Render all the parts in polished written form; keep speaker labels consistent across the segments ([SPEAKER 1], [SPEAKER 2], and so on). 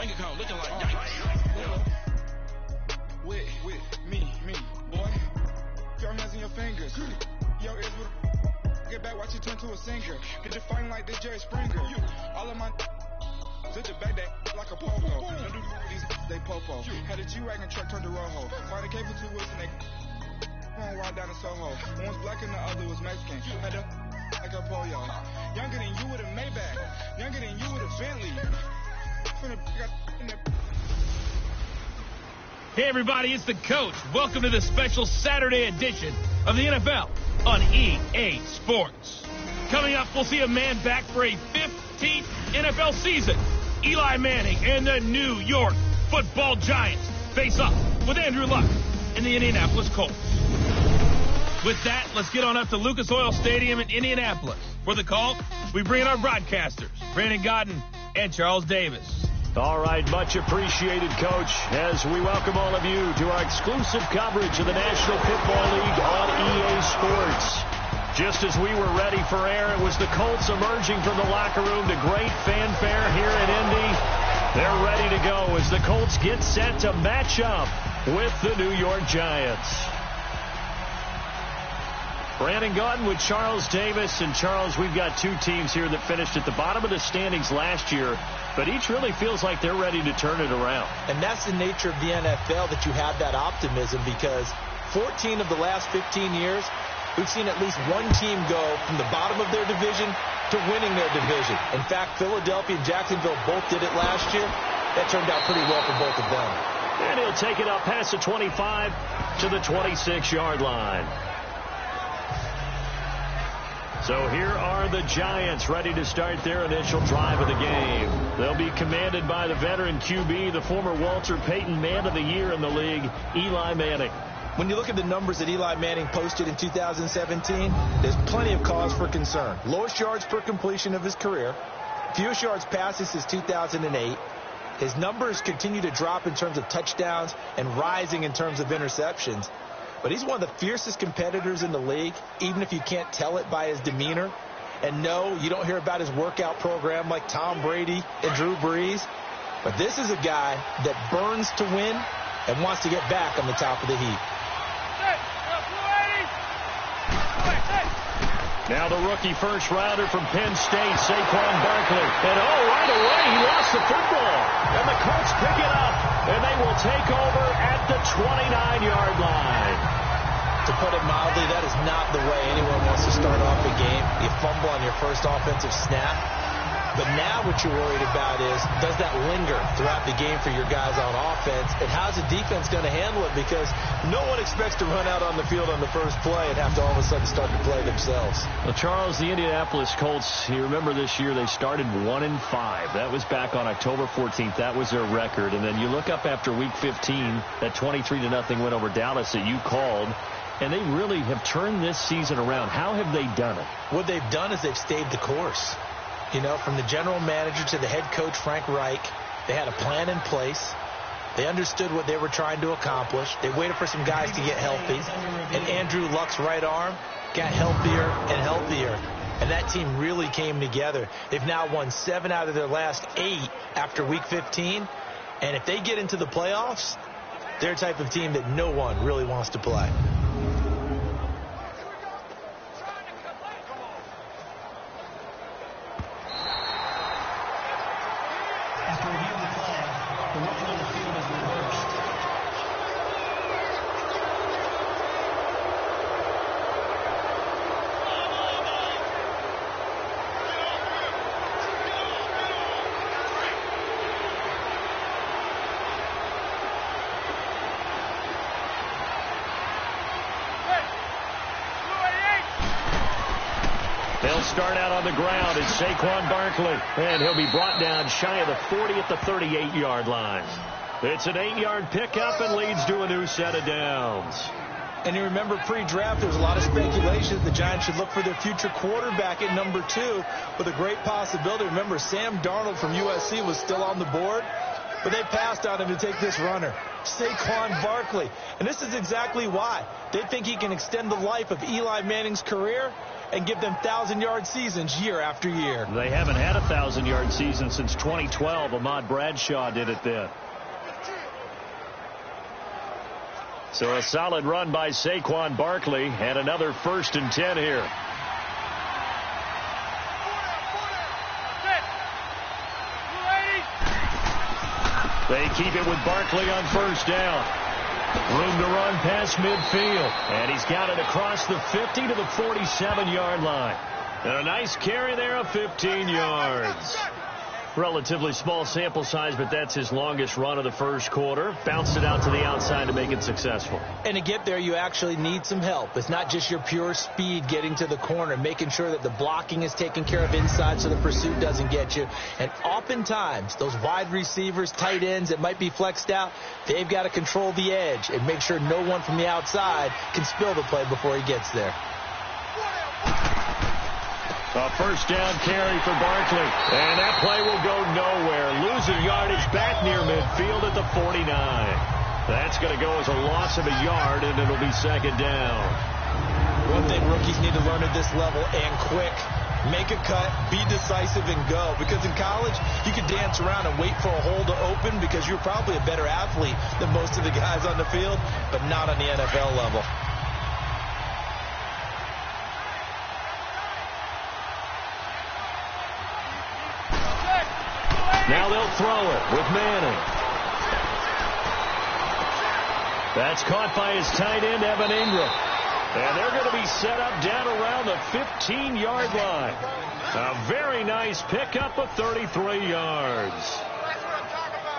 [SPEAKER 1] Bank account looking like yikes.
[SPEAKER 2] With me, boy. Your hands in your fingers. Your ears with get back, watch you turn to a singer. Get you fighting like this Jerry Springer. All of my did the back that like a popo. Don't do these they popo. Had a G-Wagon truck turned to Rojo. Find a cable 2 wheels and they going wild down in Soho. One was black and the other was Mexican. Had a like a pollo. Younger than you with a Maybach. Younger than you with a Bentley.
[SPEAKER 3] Hey everybody, it's the coach. Welcome to the special Saturday edition of the NFL on EA Sports. Coming up, we'll see a man back for a 15th NFL season. Eli Manning and the New York Football Giants face off with Andrew Luck and the Indianapolis Colts. With that, let's get on up to Lucas Oil Stadium in Indianapolis. For the call, we bring in our broadcasters, Brandon Godden and Charles Davis.
[SPEAKER 4] All right, much appreciated, Coach, as we welcome all of you to our exclusive coverage of the National Football League on EA Sports. Just as we were ready for air, it was the Colts emerging from the locker room to great fanfare here in Indy. They're ready to go as the Colts get set to match up with the New York Giants. Brandon Godden with Charles Davis. And, Charles, we've got two teams here that finished at the bottom of the standings last year, but each really feels like they're ready to turn it around.
[SPEAKER 5] And that's the nature of the NFL, that you have that optimism, because 14 of the last 15 years, we've seen at least one team go from the bottom of their division to winning their division. In fact, Philadelphia and Jacksonville both did it last year. That turned out pretty well for both of them.
[SPEAKER 4] And he'll take it up past the 25 to the 26-yard line. So here are the Giants ready to start their initial drive of the game. They'll be commanded by the veteran QB, the former Walter Payton Man of the Year in the league, Eli Manning.
[SPEAKER 5] When you look at the numbers that Eli Manning posted in 2017, there's plenty of cause for concern. Lowest yards per completion of his career, fewest yards passes since 2008. His numbers continue to drop in terms of touchdowns and rising in terms of interceptions. But he's one of the fiercest competitors in the league, even if you can't tell it by his demeanor. And no, you don't hear about his workout program like Tom Brady and Drew Brees. But this is a guy that burns to win and wants to get back on the top of the heap.
[SPEAKER 4] Now the rookie first rounder from Penn State, Saquon Barkley. And right away he lost the football. And the Colts pick it up. And they will take over at the 29-yard line.
[SPEAKER 5] To put it mildly, that is not the way anyone wants to start off a game. You fumble on your first offensive snap. But now what you're worried about is, does that linger throughout the game for your guys on offense? And how's the defense going to handle it? Because no one expects to run out on the field on the first play and have to all of a sudden start to play themselves.
[SPEAKER 4] Well, Charles, the Indianapolis Colts, you remember this year they started 1-5. That was back on October 14th. That was their record. And then you look up after Week 15, that 23-0 win over Dallas that you called. And they really have turned this season around. How have they done it?
[SPEAKER 5] What they've done is they've stayed the course. You know, from the general manager to the head coach, Frank Reich, they had a plan in place. They understood what they were trying to accomplish. They waited for some guys to get healthy. And Andrew Luck's right arm got healthier and healthier. And that team really came together. They've now won 7 out of their last 8 after Week 15. And if they get into the playoffs, they're a type of team that no one really wants to play.
[SPEAKER 4] Start out on the ground is Saquon Barkley, and he'll be brought down shy of the 40 at the 38-yard line. It's an 8-yard pickup and leads to a new set of downs.
[SPEAKER 5] And you remember pre-draft, there was a lot of speculation that the Giants should look for their future quarterback at number 2 with a great possibility. Remember, Sam Darnold from USC was still on the board, but they passed on him to take this runner, Saquon Barkley. And this is exactly why. They think he can extend the life of Eli Manning's career, and give them 1,000-yard seasons year after year.
[SPEAKER 4] They haven't had a 1,000-yard season since 2012. Ahmad Bradshaw did it then. So a solid run by Saquon Barkley, and another 1st and 10 here. They keep it with Barkley on 1st down. Room to run past midfield. And he's got it across the 50 to the 47-yard line. And a nice carry there of 15 yards. Relatively small sample size, but that's his longest run of the 1st quarter. Bounced it out to the outside to make it successful.
[SPEAKER 5] And to get there, you actually need some help. It's not just your pure speed getting to the corner, making sure that the blocking is taken care of inside so the pursuit doesn't get you. And oftentimes, those wide receivers, tight ends that might be flexed out, they've got to control the edge and make sure no one from the outside can spill the play before he gets there.
[SPEAKER 4] A 1st down carry for Barkley. And that play will go nowhere. Losing yardage back near midfield at the 49. That's going to go as a loss of a yard, and it'll be 2nd down.
[SPEAKER 5] One thing rookies need to learn at this level, and quick. Make a cut, be decisive, and go. Because in college, you can dance around and wait for a hole to open because you're probably a better athlete than most of the guys on the field, but not on the NFL level.
[SPEAKER 4] Now they'll throw it with Manning. That's caught by his tight end, Evan Ingram. And they're going to be set up down around the 15-yard line. A very nice pickup of 33 yards.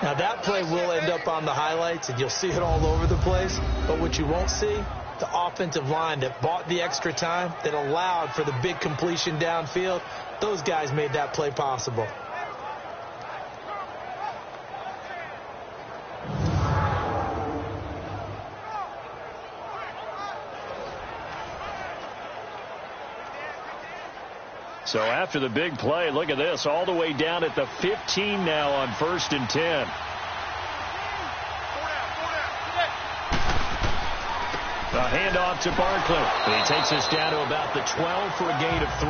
[SPEAKER 5] Now that play will end up on the highlights, and you'll see it all over the place. But what you won't see, the offensive line that bought the extra time, that allowed for the big completion downfield, those guys made that play possible.
[SPEAKER 4] So after the big play, look at this, all the way down at the 15 now on 1st and 10. A handoff to Barkley. He takes us down to about the 12 for a gain of 3.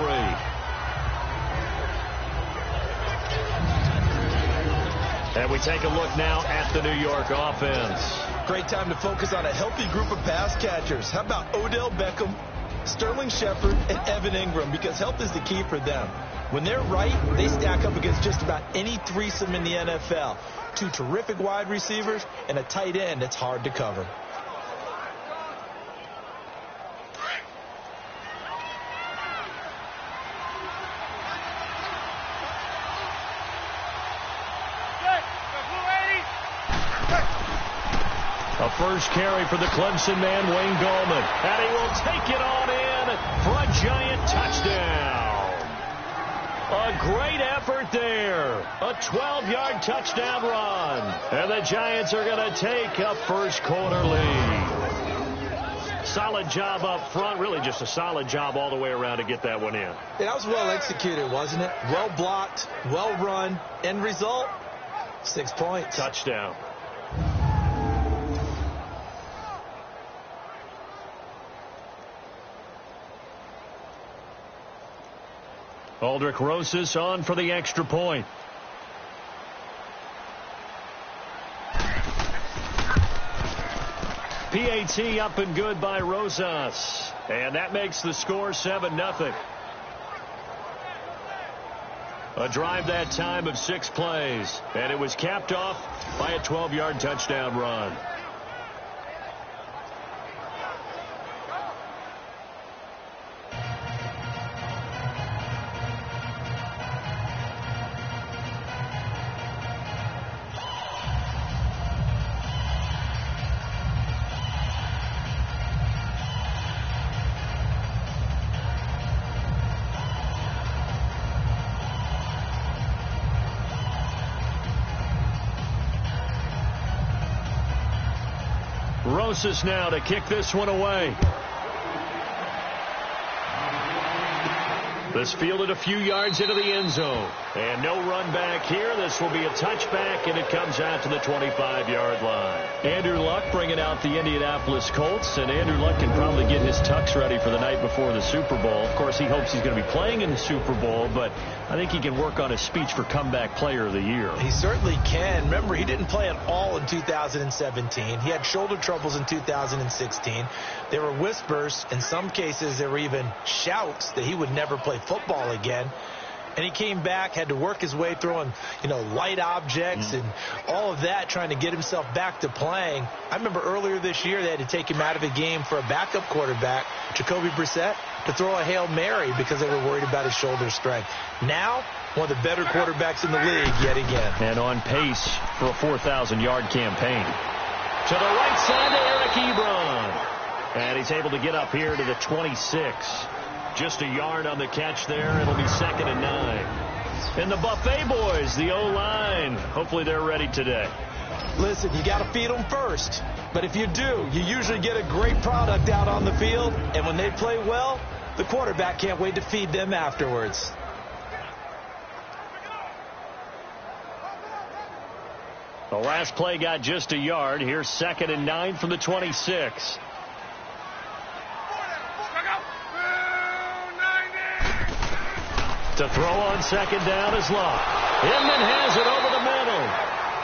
[SPEAKER 4] And we take a look now at the New York offense.
[SPEAKER 5] Great time to focus on a healthy group of pass catchers. How about Odell Beckham, Sterling Shepard, and Evan Ingram, because health is the key for them. When they're right, they stack up against just about any threesome in the NFL. 2 terrific wide receivers and a tight end that's hard to cover.
[SPEAKER 4] A 1st carry for the Clemson man, Wayne Gallman. And he will take it on in for a giant touchdown. A great effort there. A 12-yard touchdown run. And the Giants are going to take a 1st quarter lead. Solid job up front. Really just a solid job all the way around to get that one in.
[SPEAKER 5] That was well executed, wasn't it? Well blocked, well run. End result, 6 points.
[SPEAKER 4] Touchdown. Aldrich Rosas on for the extra point. PAT up and good by Rosas. And that makes the score 7-0. A drive that time of 6 plays. And it was capped off by a 12-yard touchdown run. Rosas now to kick this one away. The This fielded a few yards into the end zone. And no run back here. This will be a touchback, and it comes out to the 25-yard line. Andrew Luck bringing out the Indianapolis Colts, and Andrew Luck can probably get his tux ready for the night before the Super Bowl. Of course, he hopes he's going to be playing in the Super Bowl, but I think he can work on his speech for Comeback Player of the Year.
[SPEAKER 5] He certainly can. Remember, he didn't play at all in 2017. He had shoulder troubles in 2016. There were whispers. In some cases, there were even shouts that he would never play football again. And he came back, had to work his way throwing, light objects and all of that, trying to get himself back to playing. I remember earlier this year they had to take him out of the game for a backup quarterback, Jacoby Brissett, to throw a Hail Mary because they were worried about his shoulder strength. Now, one of the better quarterbacks in the league yet again.
[SPEAKER 4] And on pace for a 4,000-yard campaign. To the right side to Eric Ebron. And he's able to get up here to the 26. Just a yard on the catch there. It'll be 2nd and 9. And the Buffet boys, the O-line, hopefully they're ready today.
[SPEAKER 5] Listen, you got to feed them first. But if you do, you usually get a great product out on the field. And when they play well, the quarterback can't wait to feed them afterwards.
[SPEAKER 4] The last play got just a yard. Here's 2nd and 9 from the 26. To throw on 2nd down is Luck. Inman has it over the middle.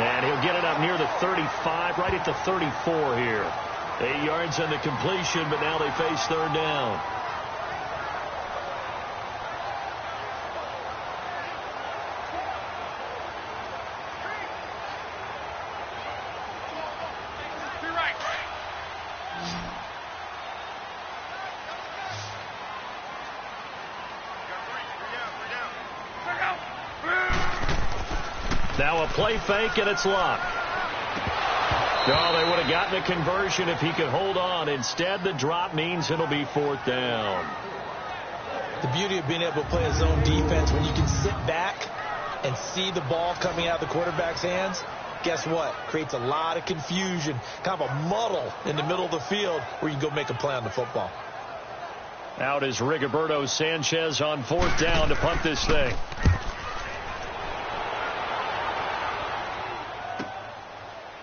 [SPEAKER 4] And he'll get it up near the 35, right at the 34 here. 8 yards on the completion, but now they face 3rd down. Now a play fake, and it's Luck. Oh, they would have gotten a conversion if he could hold on. Instead, the drop means it'll be 4th down.
[SPEAKER 5] The beauty of being able to play a zone defense, when you can sit back and see the ball coming out of the quarterback's hands, guess what? Creates a lot of confusion, kind of a muddle in the middle of the field where you can go make a play on the football.
[SPEAKER 4] Out is Rigoberto Sanchez on 4th down to punt this thing.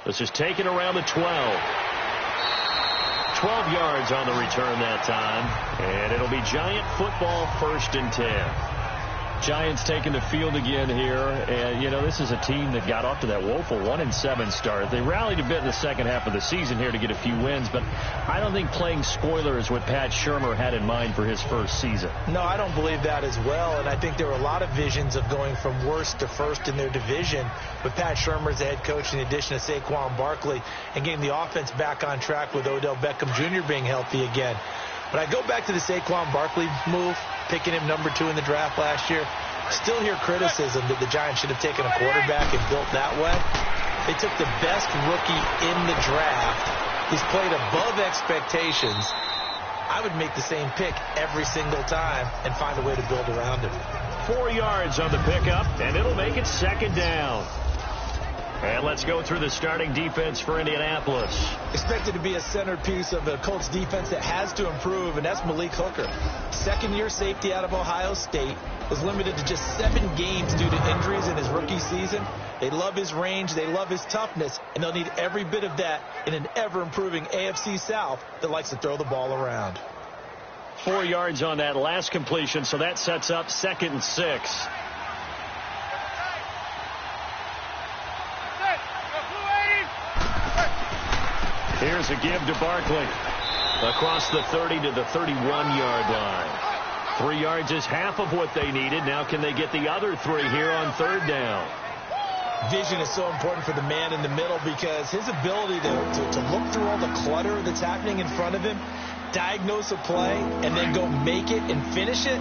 [SPEAKER 4] This is taken around the 12. 12 yards on the return that time. And it'll be Giant football, 1st and 10. Giants taking the field again here. And, this is a team that got off to that woeful 1-7 start. They rallied a bit in the second half of the season here to get a few wins. But I don't think playing spoiler is what Pat Shurmur had in mind for his first season.
[SPEAKER 5] No, I don't believe that as well. And I think there were a lot of visions of going from worst to first in their division with Pat Shurmur as the head coach, in addition to Saquon Barkley, and getting the offense back on track with Odell Beckham Jr. being healthy again. But I go back to the Saquon Barkley move, picking him number 2 in the draft last year. Still hear criticism that the Giants should have taken a quarterback and built that way. They took the best rookie in the draft. He's played above expectations. I would make the same pick every single time and find a way to build around him.
[SPEAKER 4] 4 yards on the pickup, and it'll make it 2nd down. And let's go through the starting defense for Indianapolis.
[SPEAKER 5] Expected to be a centerpiece of the Colts defense that has to improve, and that's Malik Hooker. Second-year safety out of Ohio State. Was limited to just 7 games due to injuries in his rookie season. They love his range. They love his toughness. And they'll need every bit of that in an ever-improving AFC South that likes to throw the ball around.
[SPEAKER 4] 4 yards on that last completion, so that sets up 2nd and 6. Here's a give to Barkley. Across the 30 to the 31-yard line. 3 yards is half of what they needed. Now can they get the other 3 here on 3rd down?
[SPEAKER 5] Vision is so important for the man in the middle because his ability to look through all the clutter that's happening in front of him, diagnose a play, and then go make it and finish it,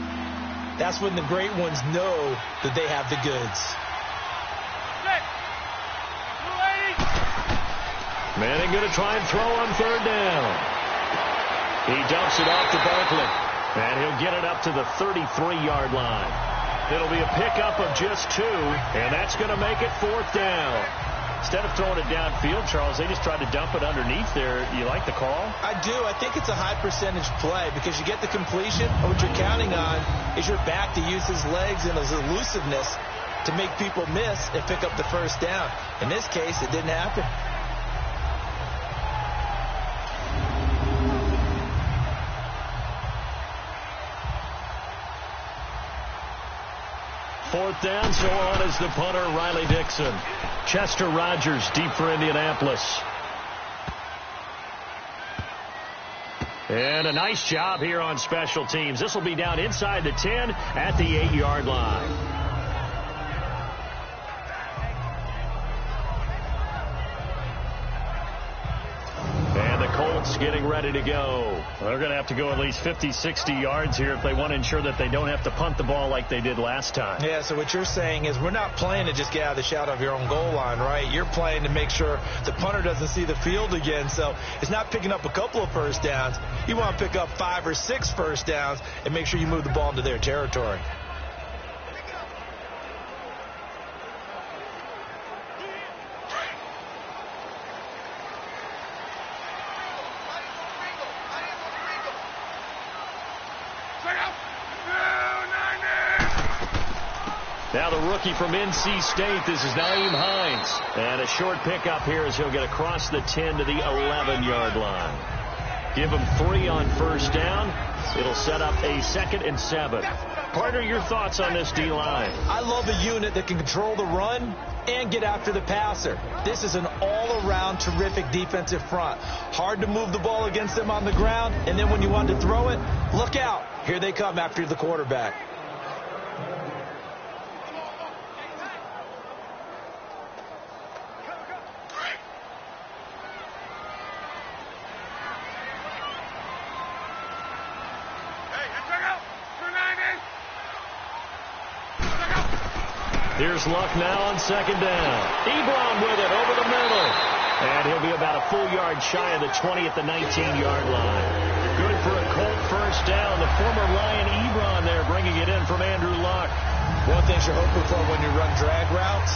[SPEAKER 5] that's when the great ones know that they have the goods.
[SPEAKER 4] Manning going to try and throw on 3rd down. He dumps it off to Barkley. And he'll get it up to the 33-yard line. It'll be a pickup of just 2, and that's going to make it 4th down. Instead of throwing it downfield, Charles, they just tried to dump it underneath there. You like the call?
[SPEAKER 5] I do. I think it's a high percentage play because you get the completion, and what you're counting on is your back to use his legs and his elusiveness to make people miss and pick up the first down. In this case, it didn't happen.
[SPEAKER 4] Fourth down, so on is the punter, Riley Dixon. Chester Rogers deep for Indianapolis. And a nice job here on special teams. This will be down inside the 10 at the 8-yard line. Colts getting ready to go. They're going to have to go at least 50, 60 yards here if they want to ensure that they don't have to punt the ball like they did last time.
[SPEAKER 5] Yeah, so what you're saying is we're not playing to just get out of the shadow of your own goal line, right? You're playing to make sure the punter doesn't see the field again. So it's not picking up a couple of first downs. You want to pick up 5 or 6 first downs and make sure you move the ball into their territory.
[SPEAKER 4] Now the rookie from NC State, this is Nyheim Hines. And a short pickup here as he'll get across the 10 to the 11-yard line. Give him 3 on first down. It'll set up a 2nd and 7. Partner, your thoughts on this D-line?
[SPEAKER 5] I love a unit that can control the run and get after the passer. This is an all-around terrific defensive front. Hard to move the ball against them on the ground, and then when you want to throw it, look out. Here they come after the quarterback.
[SPEAKER 4] Here's Luck now on 2nd down. Ebron with it over the middle. And he'll be about a full yard shy of the 20 at the 19-yard line. Good for a Colt first down. The former Lion Ebron there bringing it in from Andrew Luck.
[SPEAKER 5] One of the things you're hoping for when you run drag routes,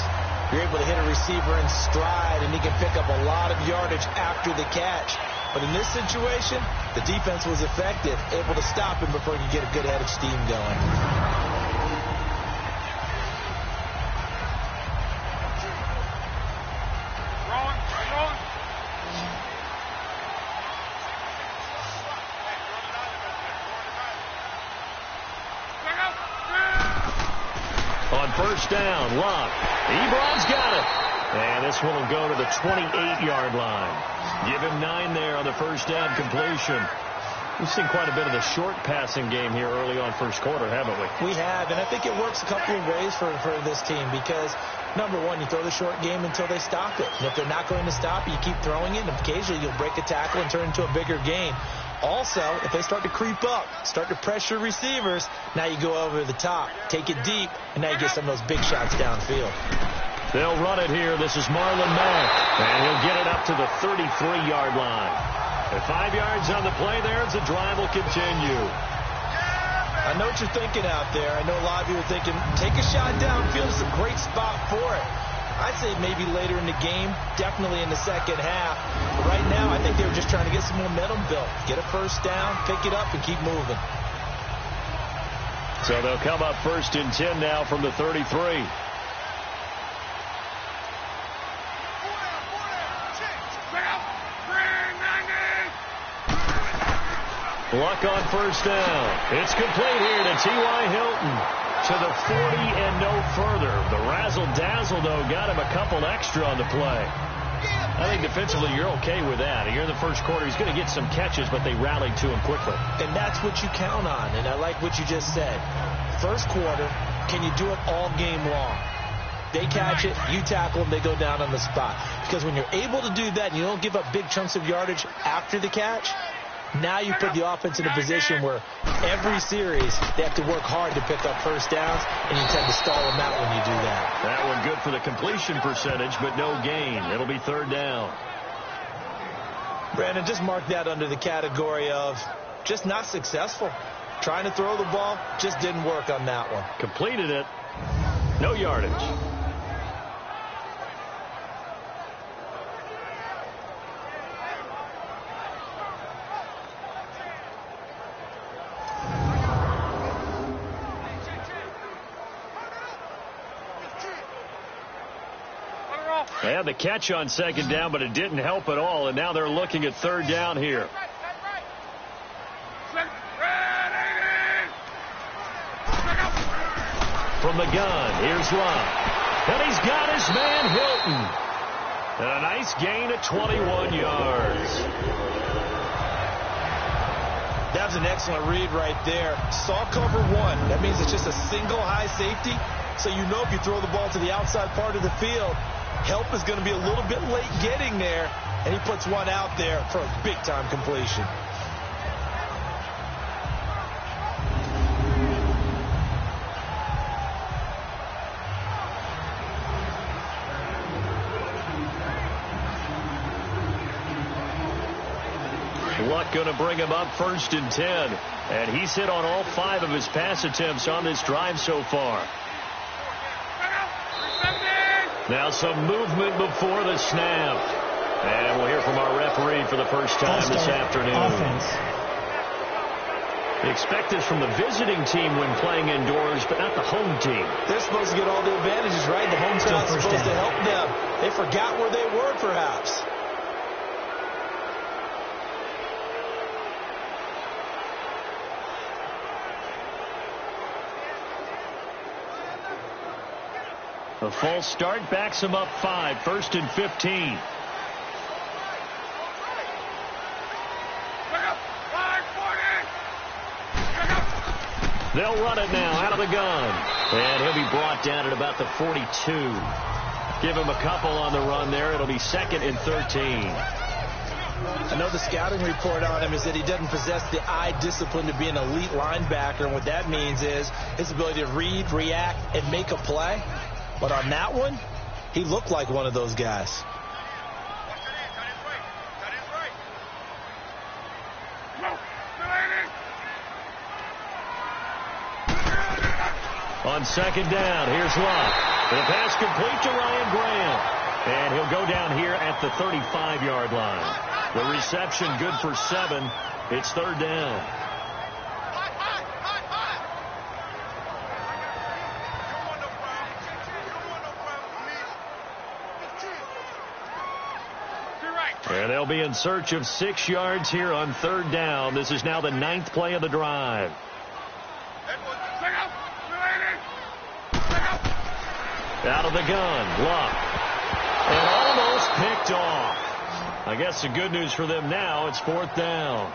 [SPEAKER 5] you're able to hit a receiver in stride, and he can pick up a lot of yardage after the catch. But in this situation, the defense was effective, able to stop him before he could get a good head of steam going.
[SPEAKER 4] First down, Luck. Ebron's got it. And this one will go to the 28-yard line. Give him 9 there on the first down completion. We've seen quite a bit of the short passing game here early on first quarter, haven't we?
[SPEAKER 5] We have, and I think it works a couple of ways for this team because, number one, you throw the short game until they stop it. And if they're not going to stop it, you keep throwing it, and occasionally you'll break a tackle and turn it into a bigger gain. Also, if they start to creep up, start to pressure receivers, now you go over the top, take it deep, and now you get some of those big shots downfield.
[SPEAKER 4] They'll run it here. This is Marlon Mack, and he'll get it up to the 33-yard line. At 5 yards on the play there, the drive will continue.
[SPEAKER 5] I know what you're thinking out there. I know a lot of you are thinking, take a shot downfield. It's a great spot for it. I'd say maybe later in the game, definitely in the second half. But right now, I think they were just trying to get some momentum built. Get a first down, pick it up, and keep moving.
[SPEAKER 4] So they'll come up 1st and 10 now from the 33. Luck on first down. It's complete here to T.Y. Hilton. To the 40 and no further. The razzle-dazzle, though, got him a couple extra on the play. I think defensively you're okay with that. Here in the first quarter, he's going to get some catches, but they rallied to him quickly.
[SPEAKER 5] And that's what you count on, and I like what you just said. First quarter, can you do it all game long? They catch it, you tackle them, they go down on the spot. Because when you're able to do that and you don't give up big chunks of yardage after the catch, now you put the offense in a position where every series they have to work hard to pick up first downs, and you tend to stall them out when you do that.
[SPEAKER 4] That one good for the completion percentage, but no gain. It'll be 3rd down.
[SPEAKER 5] Brandon, just mark that under the category of just not successful. Trying to throw the ball, just didn't work on that one.
[SPEAKER 4] Completed it. No yardage. They had the catch on second down, but it didn't help at all, and now they're looking at third down here. From the gun, here's Love. And he's got his man Hilton. And a nice gain of 21 yards.
[SPEAKER 5] That was an excellent read right there. Saw cover one. That means it's just a single high safety. So you know if you throw the ball to the outside part of the field, help is going to be a little bit late getting there. And he puts one out there for a big-time completion.
[SPEAKER 4] Luck going to bring him up 1st and 10. And he's hit on all 5 of his pass attempts on this drive so far. Now some movement before the snap. And we'll hear from our referee for the first time this afternoon.
[SPEAKER 6] Offense.
[SPEAKER 4] Expect this from the visiting team when playing indoors, but not the home team.
[SPEAKER 5] They're supposed to get all the advantages, right? The home crowd's supposed to help them. They forgot where they were, perhaps.
[SPEAKER 4] A false start backs him up 5, 1st and 15. They'll run it now out of the gun. And he'll be brought down at about the 42. Give him a couple on the run there. It'll be 2nd and 13.
[SPEAKER 5] I know the scouting report on him is that he doesn't possess the eye discipline to be an elite linebacker. And what that means is his ability to read, react, and make a play. But on that one, he looked like one of those guys.
[SPEAKER 4] On 2nd down, here's Love. The pass complete to Ryan Graham. And he'll go down here at the 35-yard line. The reception good for 7. It's 3rd down. And they'll be in search of 6 yards here on 3rd down. This is now the 9th play of the drive. Out of the gun, Luck. And almost picked off. I guess the good news for them now, it's 4th down.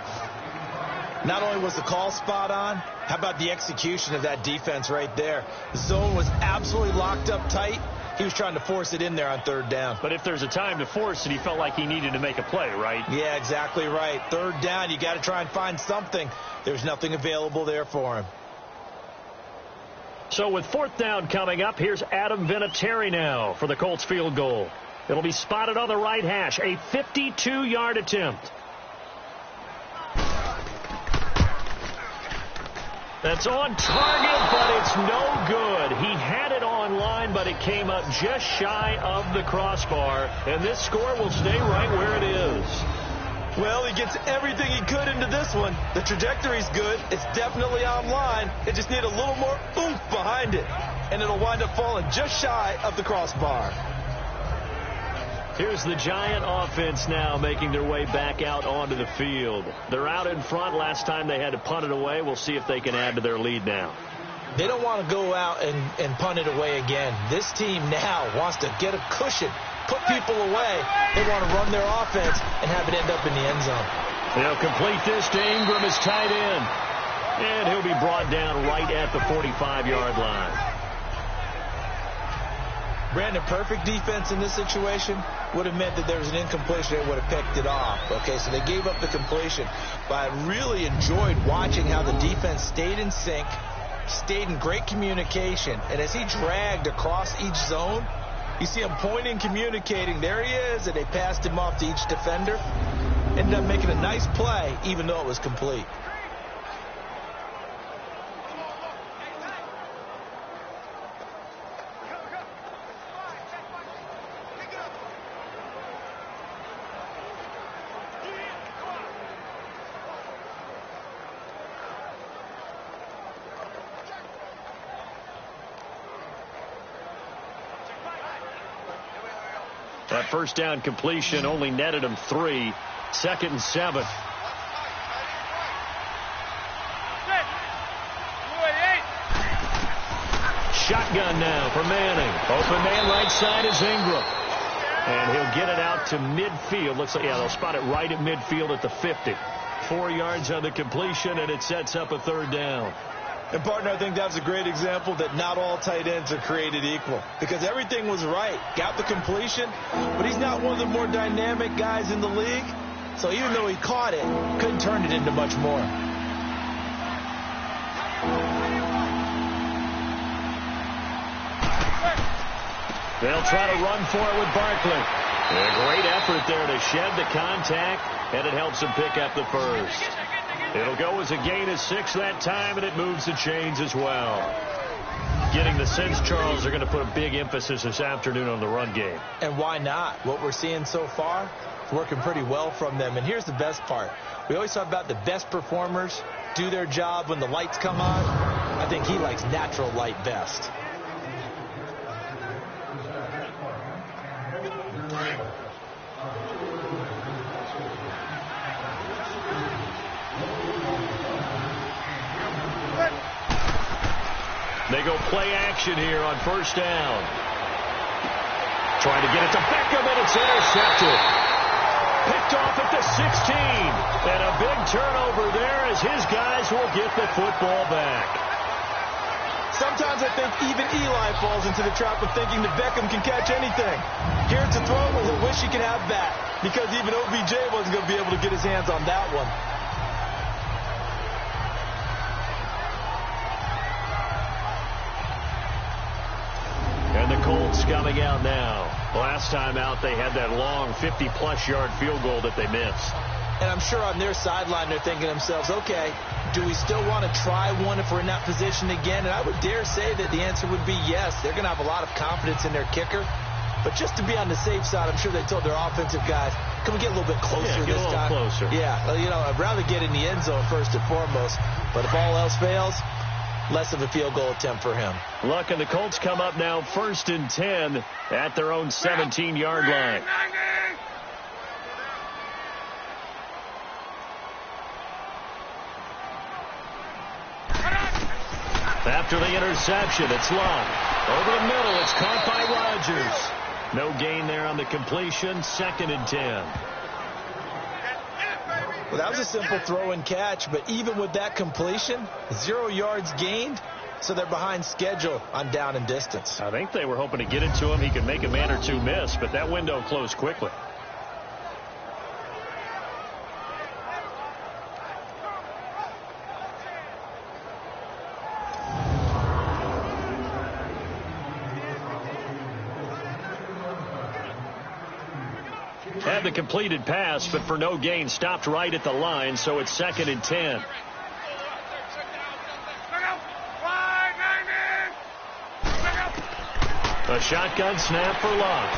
[SPEAKER 5] Not only was the call spot on, how about the execution of that defense right there? The zone was absolutely locked up tight. He was trying to force it in there on 3rd down.
[SPEAKER 4] But if there's a time to force it, he felt like he needed to make a play, right?
[SPEAKER 5] Yeah, exactly right. 3rd down, you got to try and find something. There's nothing available there for him.
[SPEAKER 4] So with 4th down coming up, here's Adam Vinatieri now for the Colts field goal. It'll be spotted on the right hash, a 52-yard attempt. That's on target, but it's no good. He had it on line, but it came up just shy of the crossbar, and this score will stay right where it is.
[SPEAKER 5] Well, he gets everything he could into this one. The trajectory's good. It's definitely on line. It just needs a little more oomph behind it, and it'll wind up falling just shy of the crossbar.
[SPEAKER 4] Here's the Giant offense now making their way back out onto the field. They're out in front. Last time they had to punt it away. We'll see if they can add to their lead now.
[SPEAKER 5] They don't want to go out and punt it away again. This team now wants to get a cushion, put people away. They want to run their offense and have it end up in the end zone.
[SPEAKER 4] They'll complete this to Ingram as tight end. And he'll be brought down right at the 45-yard line.
[SPEAKER 5] Brandon, perfect defense in this situation would have meant that there was an incompletion that would have picked it off. Okay, so they gave up the completion. But I really enjoyed watching how the defense stayed in sync, stayed in great communication. And as he dragged across each zone, you see him pointing, communicating. There he is, and they passed him off to each defender. Ended up making a nice play, even though it was complete.
[SPEAKER 4] That first down completion only netted him 3. 2nd and 7. Shotgun now for Manning. Open man right side is Ingram. And he'll get it out to midfield. Looks like, yeah, they'll spot it right at midfield at the 50. 4 yards on the completion, and it sets up a 3rd down.
[SPEAKER 5] And, partner, I think that's a great example that not all tight ends are created equal. Because everything was right. Got the completion, but he's not one of the more dynamic guys in the league. So even though he caught it, couldn't turn it into much more.
[SPEAKER 4] They'll try to run for it with Barkley. A great effort there to shed the contact, and it helps him pick up the first. It'll go as a gain of 6 that time, and it moves the chains as well. Getting the sense, Charles, they're going to put a big emphasis this afternoon on the run game.
[SPEAKER 5] And why not? What we're seeing so far, it's working pretty well from them. And here's the best part. We always talk about the best performers do their job when the lights come on. I think he likes natural light best.
[SPEAKER 4] They go play action here on 1st down. Trying to get it to Beckham, and it's intercepted. Picked off at the 16. And a big turnover there as his guys will get the football back.
[SPEAKER 5] Sometimes I think even Eli falls into the trap of thinking that Beckham can catch anything. Here's to throw, well, he'll wish he could have that. Because even OBJ wasn't going to be able to get his hands on that one.
[SPEAKER 4] And the Colts coming out now. Last time out, they had that long 50-plus yard field goal that they missed.
[SPEAKER 5] And I'm sure on their sideline, they're thinking to themselves, okay, do we still want to try one if we're in that position again? And I would dare say that the answer would be yes. They're going to have a lot of confidence in their kicker. But just to be on the safe side, I'm sure they told their offensive guys, can we get a little bit closer this time?
[SPEAKER 4] Closer.
[SPEAKER 5] Yeah, you know, I'd rather get in the end zone first and foremost. But if all else fails, less of a field goal attempt for him.
[SPEAKER 4] Look, and the Colts come up now 1st and 10 at their own 17-yard line. After the interception, it's Love. Over the middle, it's caught by Rodgers. No gain there on the completion, 2nd and 10.
[SPEAKER 5] Well, that was a simple throw and catch, but even with that completion, 0 yards gained, so they're behind schedule on down and distance.
[SPEAKER 4] I think they were hoping to get it to him. He could make a man or two miss, but that window closed quickly. Had the completed pass, but for no gain, stopped right at the line, so it's 2nd and 10. A shotgun snap for Love.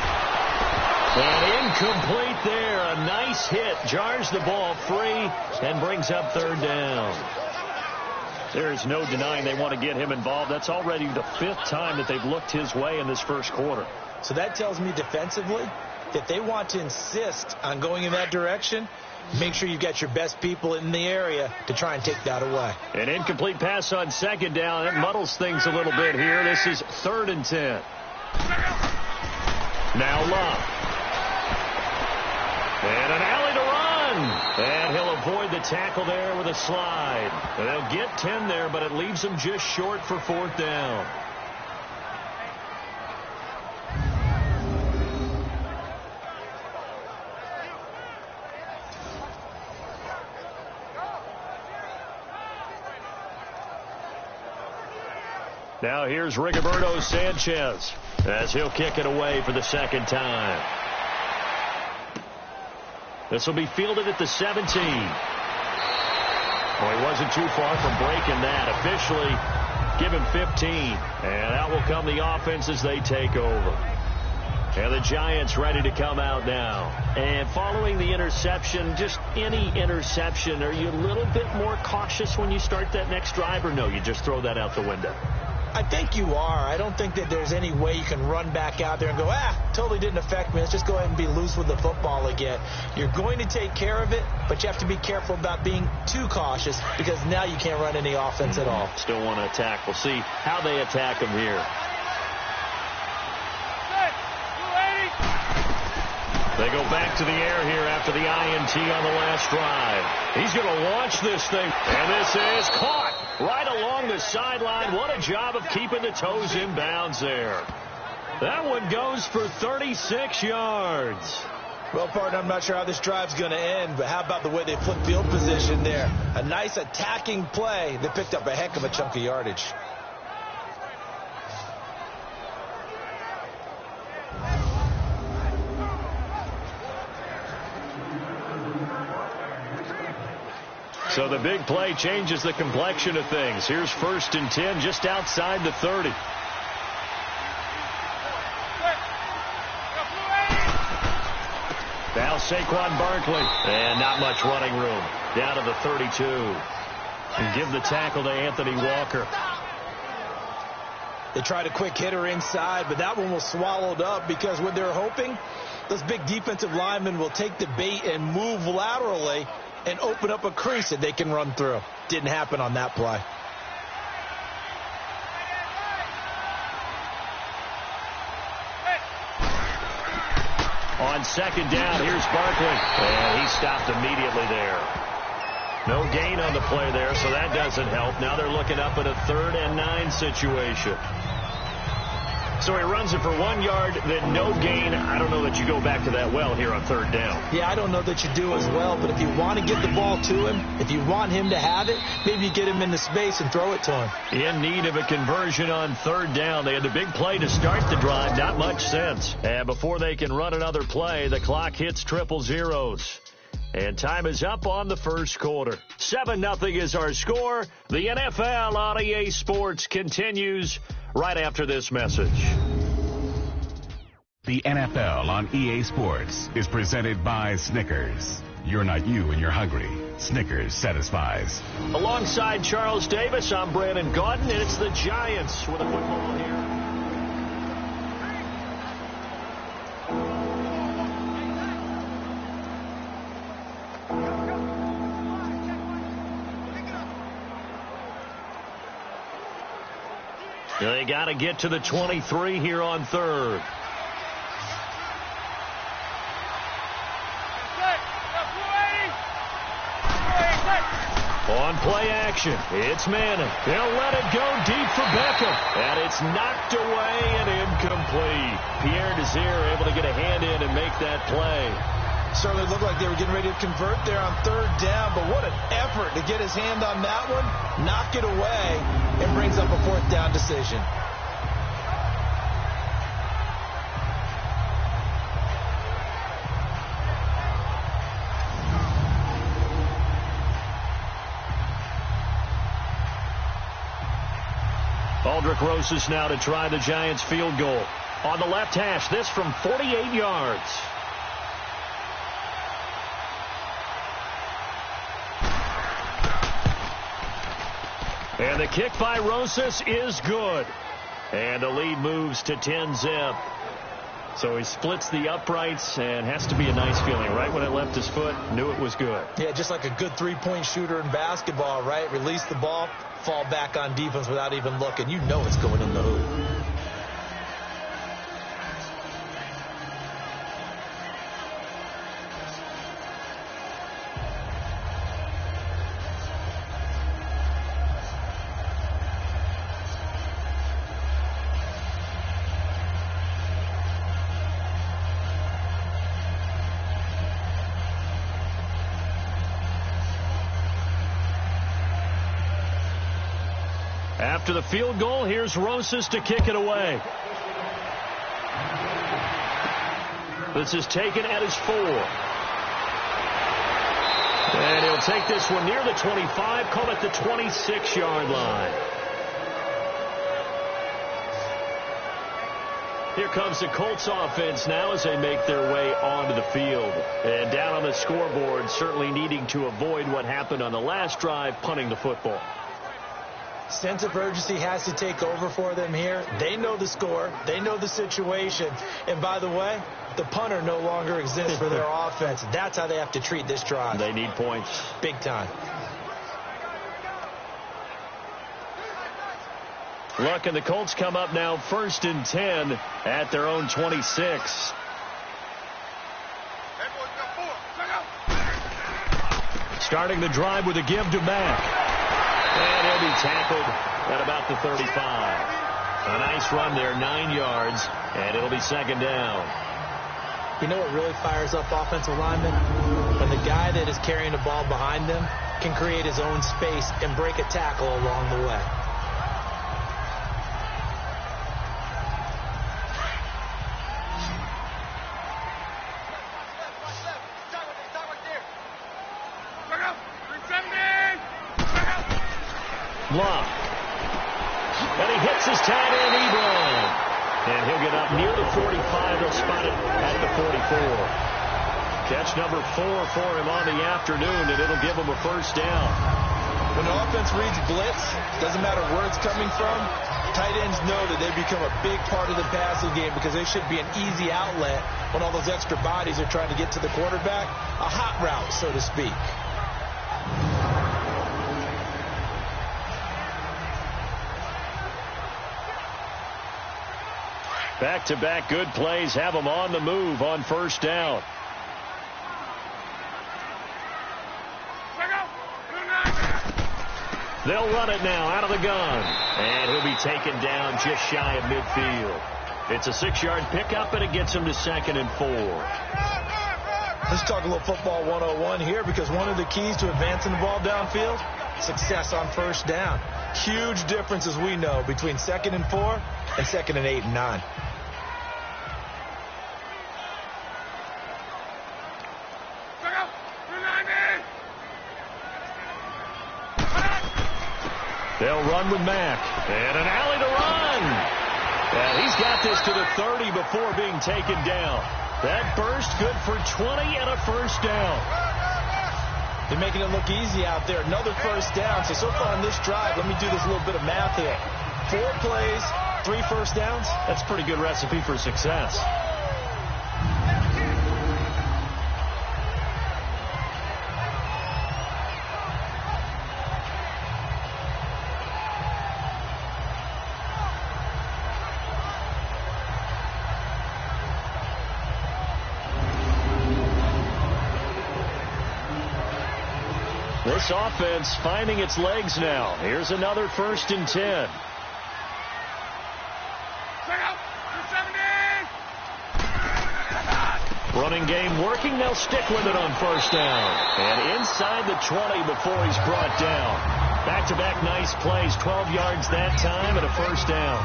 [SPEAKER 4] And incomplete there. A nice hit. Jars the ball free and brings up 3rd down. There's no denying they want to get him involved. That's already the 5th time that they've looked his way in this first quarter.
[SPEAKER 5] So that tells me defensively that they want to insist on going in that direction. Make sure you've got your best people in the area to try and take that away.
[SPEAKER 4] An incomplete pass on 2nd down. It muddles things a little bit here. This is 3rd and 10. Now Love. And an alley to run. And he'll avoid the tackle there with a slide. And they'll get 10 there, but it leaves them just short for 4th down. Now here's Rigoberto Sanchez as he'll kick it away for the 2nd time. This will be fielded at the 17. Well, he wasn't too far from breaking that. Officially, give him 15. And out will come the offense as they take over. And the Giants ready to come out now. And following the interception, just any interception, are you a little bit more cautious when you start that next drive, or no, you just throw that out the window?
[SPEAKER 5] I think you are. I don't think that there's any way you can run back out there and go, totally didn't affect me. Let's just go ahead and be loose with the football again. You're going to take care of it, but you have to be careful about being too cautious because now you can't run any offense at all.
[SPEAKER 4] Still want to attack. We'll see how they attack him here. They go back to the air here after the INT on the last drive. He's going to launch this thing, and this is caught right along the sideline. What a job of keeping the toes in bounds there. That one goes for 36 yards.
[SPEAKER 5] Well, partner, I'm not sure how this drive's going to end, but how about the way they flip field position there? A nice attacking play. They picked up a heck of a chunk of yardage.
[SPEAKER 4] So the big play changes the complexion of things. Here's 1st and 10 just outside the 30. Now Saquon Barkley. And not much running room. Down to the 32. And give the tackle to Anthony Walker.
[SPEAKER 5] They tried a quick hitter inside, but that one was swallowed up because what they're hoping, those big defensive linemen will take the bait and move laterally and open up a crease that they can run through. Didn't happen on that play.
[SPEAKER 4] On 2nd down, here's Barkley. And he stopped immediately there. No gain on the play there, so that doesn't help. Now they're looking up at a 3rd and 9 situation. So he runs it for 1 yard, then no gain. I don't know that you go back to that well here on 3rd down.
[SPEAKER 5] Yeah, I don't know that you do as well, but if you want to get the ball to him, if you want him to have it, maybe you get him into space and throw it to him.
[SPEAKER 4] In need of a conversion on 3rd down. They had the big play to start the drive. Not much sense. And before they can run another play, the clock hits triple zeros. And time is up on the first quarter. 7-0 is our score. The NFL on EA Sports continues right after this message.
[SPEAKER 6] The NFL on EA Sports is presented by Snickers. You're not you when you're hungry. Snickers satisfies.
[SPEAKER 4] Alongside Charles Davis, I'm Brandon Gaudin, and it's the Giants with a football here. They got to get to the 23 here on 3rd. On play action, it's Madden. They'll let it go deep for Beckham. And it's knocked away and incomplete. Pierre Desir able to get a hand in and make that play.
[SPEAKER 5] Certainly looked like they were getting ready to convert there on 3rd down, but what an effort to get his hand on that one, knock it away, and brings up a 4th down decision.
[SPEAKER 4] Aldrich Rosas now to try the Giants field goal. On the left hash, this from 48 yards. And the kick by Rosas is good. And the lead moves to 10-zip. So he splits the uprights and has to be a nice feeling. Right when it left his foot, knew it was good.
[SPEAKER 5] Yeah, just like a good three-point shooter in basketball, right? Release the ball, fall back on defense without even looking. You know it's going in the hoop.
[SPEAKER 4] After the field goal, here's Rosas to kick it away. This is taken at his 4. And he'll take this one near the 25, call it the 26-yard line. Here comes the Colts offense now as they make their way onto the field. And down on the scoreboard, certainly needing to avoid what happened on the last drive, punting the football.
[SPEAKER 5] Sense of urgency has to take over for them here. They know the score. They know the situation. And by the way, the punter no longer exists for their offense. That's how they have to treat this drive.
[SPEAKER 4] They need points.
[SPEAKER 5] Big time.
[SPEAKER 4] Look, and the Colts come up now 1st and 10 at their own 26. Starting the drive with a give to Mack. And he'll be tackled at about the 35. A nice run there, 9 yards, and it'll be 2nd down.
[SPEAKER 5] You know what really fires up offensive linemen? When the guy that is carrying the ball behind them can create his own space and break a tackle along the way.
[SPEAKER 4] Bluff. And he hits his tight end, Ebron. And he'll get up near the 45. They'll spot it at the 44. Catch number 4 for him on the afternoon, and it'll give him a 1st down.
[SPEAKER 5] When an offense reads blitz, doesn't matter where it's coming from, tight ends know that they become a big part of the passing game because they should be an easy outlet when all those extra bodies are trying to get to the quarterback. A hot route, so to speak.
[SPEAKER 4] Back-to-back good plays have them on the move on 1st down. They'll run it now out of the gun. And he'll be taken down just shy of midfield. It's a 6-yard pickup, and it gets him to 2nd and 4.
[SPEAKER 5] Let's talk a little football 101 here, because one of the keys to advancing the ball downfield, success on 1st down. Huge difference, as we know, between 2nd and 4 and 2nd and 8 and 9.
[SPEAKER 4] They'll run with Mack. And an alley to run. And he's got this to the 30 before being taken down. That burst good for 20 and a 1st down.
[SPEAKER 5] They're making it look easy out there. Another 1st down. So far on this drive, let me do this little bit of math here. 4 plays, 3 1st downs.
[SPEAKER 4] That's a pretty good recipe for success. This offense finding its legs now. Here's another 1st and 10. Running game working. They'll stick with it on 1st down. And inside the 20 before he's brought down. Back-to-back nice plays. 12 yards that time and a 1st down.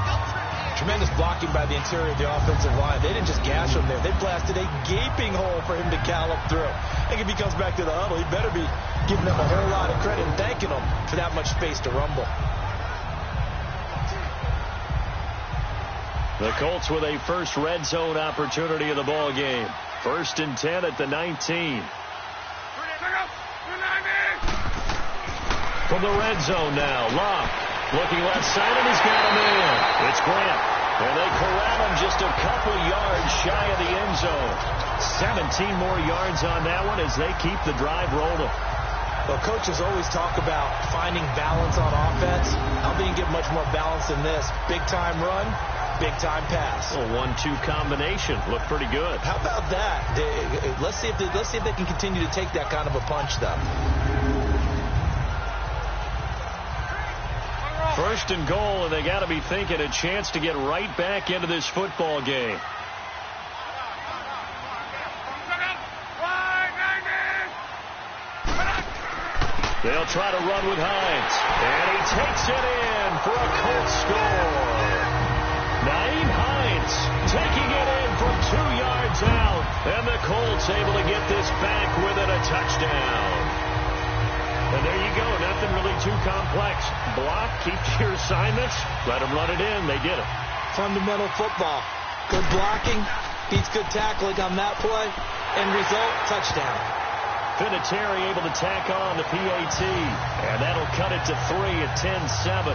[SPEAKER 5] Tremendous blocking by the interior of the offensive line. They didn't just gash him there. They blasted a gaping hole for him to gallop through. I think if he comes back to the huddle, he better be giving them a whole lot of credit and thanking them for that much space to rumble.
[SPEAKER 4] The Colts with a first red zone opportunity of the ball game. 1st and 10 at the 19. From the red zone now, Locke looking left side, and he's got him in. It's Grant, and they corral him just a couple yards shy of the end zone. 17 more yards on that one as they keep the drive rolling.
[SPEAKER 5] Well, coaches always talk about finding balance on offense. I don't think you get much more balance than this. Big-time run, big-time pass.
[SPEAKER 4] A 1-2 combination. Looked pretty good.
[SPEAKER 5] How about that? Let's see if they can continue to take that kind of a punch, though.
[SPEAKER 4] 1st and goal, and they got to be thinking a chance to get right back into this football game. They'll try to run with Hines, and he takes it in for a Colts score. Naeem Hines taking it in from 2 yards out, and the Colts able to get this back within a touchdown. And there you go. Nothing really too complex. Block, keep your assignments, let them run it in. They did it.
[SPEAKER 5] Fundamental football. Good blocking beats good tackling on that play. End result, touchdown.
[SPEAKER 4] Vinatieri able to tack on the PAT. And that'll cut it to 3 at 10-7.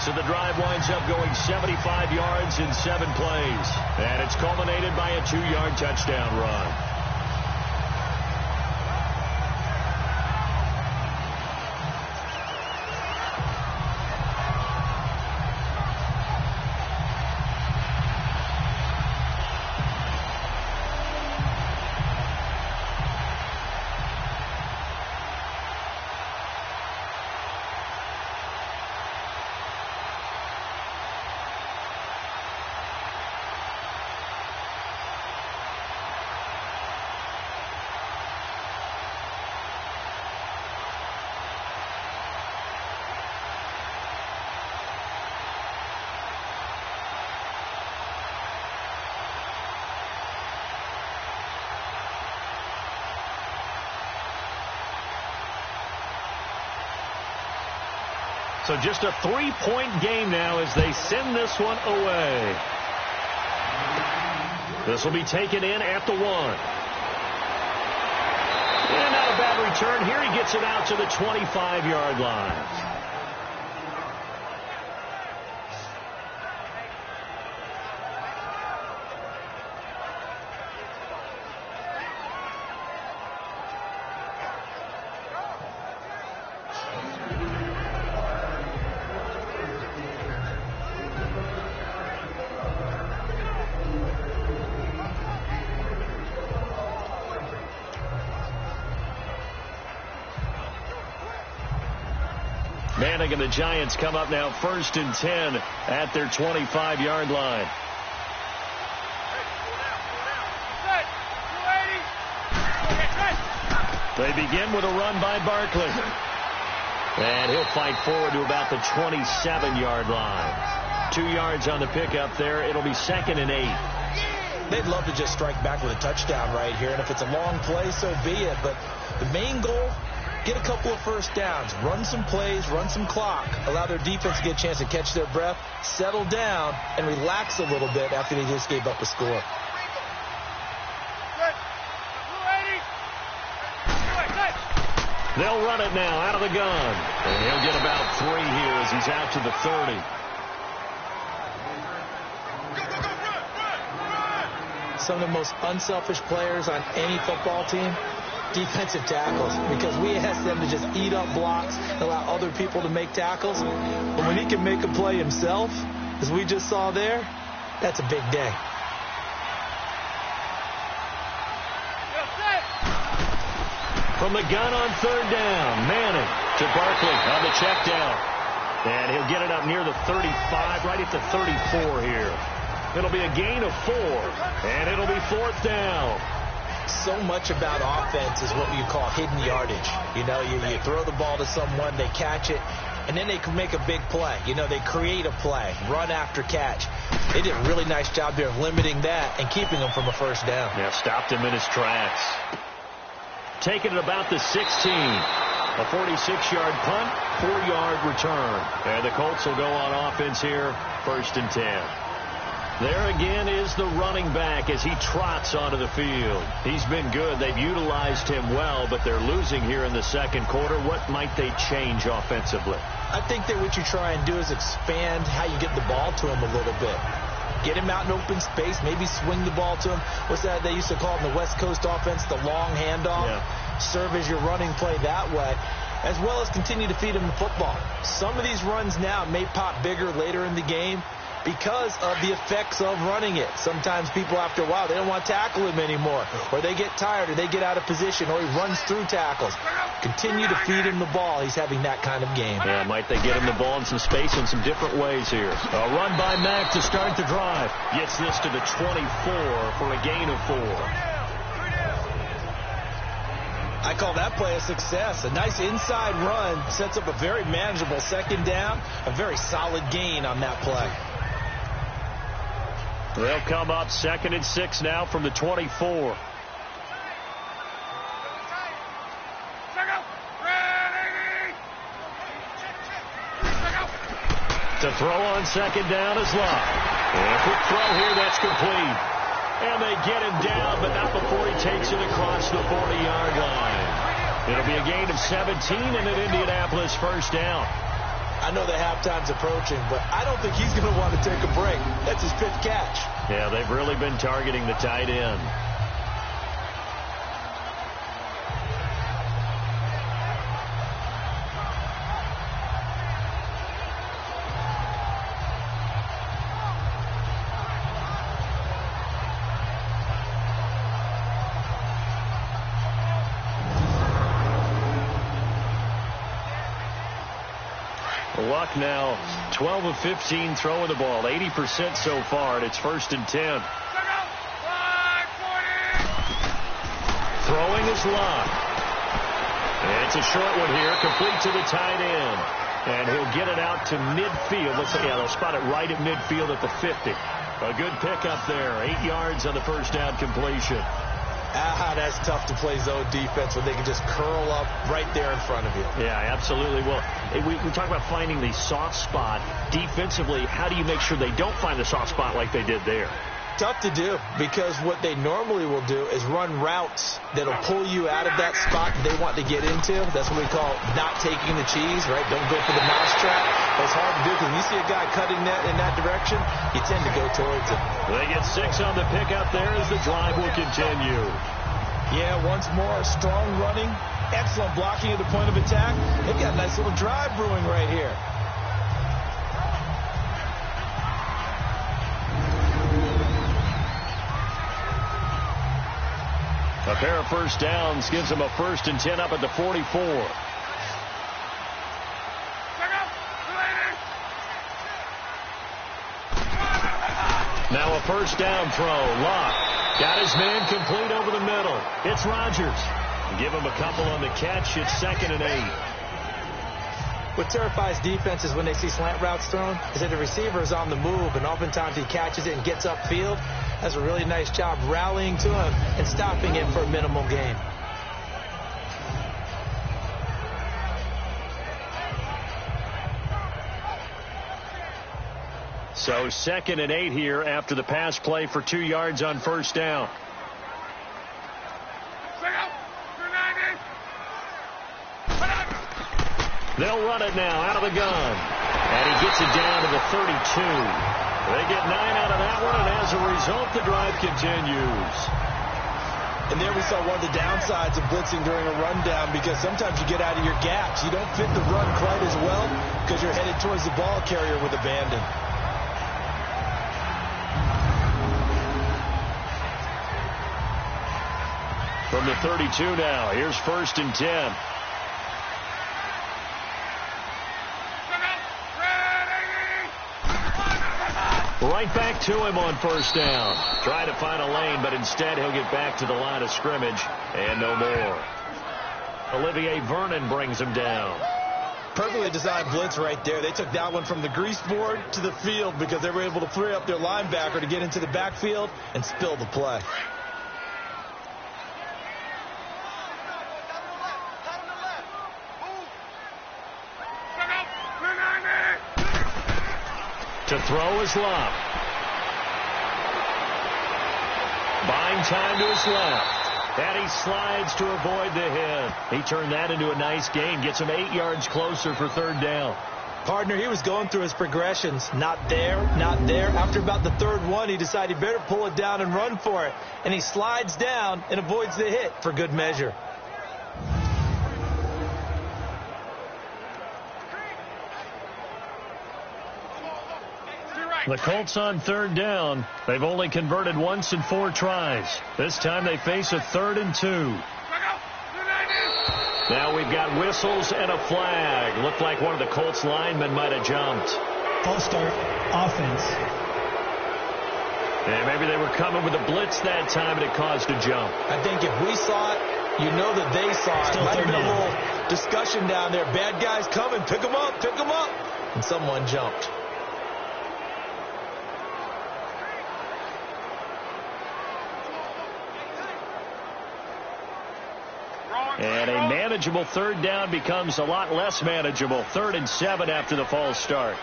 [SPEAKER 4] So the drive winds up going 75 yards in 7 plays. And it's culminated by a 2-yard touchdown run. So just a 3-point game now as they send this one away. This will be taken in at the 1. And not a bad return. Here he gets it out to the 25-yard line. Manning and the Giants come up now 1st and 10 at their 25-yard line. They begin with a run by Barkley. And he'll fight forward to about the 27-yard line. 2 yards on the pickup there. It'll be 2nd and 8.
[SPEAKER 5] They'd love to just strike back with a touchdown right here. And if it's a long play, so be it. But the main goal, get a couple of first downs, run some plays, run some clock, allow their defense to get a chance to catch their breath, settle down, and relax a little bit after they just gave up a score.
[SPEAKER 4] They'll run it now out of the gun. And he'll get about 3 here as he's out to the 30.
[SPEAKER 5] Some of the most unselfish players on any football team, defensive tackles, because we ask them to just eat up blocks and allow other people to make tackles. But when he can make a play himself, as we just saw there, that's a big day.
[SPEAKER 4] From the gun on 3rd down, Manning to Barkley on the check down. And he'll get it up near the 35, right at the 34 here. It'll be a gain of 4, and it'll be 4th down.
[SPEAKER 5] So much about offense is what you call hidden yardage. You know, you throw the ball to someone, they catch it, and then they can make a big play. You know, they create a play, run after catch. They did a really nice job there of limiting that and keeping him from a first down.
[SPEAKER 4] Yeah, stopped him in his tracks. Taking it about the 16. A 46-yard punt, 4-yard return. And the Colts will go on offense here, 1st and 10. There again is the running back as he trots onto the field. He's been good. They've utilized him well, but they're losing here in the 2nd quarter. What might they change offensively?
[SPEAKER 5] I think that what you try and do is expand how you get the ball to him a little bit. Get him out in open space, maybe swing the ball to him. What's that they used to call in the West Coast offense, the long handoff? Yeah. Serve as your running play that way, as well as continue to feed him the football. Some of these runs now may pop bigger later in the game because of the effects of running it. Sometimes people, after a while, they don't want to tackle him anymore, or they get tired, or they get out of position, or he runs through tackles. Continue to feed him the ball. He's having that kind of game.
[SPEAKER 4] Yeah, might they get him the ball in some space in some different ways here. A run by Mack to start the drive. Gets this to the 24 for a gain of 4.
[SPEAKER 5] I call that play a success. A nice inside run sets up a very manageable 2nd down. A very solid gain on that play.
[SPEAKER 4] They'll come up 2nd and 6 now from the 24. To throw on 2nd down is Locke. And a quick throw here, that's complete. And they get him down, but not before he takes it across the 40-yard line. It'll be a gain of 17 and an Indianapolis first down.
[SPEAKER 5] I know the halftime's approaching, but I don't think he's going to want to take a break. That's his fifth catch.
[SPEAKER 4] Yeah, they've really been targeting the tight end. Luck now 12 of 15 throwing the ball, 80% so far, and it's 1st and 10. Throwing is Luck. And it's a short one here, complete to the tight end. And he'll get it out to midfield. Let's say, yeah, they'll spot it right at midfield at the 50. A good pickup there, 8 yards on the first down completion.
[SPEAKER 5] That's tough to play zone defense when they can just curl up right there in front of you.
[SPEAKER 4] Yeah, absolutely. Well, we talk about finding the soft spot. Defensively, how do you make sure they don't find the soft spot like they did there?
[SPEAKER 5] Tough to do, because what they normally will do is run routes that'll pull you out of that spot they want to get into. That's what we call not taking the cheese, right? Don't go for the mousetrap. That's hard to do, because when you see a guy cutting that in that direction, you tend to go towards it.
[SPEAKER 4] They get 6 on the pickup there as the drive will continue.
[SPEAKER 5] Yeah, once more, strong running, excellent blocking at the point of attack. They've got a nice little drive brewing right here.
[SPEAKER 4] A pair of first downs gives them a 1st and 10 up at the 44. Now a first down throw. Locke got his man complete over the middle. It's Rodgers. Give him a couple on the catch. It's 2nd and 8.
[SPEAKER 5] What terrifies defenses when they see slant routes thrown is that the receiver is on the move, and oftentimes he catches it and gets upfield. That's a really nice job rallying to him and stopping him for a minimal gain.
[SPEAKER 4] So 2nd and 8 here after the pass play for 2 yards on first down. They'll run it now out of the gun. And he gets it down to the 32. They get 9 out of that one, and as a result, the drive continues.
[SPEAKER 5] And there we saw one of the downsides of blitzing during a rundown, because sometimes you get out of your gaps. You don't fit the run quite as well because you're headed towards the ball carrier with abandon.
[SPEAKER 4] From the 32 now, here's 1st and 10. Right back to him on first down. Trying to find a lane, but instead he'll get back to the line of scrimmage and no more. Olivier Vernon brings him down.
[SPEAKER 5] Perfectly designed blitz right there. They took that one from the grease board to the field because they were able to free up their linebacker to get into the backfield and spill the play.
[SPEAKER 4] To throw is Locke. Buying time to his left. And he slides to avoid the hit. He turned that into a nice gain. Gets him 8 yards closer for 3rd down.
[SPEAKER 5] Partner, he was going through his progressions. Not there, not there. After about the 3rd one, he decided he better pull it down and run for it. And he slides down and avoids the hit for good measure.
[SPEAKER 4] The Colts on 3rd down. They've only converted once in 4 tries. This time they face a 3rd and 2. Now we've got whistles and a flag. Looked like one of the Colts linemen might have jumped.
[SPEAKER 7] False start, offense.
[SPEAKER 4] And maybe they were coming with a blitz that time and it caused a jump.
[SPEAKER 5] I think if we saw it, you know that they saw it. Might have been a little discussion down there. Bad guys coming. Pick them up. Pick them up. And someone jumped.
[SPEAKER 4] And a manageable 3rd down becomes a lot less manageable. 3rd and 7 after the false start.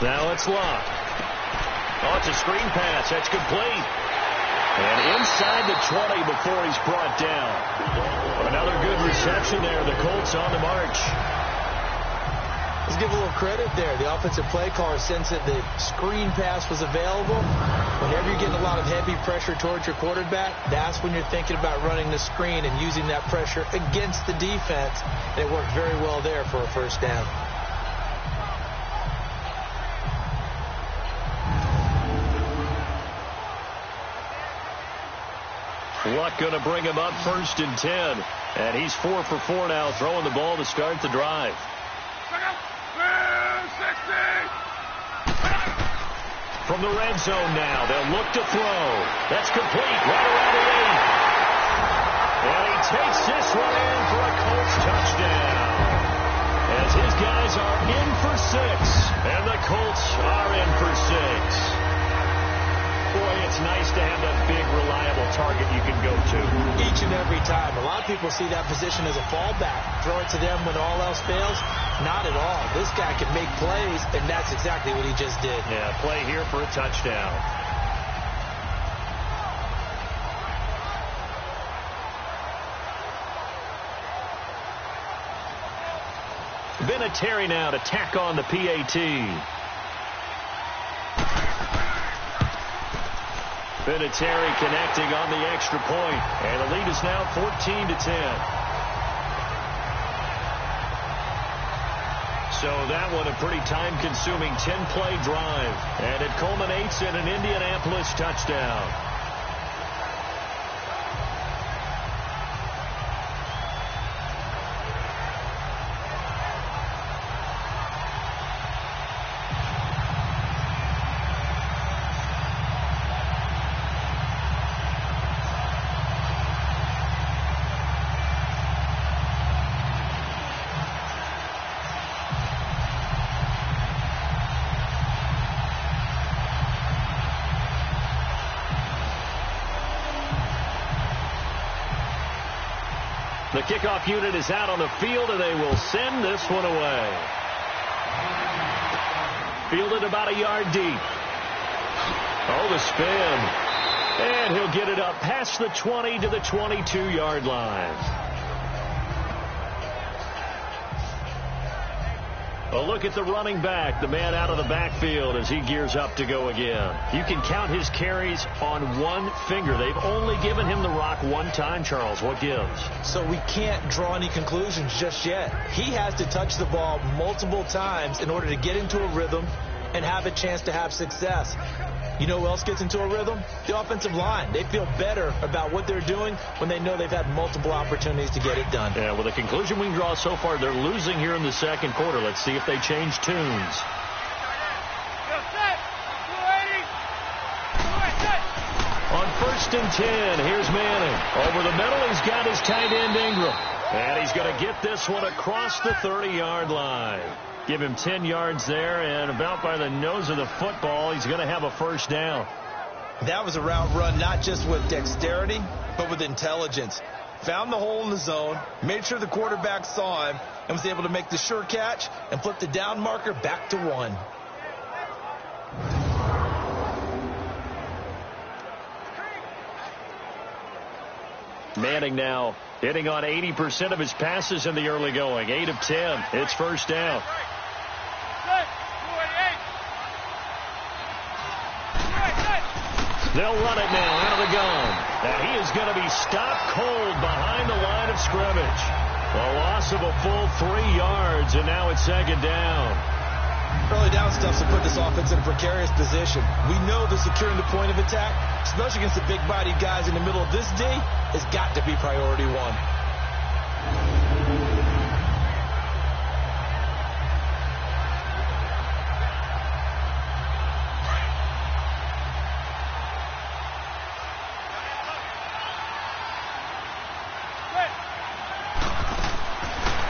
[SPEAKER 4] Now it's Locke. Oh, it's a screen pass. That's complete. And inside the 20 before he's brought down. Another good reception there. The Colts on the march.
[SPEAKER 5] Let's give a little credit there. The offensive play caller sensed that the screen pass was available. Whenever you're getting a lot of heavy pressure towards your quarterback, that's when you're thinking about running the screen and using that pressure against the defense. And it worked very well there for a first down.
[SPEAKER 4] Luck going to bring him up 1st and 10. And he's 4 for 4 now, throwing the ball to start the drive. From the red zone now, they'll look to throw. That's complete right around the 8. And he takes this one in for a Colts touchdown. As his guys are in for 6, and the Colts are in for 6. Boy, it's nice to have that big, reliable target you can go to.
[SPEAKER 5] Each and every time. A lot of people see that position as a fallback. Throw it to them when all else fails. Not at all. This guy can make plays, and that's exactly what he just did.
[SPEAKER 4] Yeah, play here for a touchdown. Vinatieri now to tack on the PAT. Vinatieri connecting on the extra point, and the lead is now 14-10. So that one a pretty time-consuming 10-play drive, and it culminates in an Indianapolis touchdown. The kickoff unit is out on the field, and they will send this one away. Fielded about a yard deep. Oh, the spin. And he'll get it up past the 20 to the 22-yard line. A look at the running back, the man out of the backfield as he gears up to go again. You can count his carries on one finger. They've only given him the rock one time, Charles. What gives?
[SPEAKER 5] So we can't draw any conclusions just yet. He has to touch the ball multiple times in order to get into a rhythm and have a chance to have success. You know who else gets into a rhythm? The offensive line. They feel better about what they're doing when they know they've had multiple opportunities to get it done.
[SPEAKER 4] Yeah, well, the conclusion we can draw so far, they're losing here in the second quarter. Let's see if they change tunes. On 1st and 10, here's Manning. Over the middle, he's got his tight end Ingram. And he's going to get this one across the 30-yard line. Give him 10 yards there, and about by the nose of the football, he's going to have a first down.
[SPEAKER 5] That was a route run not just with dexterity, but with intelligence. Found the hole in the zone, made sure the quarterback saw him, and was able to make the sure catch and flip the down marker back to 1.
[SPEAKER 4] Manning now hitting on 80% of his passes in the early going. 8 of 10. It's first down. They'll run it now out of the gun. And he is going to be stopped cold behind the line of scrimmage. A loss of a full 3 yards, and now it's second down.
[SPEAKER 5] Early down stuff to put this offense in a precarious position. We know that securing the point of attack, especially against the big-bodied guys in the middle of this D, has got to be priority 1.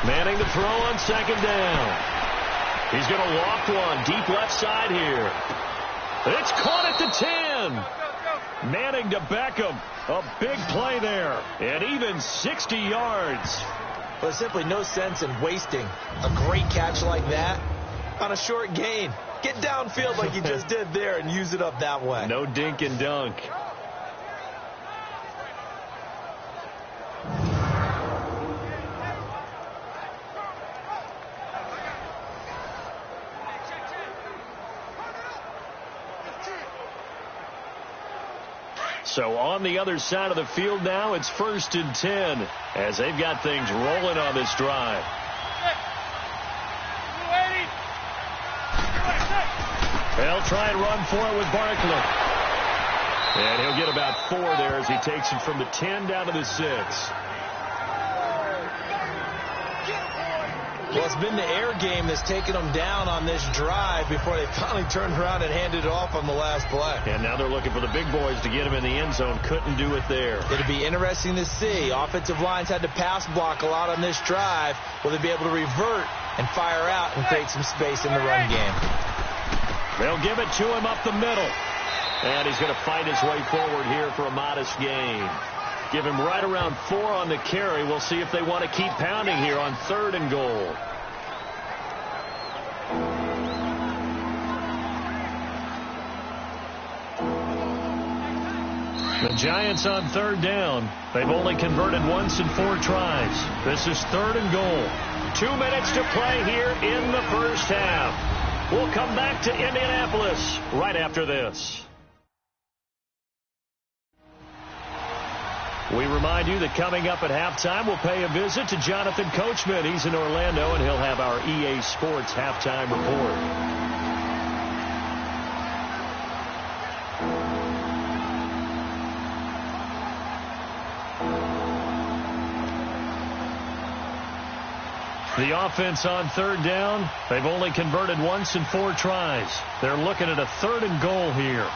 [SPEAKER 4] Manning to throw on second down. He's going to loft one deep left side here. It's caught at the 10. Manning to Beckham. A big play there. And even 60 yards.
[SPEAKER 5] Well, there's simply no sense in wasting a great catch like that on a short gain. Get downfield like you just did there and use it up that way.
[SPEAKER 4] No dink and dunk. So on the other side of the field now, it's 1st and 10 as they've got things rolling on this drive. They'll try and run for it with Barkley. And he'll get about 4 there as he takes it from the 10 down to the 6.
[SPEAKER 5] Well, it's been the air game that's taken them down on this drive before they finally turned around and handed it off on the last play.
[SPEAKER 4] And now they're looking for the big boys to get him in the end zone. Couldn't do it there.
[SPEAKER 5] It'll be interesting to see. Offensive lines had to pass block a lot on this drive. Will they be able to revert and fire out and create some space in the run game?
[SPEAKER 4] They'll give it to him up the middle. And he's going to fight his way forward here for a modest gain. Give him right around 4 on the carry. We'll see if they want to keep pounding here on 3rd and goal. The Giants on 3rd down. They've only converted once in 4 tries. This is 3rd and goal. 2 minutes to play here in the first half. We'll come back to Indianapolis right after this. We remind you that coming up at halftime, we'll pay a visit to Jonathan Coachman. He's in Orlando, and he'll have our EA Sports halftime report. The offense on 3rd down. They've only converted once in 4 tries. They're looking at a 3rd and goal here.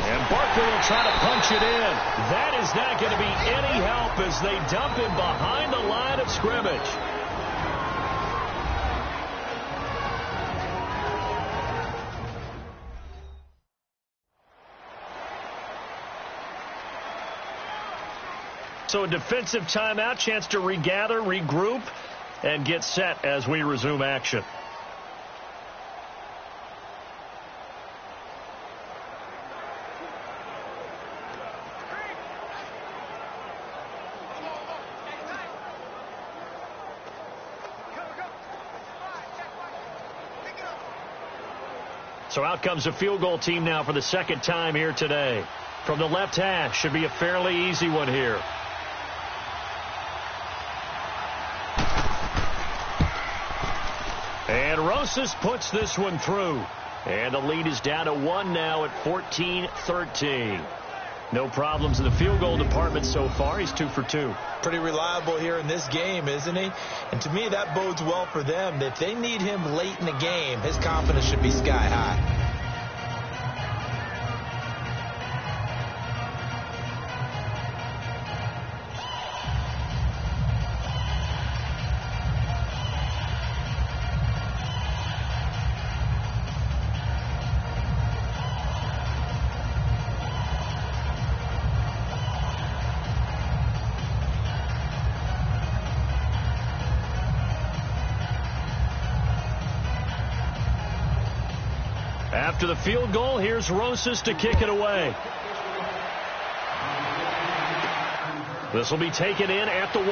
[SPEAKER 4] And Barkley will try to punch it in. That is not going to be any help as they dump him behind the line of scrimmage. So a defensive timeout, chance to regather, regroup, and get set as we resume action. So out comes a field goal team now for the 2nd time here today. From the left hash, should be a fairly easy one here. And Rosas puts this one through. And the lead is down to 1 now at 14-13. No problems in the field goal department so far. He's 2 for 2.
[SPEAKER 5] Pretty reliable here in this game, isn't he? And to me, that bodes well for them. If they need him late in the game, his confidence should be sky high.
[SPEAKER 4] After the field goal, here's Rosas to kick it away. This will be taken in at the 1.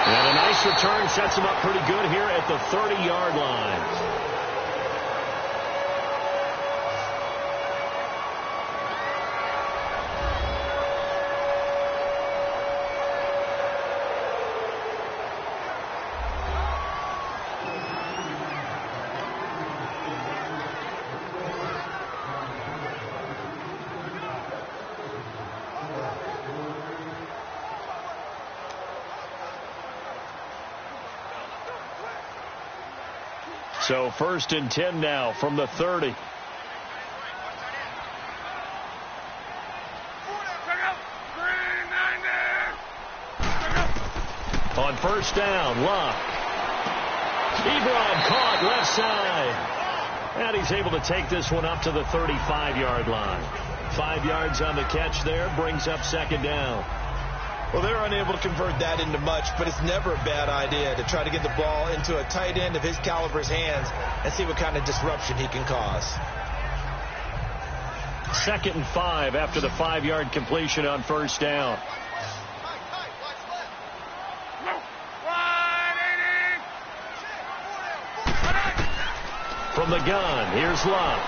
[SPEAKER 4] And a nice return sets him up pretty good here at the 30-yard line. So 1st and 10 now from the 30. On 1st down, Luck. Ebron caught left side. And he's able to take this one up to the 35-yard line. 5 yards on the catch there, brings up 2nd down.
[SPEAKER 5] Well, they're unable to convert that into much, but it's never a bad idea to try to get the ball into a tight end of his caliber's hands and see what kind of disruption he can cause.
[SPEAKER 4] 2nd and 5 after the 5-yard completion on 1st down. From the gun, here's Love.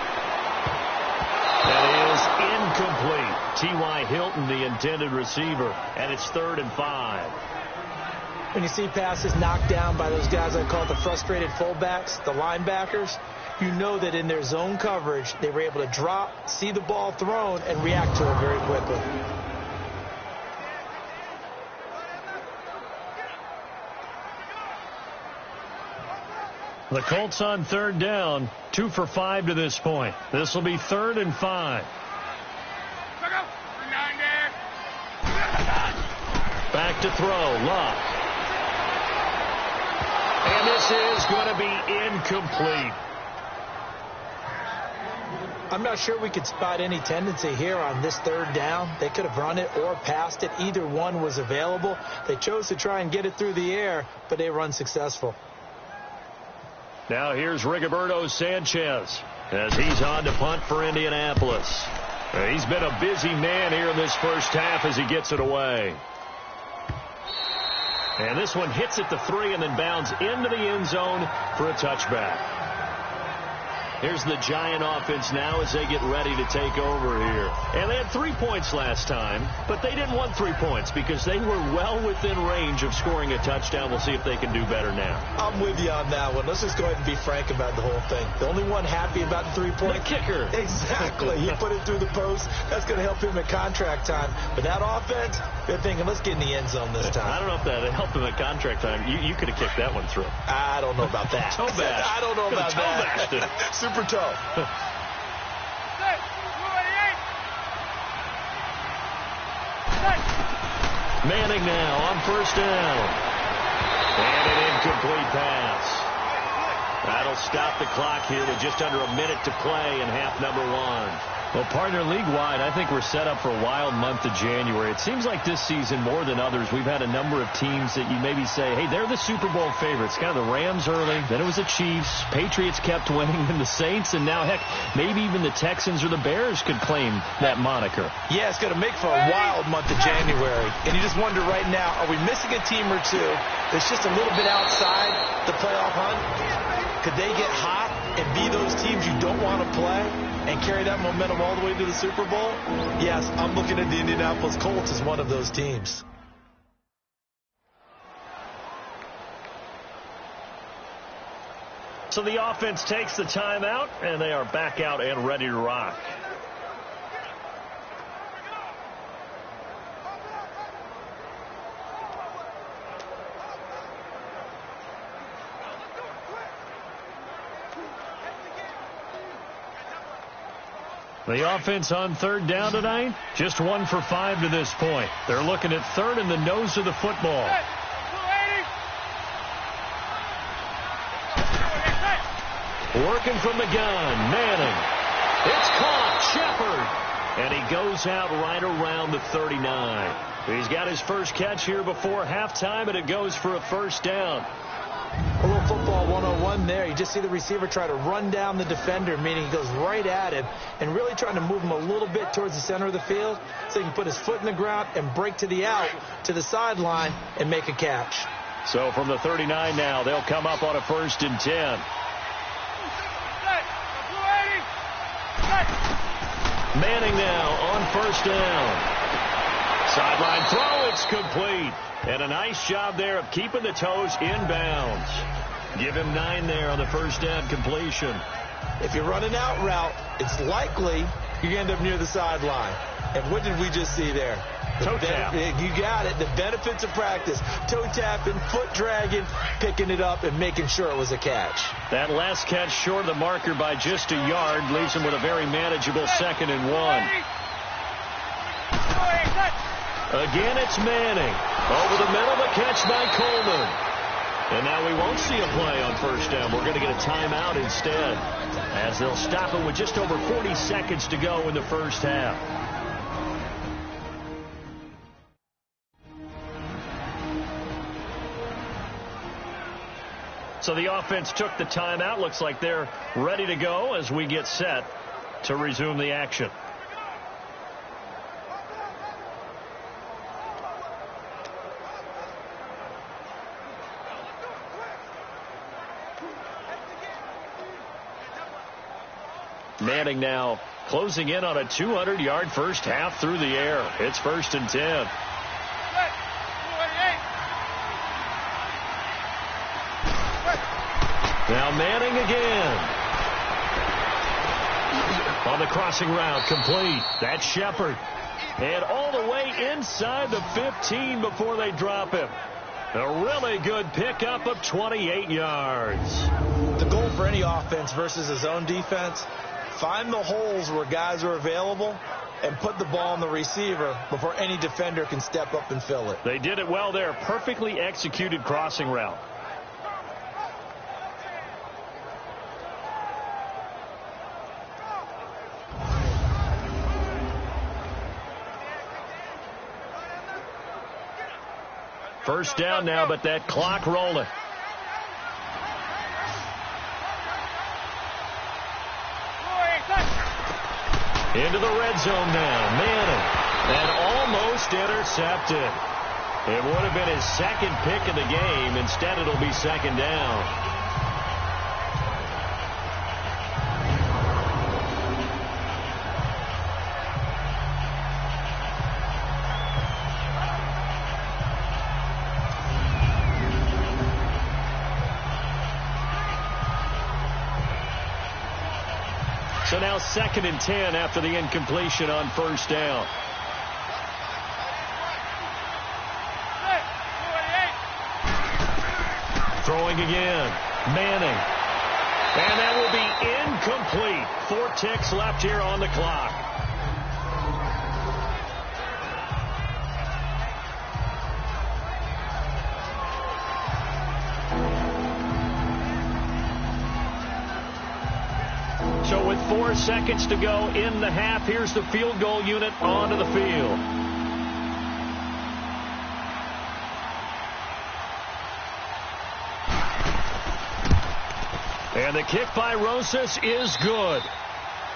[SPEAKER 4] That is incomplete. T.Y. Hilton, the intended receiver, and it's 3rd and 5.
[SPEAKER 5] When you see passes knocked down by those guys I call the frustrated fullbacks, the linebackers, you know that in their zone coverage, they were able to drop, see the ball thrown, and react to it very quickly.
[SPEAKER 4] The Colts on 3rd down, 2 for 5 to this point. This will be 3rd and 5. Back to throw, Love. And this is going to be incomplete.
[SPEAKER 5] I'm not sure we could spot any tendency here on this 3rd down. They could have run it or passed it. Either one was available. They chose to try and get it through the air, but they were unsuccessful.
[SPEAKER 4] Now here's Rigoberto Sanchez as he's on to punt for Indianapolis. He's been a busy man here in this first half as he gets it away. And this one hits at the 3 and then bounds into the end zone for a touchback. Here's the Giant offense now as they get ready to take over here. And they had 3 points last time, but they didn't want 3 points because they were well within range of scoring a touchdown. We'll see if they can do better now.
[SPEAKER 5] I'm with you on that one. Let's just go ahead and be frank about the whole thing. The only one happy about the 3-point.
[SPEAKER 4] The kicker.
[SPEAKER 5] Exactly. He put it through the post. That's going to help him at contract time. But that offense, they're thinking, let's get in the end zone this time.
[SPEAKER 4] I don't know if that helped him at contract time. You could have kicked that one through.
[SPEAKER 5] I don't know about that.
[SPEAKER 4] Toe bash.
[SPEAKER 5] I don't know about that. Super toe.
[SPEAKER 4] Manning now on 1st down. And an incomplete pass. That'll stop the clock here with just under a minute to play in half number 1. Well, partner, league-wide, I think we're set up for a wild month of January. It seems like this season, more than others, we've had a number of teams that you maybe say, hey, they're the Super Bowl favorites. Kind of the Rams early, then it was the Chiefs. Patriots kept winning, and the Saints, and now, heck, maybe even the Texans or the Bears could claim that moniker.
[SPEAKER 5] Yeah, it's going to make for a wild month of January. And you just wonder right now, are we missing a team or two that's just a little bit outside the playoff hunt? Could they get hot and be those teams you don't want to play and carry that momentum all the way to the Super Bowl? Yes, I'm looking at the Indianapolis Colts as one of those teams.
[SPEAKER 4] So the offense takes the timeout, and they are back out and ready to rock. The offense on 3rd down tonight, just 1 for 5 to this point. They're looking at 3rd and the nose of the football. Working from the gun, Manning. It's caught, Shepard. And he goes out right around the 39. He's got his first catch here before halftime, and it goes for a 1st down.
[SPEAKER 5] A little football 101 there. You just see the receiver try to run down the defender, meaning he goes right at him and really trying to move him a little bit towards the center of the field so he can put his foot in the ground and break to the out, to the sideline, and make a catch.
[SPEAKER 4] So from the 39 now, they'll come up on a 1st and 10. Manning now on 1st down. Sideline throw, it's complete. And a nice job there of keeping the toes inbounds. Give him 9 there on the 1st down completion.
[SPEAKER 5] If you're running out route, it's likely you end up near the sideline. And what did we just see there?
[SPEAKER 4] Toe tap.
[SPEAKER 5] You got it. The benefits of practice. Toe tapping, foot dragging, picking it up, and making sure it was a catch.
[SPEAKER 4] That last catch short of the marker by just a yard leaves him with a very manageable 2nd and 1. Again, it's Manning. Over the middle, the catch by Coleman. And now we won't see a play on 1st down. We're going to get a timeout instead, as they'll stop it with just over 40 seconds to go in the first half. So the offense took the timeout. Looks like they're ready to go as we get set to resume the action. Manning now closing in on a 200-yard first half through the air. It's 1st and 10. Now Manning again. On the crossing route, complete. That's Shepard. And all the way inside the 15 before they drop him. A really good pickup of 28 yards.
[SPEAKER 5] The goal for any offense versus a zone defense, find the holes where guys are available and put the ball on the receiver before any defender can step up and fill it.
[SPEAKER 4] They did it well there. Perfectly executed crossing route. First down now, but that clock rolling. Into the red zone now. Manning. And almost intercepted. It would have been his second pick of the game. Instead, it'll be 2nd down. So now 2nd and 10 after the incompletion on first down. Throwing again. Manning. And that will be incomplete. 4 ticks left here on the clock. So with 4 seconds to go in the half, here's the field goal unit onto the field. And the kick by Rosas is good.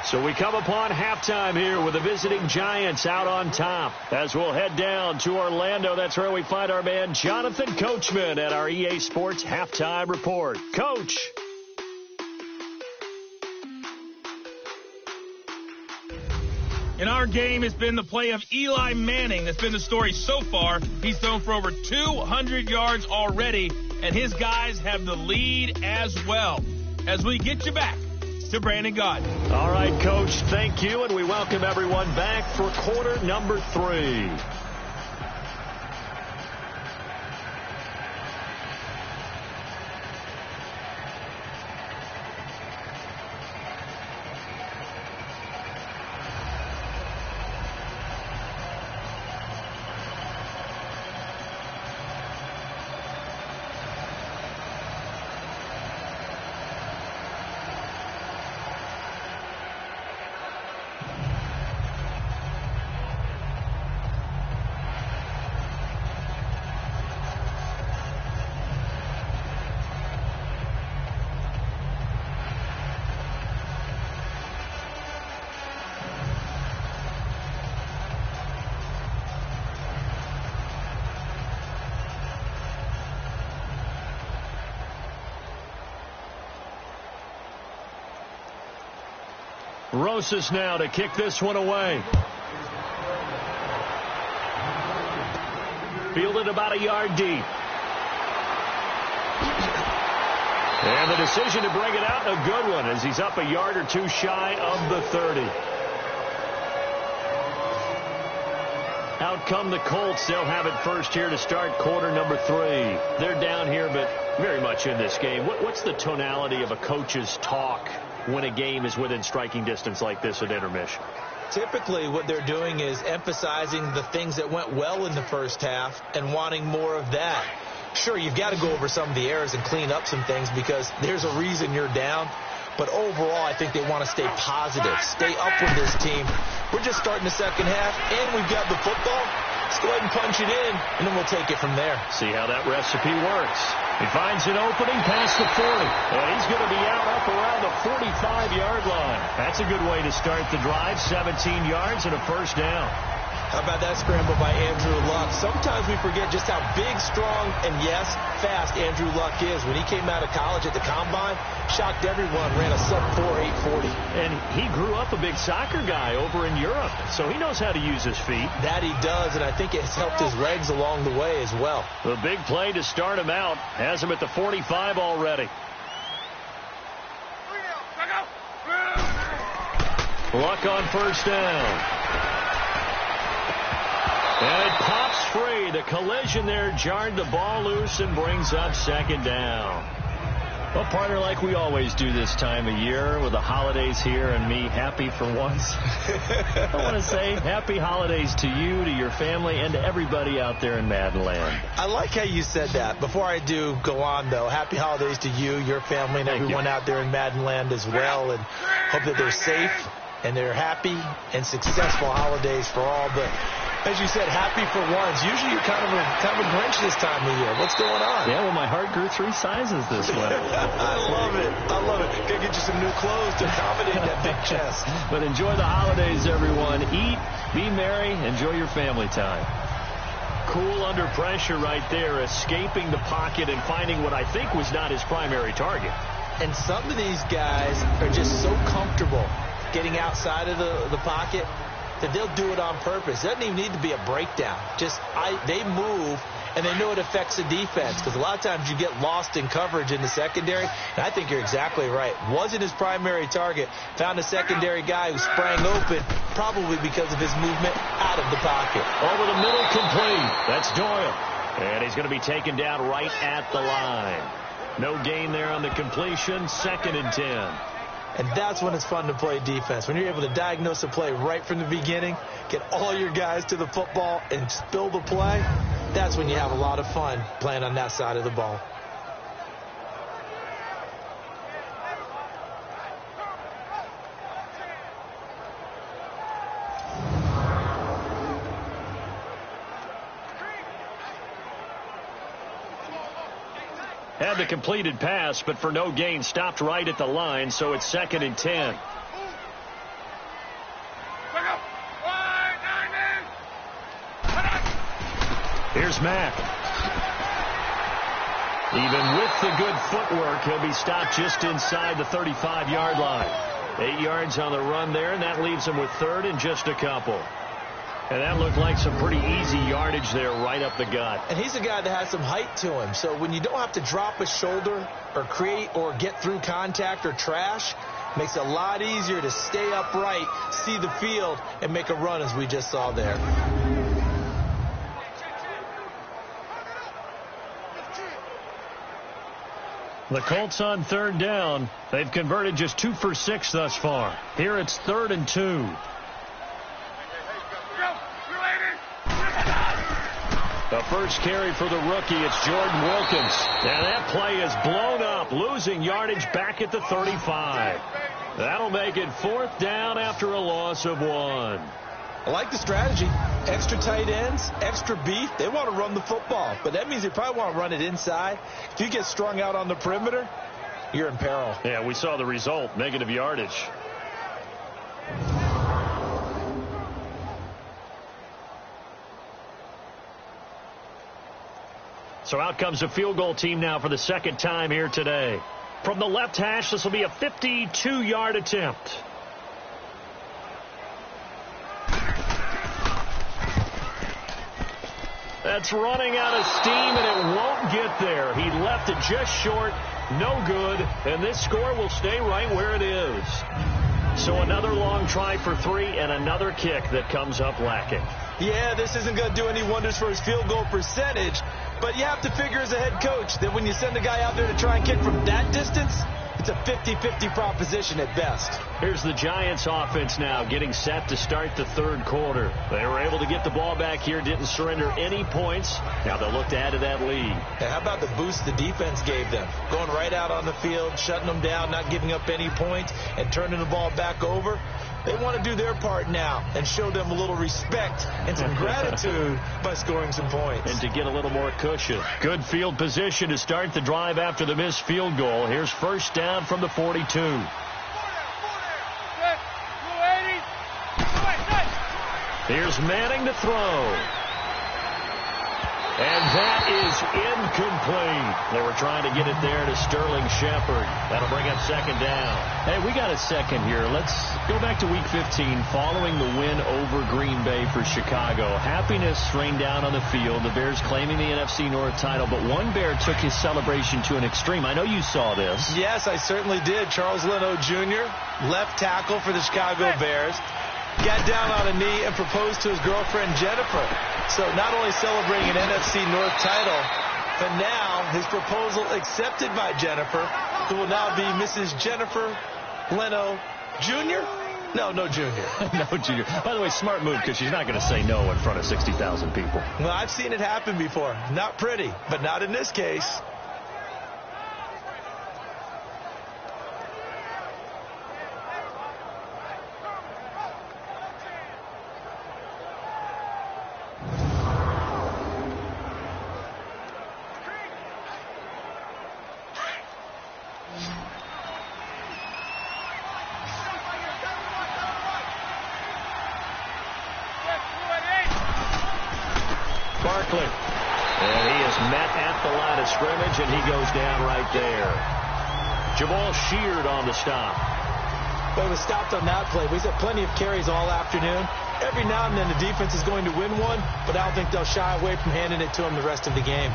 [SPEAKER 4] So we come upon halftime here with the visiting Giants out on top. As we'll head down to Orlando, that's where we find our man Jonathan Coachman at our EA Sports Halftime Report. Coach.
[SPEAKER 3] In our game, it's been the play of Eli Manning that's been the story so far. He's thrown for over 200 yards already, and his guys have the lead as well. As we get you back to Brandon Gaudin.
[SPEAKER 4] All right, Coach, thank you, and we welcome everyone back for quarter number 3. Rosas now to kick this one away. Fielded about a yard deep. And the decision to bring it out, a good one, as he's up a yard or two shy of the 30. Out come the Colts. They'll have it first here to start quarter number 3. They're down here, but very much in this game. What's the tonality of a coach's talk when a game is within striking distance like this at intermission?
[SPEAKER 5] Typically what they're doing is emphasizing the things that went well in the first half and wanting more of that. Sure, you've got to go over some of the errors and clean up some things because there's a reason you're down. But overall, I think they want to stay positive, stay up with this team. We're just starting the second half, and we've got the football. Let's go ahead and punch it in, and then we'll take it from there.
[SPEAKER 4] See how that recipe works. He finds an opening past the 40, and he's going to be out up around the 45-yard line. That's a good way to start the drive, 17 yards and a first down.
[SPEAKER 5] How about that scramble by Andrew Luck? Sometimes we forget just how big, strong, and yes, fast Andrew Luck is. When he came out of college at the Combine, shocked everyone, ran a sub-4 840.
[SPEAKER 4] And he grew up a big soccer guy over in Europe, so he knows how to use his feet.
[SPEAKER 5] That he does, and I think it's helped his legs along the way as well.
[SPEAKER 4] The big play to start him out has him at the 45 already. Luck on first down. And it pops free. The collision there jarred the ball loose and brings up second down. Well, partner, like we always do this time of year with the holidays here and me happy for once. I want to say happy holidays to you, to your family, and to everybody out there in Madden land.
[SPEAKER 5] I like how you said that. Before I do go on, though, happy holidays to you, your family, and everyone out there in Madden land as well. And hope that they're safe and they're happy and successful holidays for all. But as you said, happy for once. Usually you're kind of a Grinch this time of year. What's going on?
[SPEAKER 4] Yeah, well, my heart grew 3 sizes this way.
[SPEAKER 5] I love it. I love it. Gotta get you some new clothes to accommodate that big chest.
[SPEAKER 4] But enjoy the holidays, everyone. Eat, be merry, enjoy your family time. Cool under pressure right there, escaping the pocket and finding what I think was not his primary target.
[SPEAKER 5] And some of these guys are just so comfortable getting outside of the pocket that they'll do it on purpose. It doesn't even need to be a breakdown. They move, and they know it affects the defense, because a lot of times you get lost in coverage in the secondary, and I think you're exactly right. Wasn't his primary target. Found a secondary guy who sprang open, probably because of his movement out of the pocket.
[SPEAKER 4] Over the middle, complete. That's Doyle. And he's going to be taken down right at the line. No gain there on the completion. 2nd and 10.
[SPEAKER 5] And that's when it's fun to play defense. When you're able to diagnose a play right from the beginning, get all your guys to the football and spill the play, that's when you have a lot of fun playing on that side of the ball.
[SPEAKER 4] Had the completed pass, but for no gain, stopped right at the line, so it's 2nd and 10. Here's Mack. Even with the good footwork, he'll be stopped just inside the 35-yard line. 8 yards on the run there, and that leaves him with 3rd and just a couple. And that looked like some pretty easy yardage there right up the gut.
[SPEAKER 5] And he's a guy that has some height to him. So when you don't have to drop a shoulder or create or get through contact or trash, makes it a lot easier to stay upright, see the field, and make a run as we just saw there.
[SPEAKER 4] The Colts on 3rd down. They've converted just 2 for 6 thus far. Here it's 3rd and 2. The first carry for the rookie, it's Jordan Wilkins. And that play is blown up, losing yardage back at the 35. That'll make it 4th down after a loss of 1.
[SPEAKER 5] I like the strategy. Extra tight ends, extra beef. They want to run the football, but that means they probably want to run it inside. If you get strung out on the perimeter, you're in peril.
[SPEAKER 4] Yeah, we saw the result, negative yardage. So out comes the field goal team now for the 2nd time here today. From the left hash, this will be a 52-yard attempt. That's running out of steam, and it won't get there. He left it just short, no good, and this score will stay right where it is. So another long try for 3 and another kick that comes up lacking.
[SPEAKER 5] Yeah, this isn't going to do any wonders for his field goal percentage, but you have to figure as a head coach that when you send a guy out there to try and kick from that distance, it's a 50-50 proposition at best.
[SPEAKER 4] Here's the Giants offense now getting set to start the 3rd quarter. They were able to get the ball back here, didn't surrender any points. Now they'll look to add to that lead.
[SPEAKER 5] And how about the boost the defense gave them? Going right out on the field, shutting them down, not giving up any points, and turning the ball back over. They want to do their part now and show them a little respect and some gratitude by scoring some points.
[SPEAKER 4] And to get a little more cushion. Good field position to start the drive after the missed field goal. Here's 1st down from the 42. Here's Manning to throw. And that is incomplete. They were trying to get it there to Sterling Shepard. That'll bring up second down.
[SPEAKER 8] Hey, we got a second here. Let's go back to Week 15 following the win over Green Bay for Chicago. Happiness rained down on the field. The Bears claiming the NFC North title, but one Bear took his celebration to an extreme. I know you saw this.
[SPEAKER 5] Yes, I certainly did. Charles Leno Jr., left tackle for the Chicago Bears, got down on a knee and proposed to his girlfriend Jennifer. So not only celebrating an NFC North title, but now his proposal accepted by Jennifer, who will now be Mrs. Jennifer Leno Jr.? No Junior.
[SPEAKER 8] No Junior. By the way, smart move, because she's not going to say no in front of 60,000 people.
[SPEAKER 5] Well, I've seen it happen before. Not pretty, but not in this case.
[SPEAKER 4] And he is met at the line of scrimmage, and he goes down right there. Jamal Sheard on the stop.
[SPEAKER 5] But he was stopped on that play. He's had plenty of carries all afternoon. Every now and then the defense is going to win one, but I don't think they'll shy away from handing it to him the rest of the game.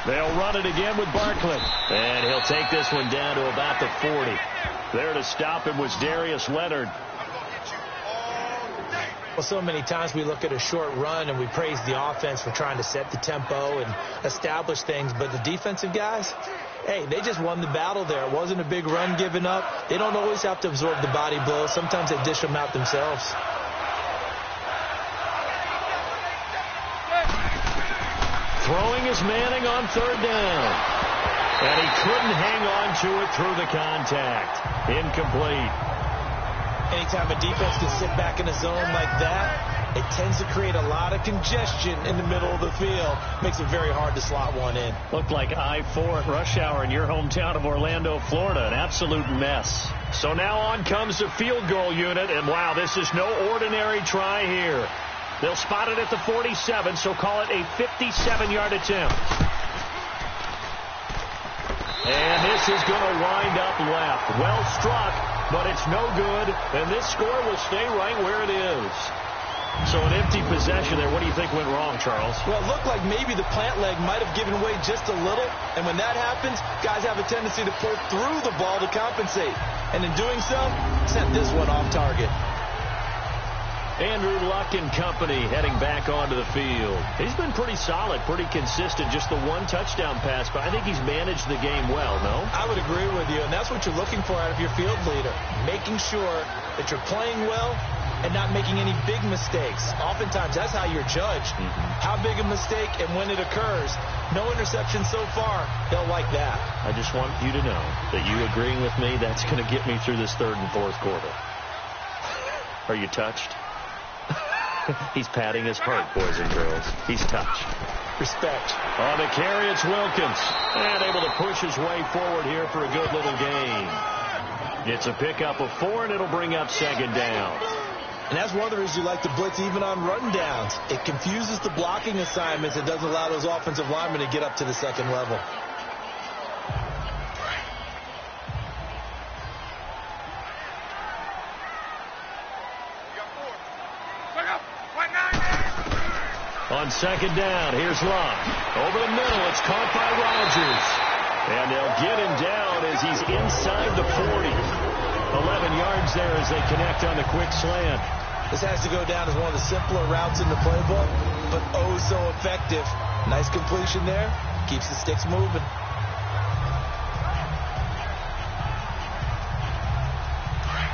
[SPEAKER 4] They'll run it again with Barkley. And he'll take this one down to about the 40. There to stop him was Darius Leonard.
[SPEAKER 5] Well, so many times we look at a short run and we praise the offense for trying to set the tempo and establish things. But the defensive guys, hey, they just won the battle there. It wasn't a big run given up. They don't always have to absorb the body blows. Sometimes they dish them out themselves.
[SPEAKER 4] Throwing is Manning on third down. And he couldn't hang on to it through the contact. Incomplete.
[SPEAKER 5] Anytime a defense can sit back in a zone like that, it tends to create a lot of congestion in the middle of the field. Makes it very hard to slot one in.
[SPEAKER 4] Looked like I-4 at rush hour in your hometown of Orlando, Florida. An absolute mess. So now on comes the field goal unit. And wow, this is no ordinary try here. They'll spot it at the 47, so call it a 57-yard attempt. And this is going to wind up left. Well struck, but it's no good. And this score will stay right where it is. So an empty possession there. What do you think went wrong, Charles?
[SPEAKER 5] Well, it looked like maybe the plant leg might have given way just a little. And when that happens, guys have a tendency to pull through the ball to compensate. And in doing so, sent this one off target.
[SPEAKER 4] Andrew Luck and company heading back onto the field. He's been pretty solid, pretty consistent. Just the one touchdown pass, but I think he's managed the game well, no?
[SPEAKER 5] I would agree with you, and that's what you're looking for out of your field leader. Making sure that you're playing well and not making any big mistakes. Oftentimes, that's how you're judged. How big a mistake and when it occurs. No interception so far. They'll like that.
[SPEAKER 4] I just want you to know that you agreeing with me, that's going to get me through this third and fourth quarter. Are you touched? He's patting his heart, boys and girls. He's touched.
[SPEAKER 5] Respect.
[SPEAKER 4] On the carry, it's Wilkins. And able to push his way forward here for a good little gain. It's a pickup of 4, and it'll bring up second down.
[SPEAKER 5] And that's one of the reasons you like to blitz even on run downs. It confuses the blocking assignments. It doesn't allow those offensive linemen to get up to the second level.
[SPEAKER 4] On second down, here's Luck. Over the middle, it's caught by Rodgers. And they'll get him down as he's inside the 40. 11 yards there as they connect on the quick slant.
[SPEAKER 5] This has to go down as one of the simpler routes in the playbook, but oh so effective. Nice completion there. Keeps the sticks moving.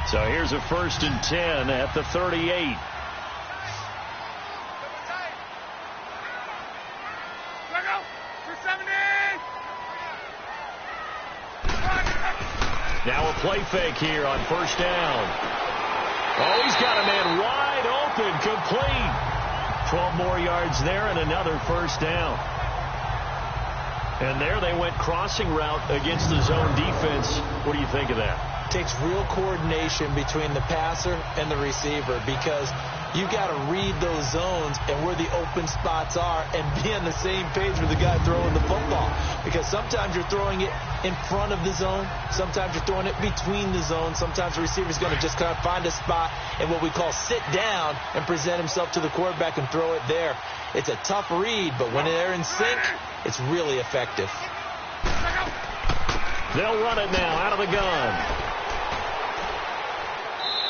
[SPEAKER 4] So here's a 1st and 10 at the 38. Now a play fake here on first down. Oh, he's got a man wide open, complete.
[SPEAKER 8] 12 more yards there and another first down. And there they went crossing route against the zone defense. What do you think of that?
[SPEAKER 5] Takes real coordination between the passer and the receiver, because you got to read those zones and where the open spots are and be on the same page with the guy throwing the football. Because sometimes you're throwing it in front of the zone. Sometimes you're throwing it between the zones. Sometimes the receiver's going to just kind of find a spot and what we call sit down and present himself to the quarterback and throw it there. It's a tough read, but when they're in sync, it's really effective.
[SPEAKER 8] They'll run it now out of the gun.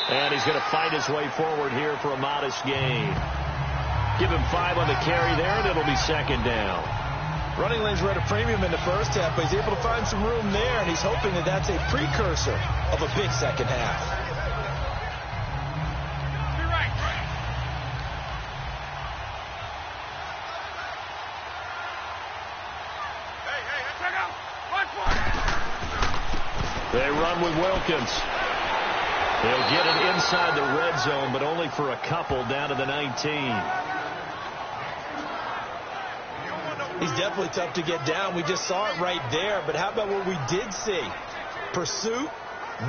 [SPEAKER 8] And he's going to fight his way forward here for a modest gain. Give him 5 on the carry there, and it'll be second down.
[SPEAKER 5] Running lanes were at a premium in the first half, but he's able to find some room there, and he's hoping that that's a precursor of a big second half.
[SPEAKER 8] They run with Wilkins. They'll get it inside the red zone, but only for a couple down to the 19.
[SPEAKER 5] He's definitely tough to get down. We just saw it right there. But how about what we did see? Pursuit,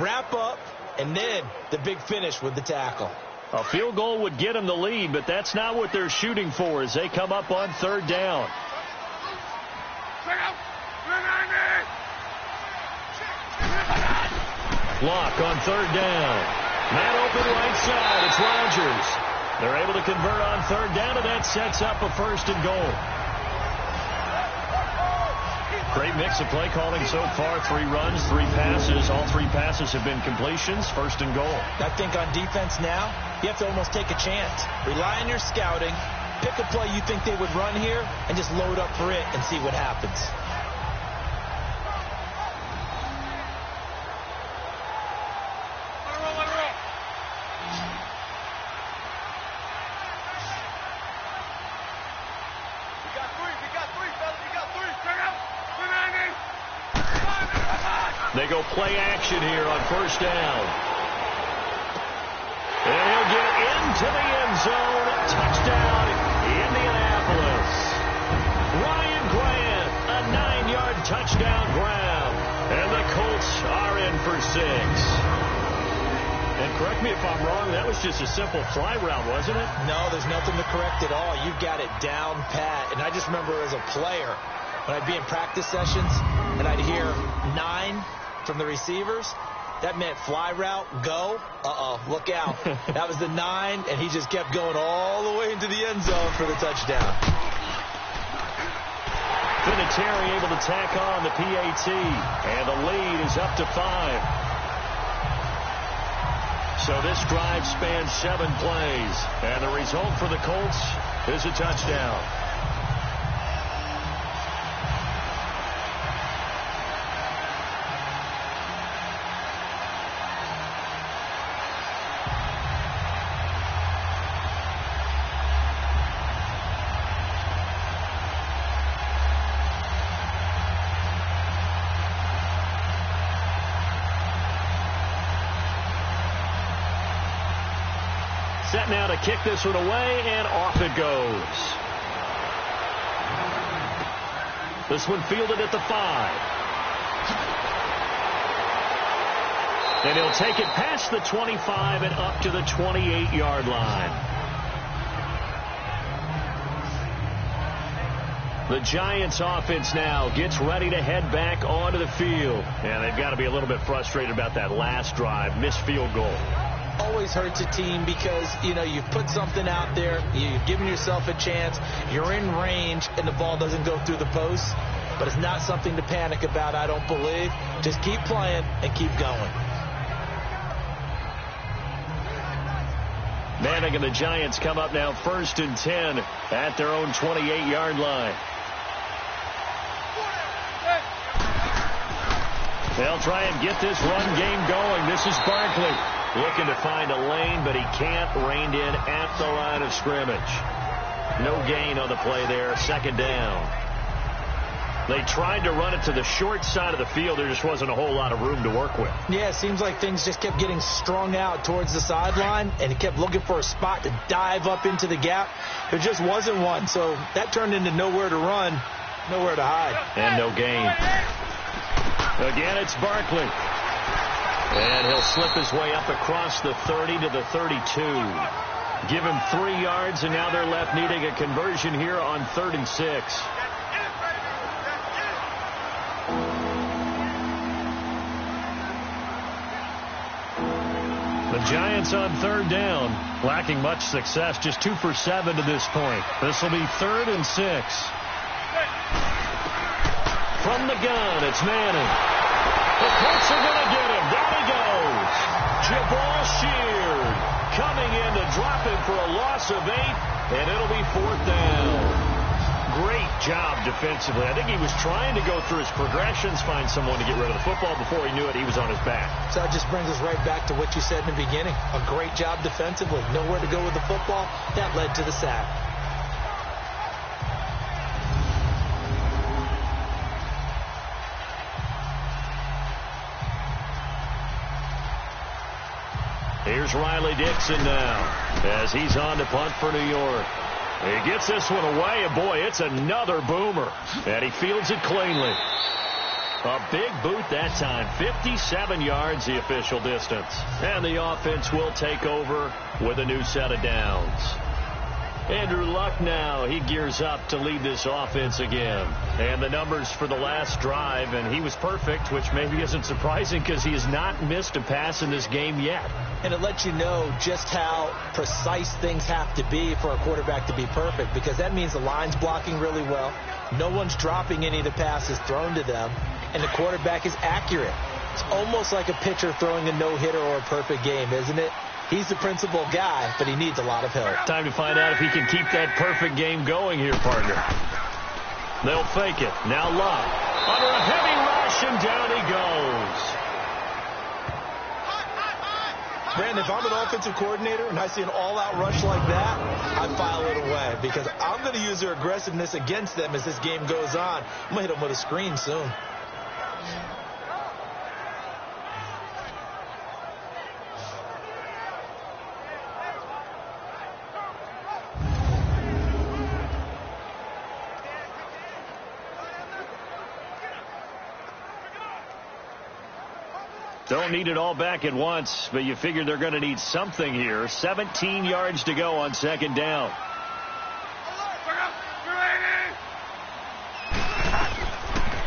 [SPEAKER 5] wrap up, and then the big finish with the tackle.
[SPEAKER 8] A field goal would get him the lead, but that's not what they're shooting for as they come up on third down. Block on third down. Man open right side. It's Rodgers. They're able to convert on third down, and that sets up a first and goal. Great mix of play calling so far. 3 runs, 3 passes. All 3 passes have been completions. First and goal.
[SPEAKER 5] I think on defense now, you have to almost take a chance. Rely on your scouting. Pick a play you think they would run here, and just load up for it and see what happens.
[SPEAKER 8] They go play action here on first down. And he'll get into the end zone. Touchdown, Indianapolis. Ryan Grant, a 9-yard touchdown grab. And the Colts are in for 6. And correct me if I'm wrong, that was just a simple fly route, wasn't it?
[SPEAKER 5] No, there's nothing to correct at all. You've got it down pat. And I just remember as a player, when I'd be in practice sessions and I'd hear 9 from the receivers, that meant fly route, go. Look out. That was the 9, and he just kept going all the way into the end zone for the touchdown.
[SPEAKER 8] Vinatieri able to tack on the PAT, and the lead is up to 5. So this drive spans 7 plays, and the result for the Colts is a touchdown. Set now to kick this one away, and off it goes. This one fielded at the 5. And he'll take it past the 25 and up to the 28-yard line. The Giants offense now gets ready to head back onto the field. And they've got to be a little bit frustrated about that last drive, missed field goal.
[SPEAKER 5] Always hurts a team because, you know, you've put something out there, you've given yourself a chance, you're in range, and the ball doesn't go through the post. But it's not something to panic about, I don't believe. Just keep playing and keep going.
[SPEAKER 8] Manning and the Giants come up now 1st and 10 at their own 28-yard line. They'll try and get this run game going. This is Barkley looking to find a lane, but he can't. Reined in at the line of scrimmage. No gain on the play there. Second down. They tried to run it to the short side of the field. There just wasn't a whole lot of room to work with.
[SPEAKER 5] Yeah, it seems like things just kept getting strung out towards the sideline, and he kept looking for a spot to dive up into the gap. There just wasn't one, so that turned into nowhere to run, nowhere to hide.
[SPEAKER 8] And no gain. Again, it's Barkley. And he'll slip his way up across the 30 to the 32. Give him 3 yards, and now they're left needing a conversion here on 3rd and 6. The Giants on 3rd down, lacking much success, just 2 for 7 to this point. This will be 3rd and 6. From the gun, it's Madden. The Colts are going to get him. Down he goes. Jabal Sheard coming in to drop him for a loss of 8, and it'll be 4th down. Great job defensively. I think he was trying to go through his progressions, find someone to get rid of the football. Before he knew it, he was on his back.
[SPEAKER 5] So that just brings us right back to what you said in the beginning. A great job defensively. Nowhere to go with the football. That led to the sack.
[SPEAKER 8] Here's Riley Dixon now as he's on to punt for New York. He gets this one away, and boy, it's another boomer. And he fields it cleanly. A big boot that time. 57 yards, the official distance. And the offense will take over with a new set of downs. Andrew Luck now, he gears up to lead this offense again. And the numbers for the last drive, and he was perfect, which maybe isn't surprising because he has not missed a pass in this game yet.
[SPEAKER 5] And it lets you know just how precise things have to be for a quarterback to be perfect, because that means the line's blocking really well. No one's dropping any of the passes thrown to them, and the quarterback is accurate. It's almost like a pitcher throwing a no-hitter or a perfect game, isn't it? He's the principal guy, but he needs a lot of help.
[SPEAKER 8] Time to find out if he can keep that perfect game going here, partner. They'll fake it. Now Luck. Under a heavy rush, and down he goes.
[SPEAKER 5] Brandon, if I'm an offensive coordinator and I see an all-out rush like that, I file it away because I'm going to use their aggressiveness against them as this game goes on. I'm going to hit them with a screen soon.
[SPEAKER 8] Don't need it all back at once, but you figure they're going to need something here. 17 yards to go on 2nd down.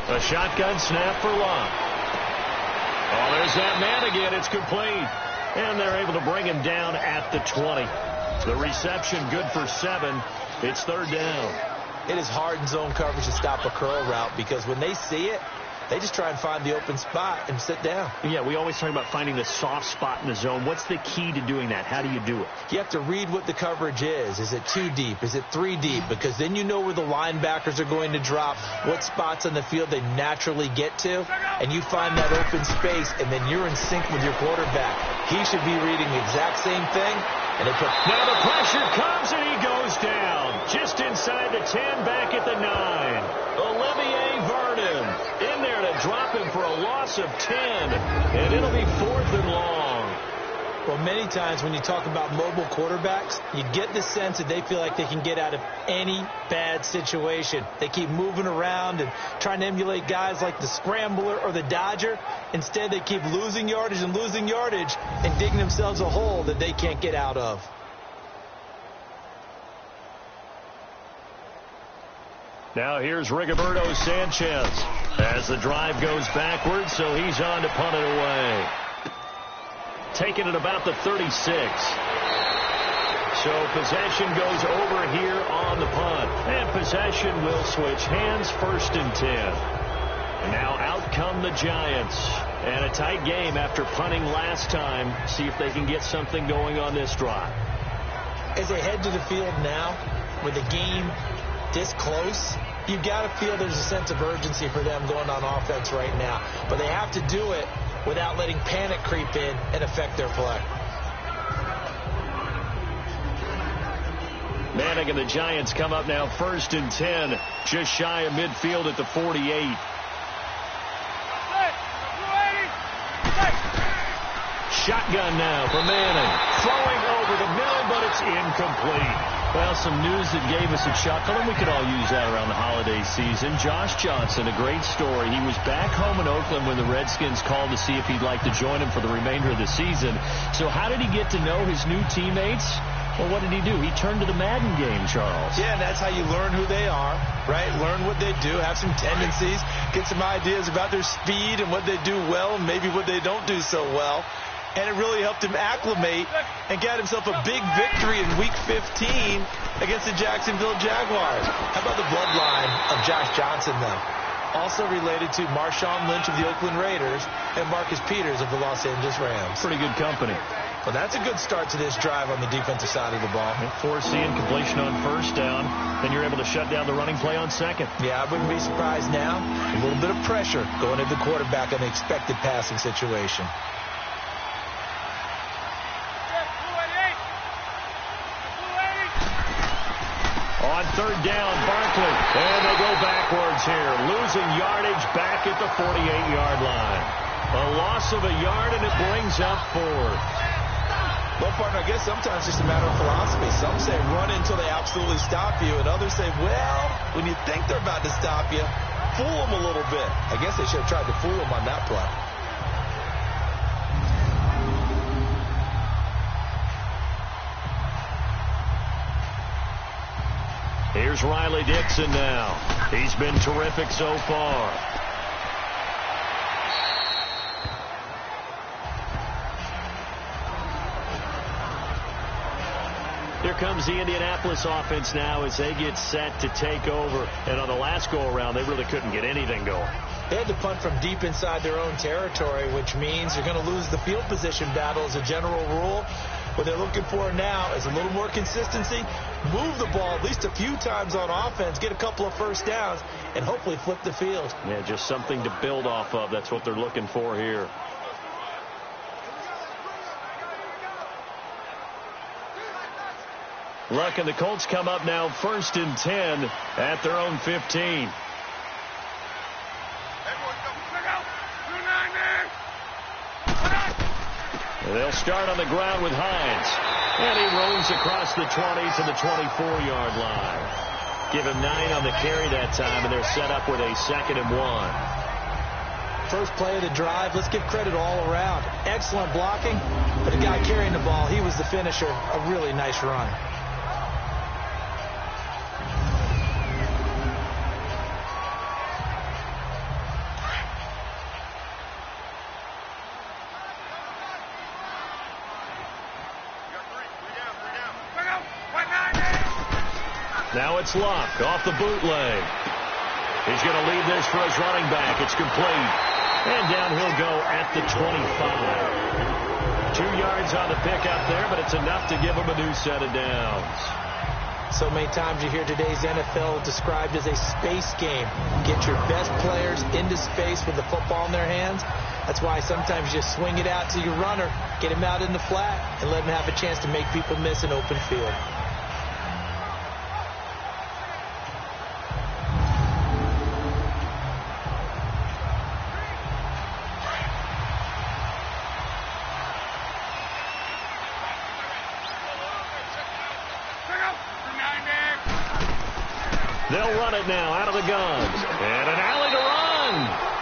[SPEAKER 8] A shotgun snap for Luck. Oh, there's that man again. It's complete. And they're able to bring him down at the 20. The reception good for 7. It's 3rd down.
[SPEAKER 5] It is hard in zone coverage to stop a curl route because when they see it, they just try and find the open spot and sit down.
[SPEAKER 8] Yeah, we always talk about finding the soft spot in the zone. What's the key to doing that? How do you do it?
[SPEAKER 5] You have to read what the coverage is. Is it 2 deep? Is it 3 deep? Because then you know where the linebackers are going to drop, what spots on the field they naturally get to, and you find that open space, and then you're in sync with your quarterback. He should be reading the exact same thing. And they put
[SPEAKER 8] now the pressure comes, and he goes down. Just inside the 10, back at the 9. Olivier Vernon in there to drop him for a loss of 10. And it'll be 4th and long.
[SPEAKER 5] Well, many times when you talk about mobile quarterbacks, you get the sense that they feel like they can get out of any bad situation. They keep moving around and trying to emulate guys like the Scrambler or the Dodger. Instead, they keep losing yardage and digging themselves a hole that they can't get out of.
[SPEAKER 8] Now here's Rigoberto Sanchez as the drive goes backwards, so he's on to punt it away. Taking it about the 36. So possession goes over here on the punt. And possession will switch hands, 1st and 10. And now out come the Giants. And a tight game after punting last time. See if they can get something going on this drive.
[SPEAKER 5] As they head to the field now, with the game this close, you've got to feel there's a sense of urgency for them going on offense right now. But they have to do it without letting panic creep in and affect their play.
[SPEAKER 8] Manning and the Giants come up now 1st and 10, just shy of midfield at the 48. Shotgun now for Manning. Throwing over the middle, but it's incomplete. Well, some news that gave us a chuckle, and we could all use that around the holiday season. Josh Johnson, a great story. He was back home in Oakland when the Redskins called to see if he'd like to join him for the remainder of the season. So how did he get to know his new teammates? Well, what did he do? He turned to the Madden game, Charles.
[SPEAKER 5] Yeah, and that's how you learn who they are, right? Learn what they do, have some tendencies, get some ideas about their speed and what they do well and maybe what they don't do so well. And it really helped him acclimate and got himself a big victory in Week 15 against the Jacksonville Jaguars. How about the bloodline of Josh Johnson, though? Also related to Marshawn Lynch of the Oakland Raiders and Marcus Peters of the Los Angeles Rams.
[SPEAKER 8] Pretty good company.
[SPEAKER 5] Well, that's a good start to this drive on the defensive side of the ball.
[SPEAKER 8] Forcing completion on 1st down. Then you're able to shut down the running play on 2nd.
[SPEAKER 5] Yeah, I wouldn't be surprised now. A little bit of pressure going to the quarterback in the expected passing situation.
[SPEAKER 8] On 3rd down, Barkley. And they go backwards here. Losing yardage back at the 48-yard line. A loss of a yard, and it brings up 4th.
[SPEAKER 5] Well, partner, I guess sometimes it's just a matter of philosophy. Some say run until they absolutely stop you, and others say, well, when you think they're about to stop you, fool them a little bit. I guess they should have tried to fool them on that play.
[SPEAKER 8] Here's Riley Dixon now. He's been terrific so far. Here comes the Indianapolis offense now as they get set to take over. And on the last go-around, they really couldn't get anything going.
[SPEAKER 5] They had to punt from deep inside their own territory, which means you're going to lose the field position battle as a general rule. What they're looking for now is a little more consistency, move the ball at least a few times on offense, get a couple of 1st downs, and hopefully flip the field.
[SPEAKER 8] Yeah, just something to build off of. That's what they're looking for here. Luck and the Colts come up now 1st and 10 at their own 15. They'll start on the ground with Hines. And he roams across the 20 to the 24-yard line. Give him 9 on the carry that time, and they're set up with a 2nd and 1.
[SPEAKER 5] First play of the drive, let's give credit all around. Excellent blocking, but the guy carrying the ball, he was the finisher. A really nice run.
[SPEAKER 8] Now it's Luck off the bootleg. He's going to lead this for his running back. It's complete. And down he'll go at the 25. 2 yards on the pickup there, but it's enough to give him a new set of downs.
[SPEAKER 5] So many times you hear today's NFL described as a space game. Get your best players into space with the football in their hands. That's why sometimes you just swing it out to your runner, get him out in the flat, and let him have a chance to make people miss an open field.
[SPEAKER 8] They'll run it now out of the guns. And an alley to run.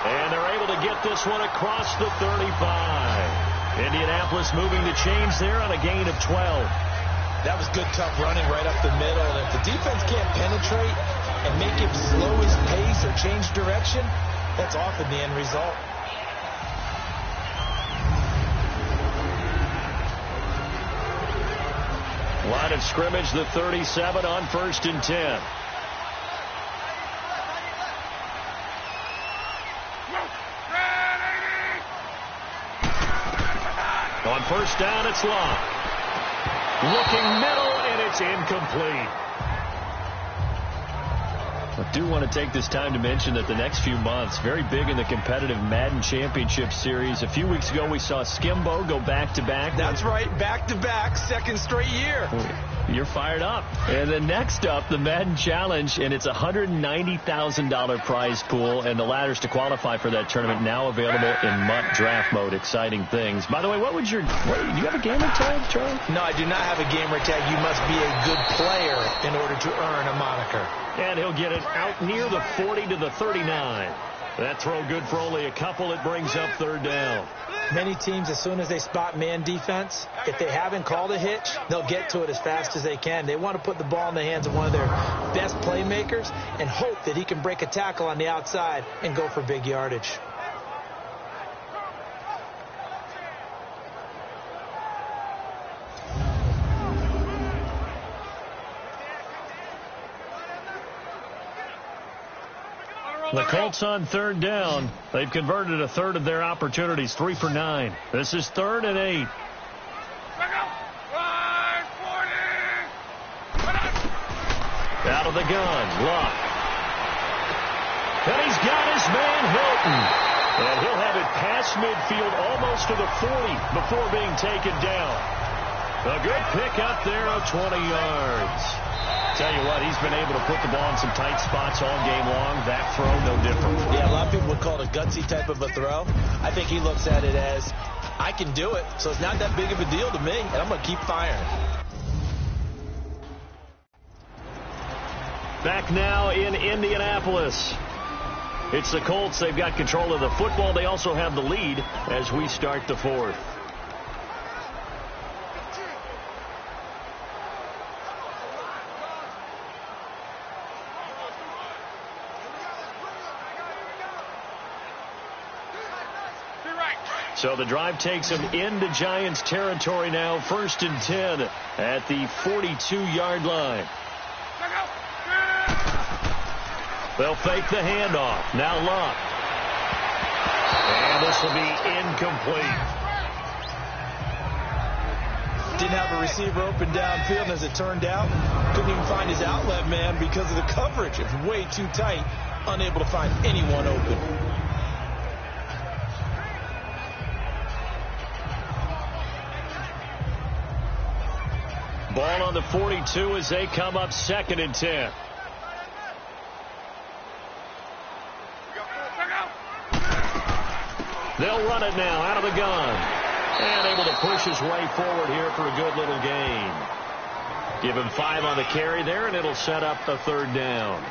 [SPEAKER 8] And they're able to get this one across the 35. Indianapolis moving the chains there on a gain of 12.
[SPEAKER 5] That was good, tough running right up the middle. And if the defense can't penetrate and make him slow his pace or change direction, that's often the end result.
[SPEAKER 8] Line of scrimmage, the 37 on 1st and 10. On 1st down, it's Luck. Looking middle, and it's incomplete. I do want to take this time to mention that the next few months, very big in the competitive Madden Championship Series. A few weeks ago, we saw Skimbo go back-to-back.
[SPEAKER 5] That's right, back-to-back, 2nd straight year.
[SPEAKER 8] you're fired up. And then next up, the Madden Challenge, and it's a $190,000 prize pool, and the ladders to qualify for that tournament now available in MUT draft mode. Exciting things. By the way, do you have a gamer tag, Charlie?
[SPEAKER 5] No, I do not have a gamer tag. You must be a good player in order to earn a moniker.
[SPEAKER 8] And he'll get it out near the 40 to the 39. That throw good for only a couple. It brings up third down.
[SPEAKER 5] Many teams, as soon as they spot man defense, if they haven't called a hitch, they'll get to it as fast as they can. They want to put the ball in the hands of one of their best playmakers and hope that he can break a tackle on the outside and go for big yardage.
[SPEAKER 8] The Colts on third down. They've converted a third of their opportunities, 3 for 9. This is 3rd and 8. Out of the gun, Luck. And he's got his man Hilton. And he'll have it past midfield almost to the 40 before being taken down. A good pick up there of 20 yards. Tell you what, he's been able to put the ball in some tight spots all game long. That throw, no different.
[SPEAKER 5] Yeah, a lot of people would call it a gutsy type of a throw. I think he looks at it as, I can do it, so it's not that big of a deal to me, and I'm going to keep firing.
[SPEAKER 8] Back now in Indianapolis. It's the Colts. They've got control of the football. They also have the lead as we start the 4th. So the drive takes them into Giants territory now. 1st and 10 at the 42-yard line. They'll fake the handoff. Now Luck. And this will be incomplete.
[SPEAKER 5] Didn't have a receiver open downfield, and as it turned out, couldn't even find his outlet man because of the coverage. It's way too tight, unable to find anyone open.
[SPEAKER 8] Ball on the 42 as they come up 2nd and 10. They'll run it now out of the gun. And able to push his way forward here for a good little gain. Give him 5 on the carry there, and it'll set up the 3rd down.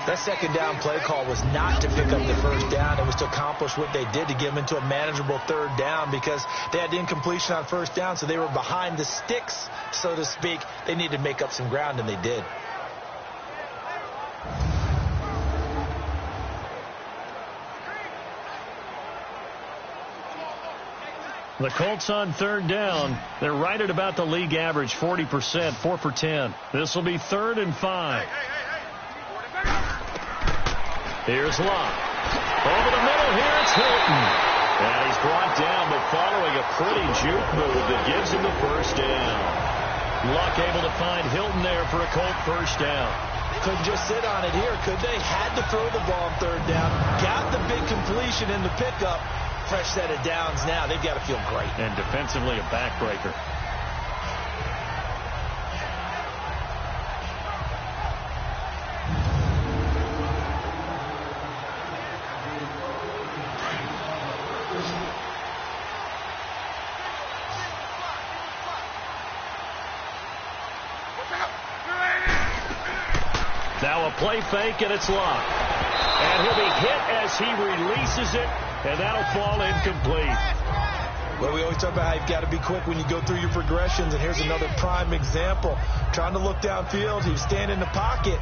[SPEAKER 5] That 2nd down play call was not to pick up the 1st down. It was to accomplish what they did to get them into a manageable 3rd down because they had incompletion on 1st down, so they were behind the sticks, so to speak. They needed to make up some ground, and they did.
[SPEAKER 8] The Colts on 3rd down. They're right at about the league average, 40%, 4 for 10. This will be 3rd and 5. Here's Luck. Over the middle here, it's Hilton. And he's brought down, but following a pretty juke move that gives him the 1st down. Luck able to find Hilton there for a Colt 1st down.
[SPEAKER 5] Couldn't just sit on it here, could they? Had to throw the ball on 3rd down. Got the big completion in the pickup. Fresh set of downs now. They've got to feel great.
[SPEAKER 8] And defensively a backbreaker. Now a play fake, and it's Luck. And he'll be hit as he releases it, and that'll fall incomplete.
[SPEAKER 5] Well, we always talk about how you've got to be quick when you go through your progressions, and here's another prime example. Trying to look downfield, he was standing in the pocket,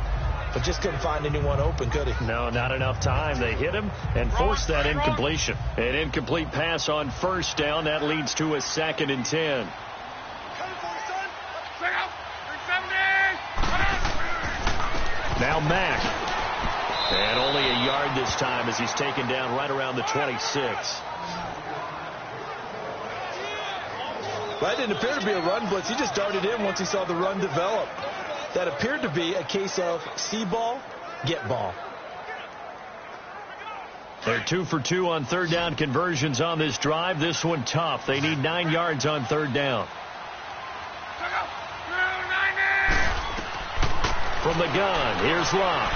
[SPEAKER 5] but just couldn't find anyone open, could he?
[SPEAKER 8] No, not enough time. They hit him and forced that incompletion. An incomplete pass on 1st down. That leads to a 2nd and 10. Now Mack. And only a yard this time as he's taken down right around the 26.
[SPEAKER 5] Well, that didn't appear to be a run blitz. He just darted in once he saw the run develop. That appeared to be a case of see ball, get ball.
[SPEAKER 8] They're 2 for 2 on 3rd down conversions on this drive. This one tough. They need 9 yards on 3rd down. From the gun, here's Love.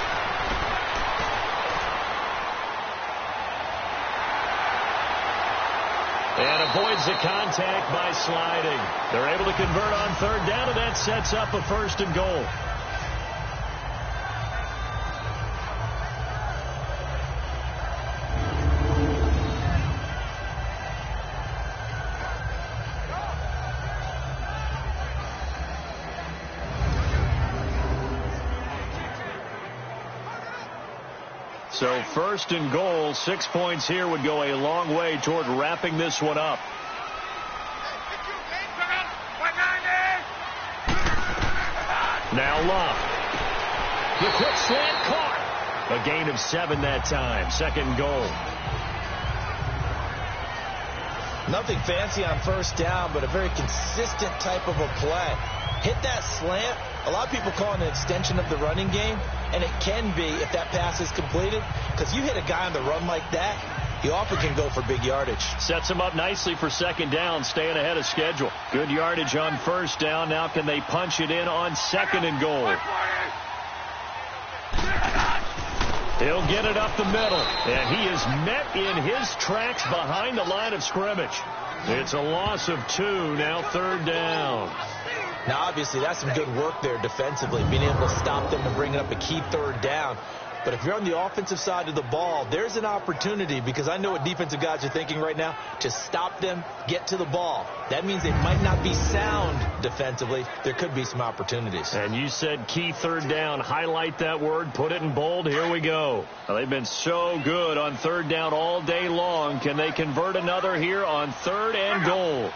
[SPEAKER 8] And avoids the contact by sliding. They're able to convert on third down, and that sets up a 1st and goal. So 1st and goal, 6 points here would go a long way toward wrapping this one up. Now Love. The quick slant caught. A gain of 7 that time. 2nd goal.
[SPEAKER 5] Nothing fancy on 1st down, but a very consistent type of a play. Hit that slant. A lot of people call it an extension of the running game, and it can be if that pass is completed, because you hit a guy on the run like that, he often can go for big yardage.
[SPEAKER 8] Sets him up nicely for 2nd down, staying ahead of schedule. Good yardage on 1st down. Now can they punch it in on 2nd and goal? He'll get it up the middle, and he is met in his tracks behind the line of scrimmage. It's a loss of 2, now 3rd down.
[SPEAKER 5] Now, obviously, that's some good work there defensively, being able to stop them and bring up a key 3rd down. But if you're on the offensive side of the ball, there's an opportunity, because I know what defensive guys are thinking right now, to stop them, get to the ball. That means they might not be sound defensively. There could be some opportunities.
[SPEAKER 8] And you said key 3rd down. Highlight that word. Put it in bold. Here we go. Well, they've been so good on 3rd down all day long. Can they convert another here on 3rd and goal?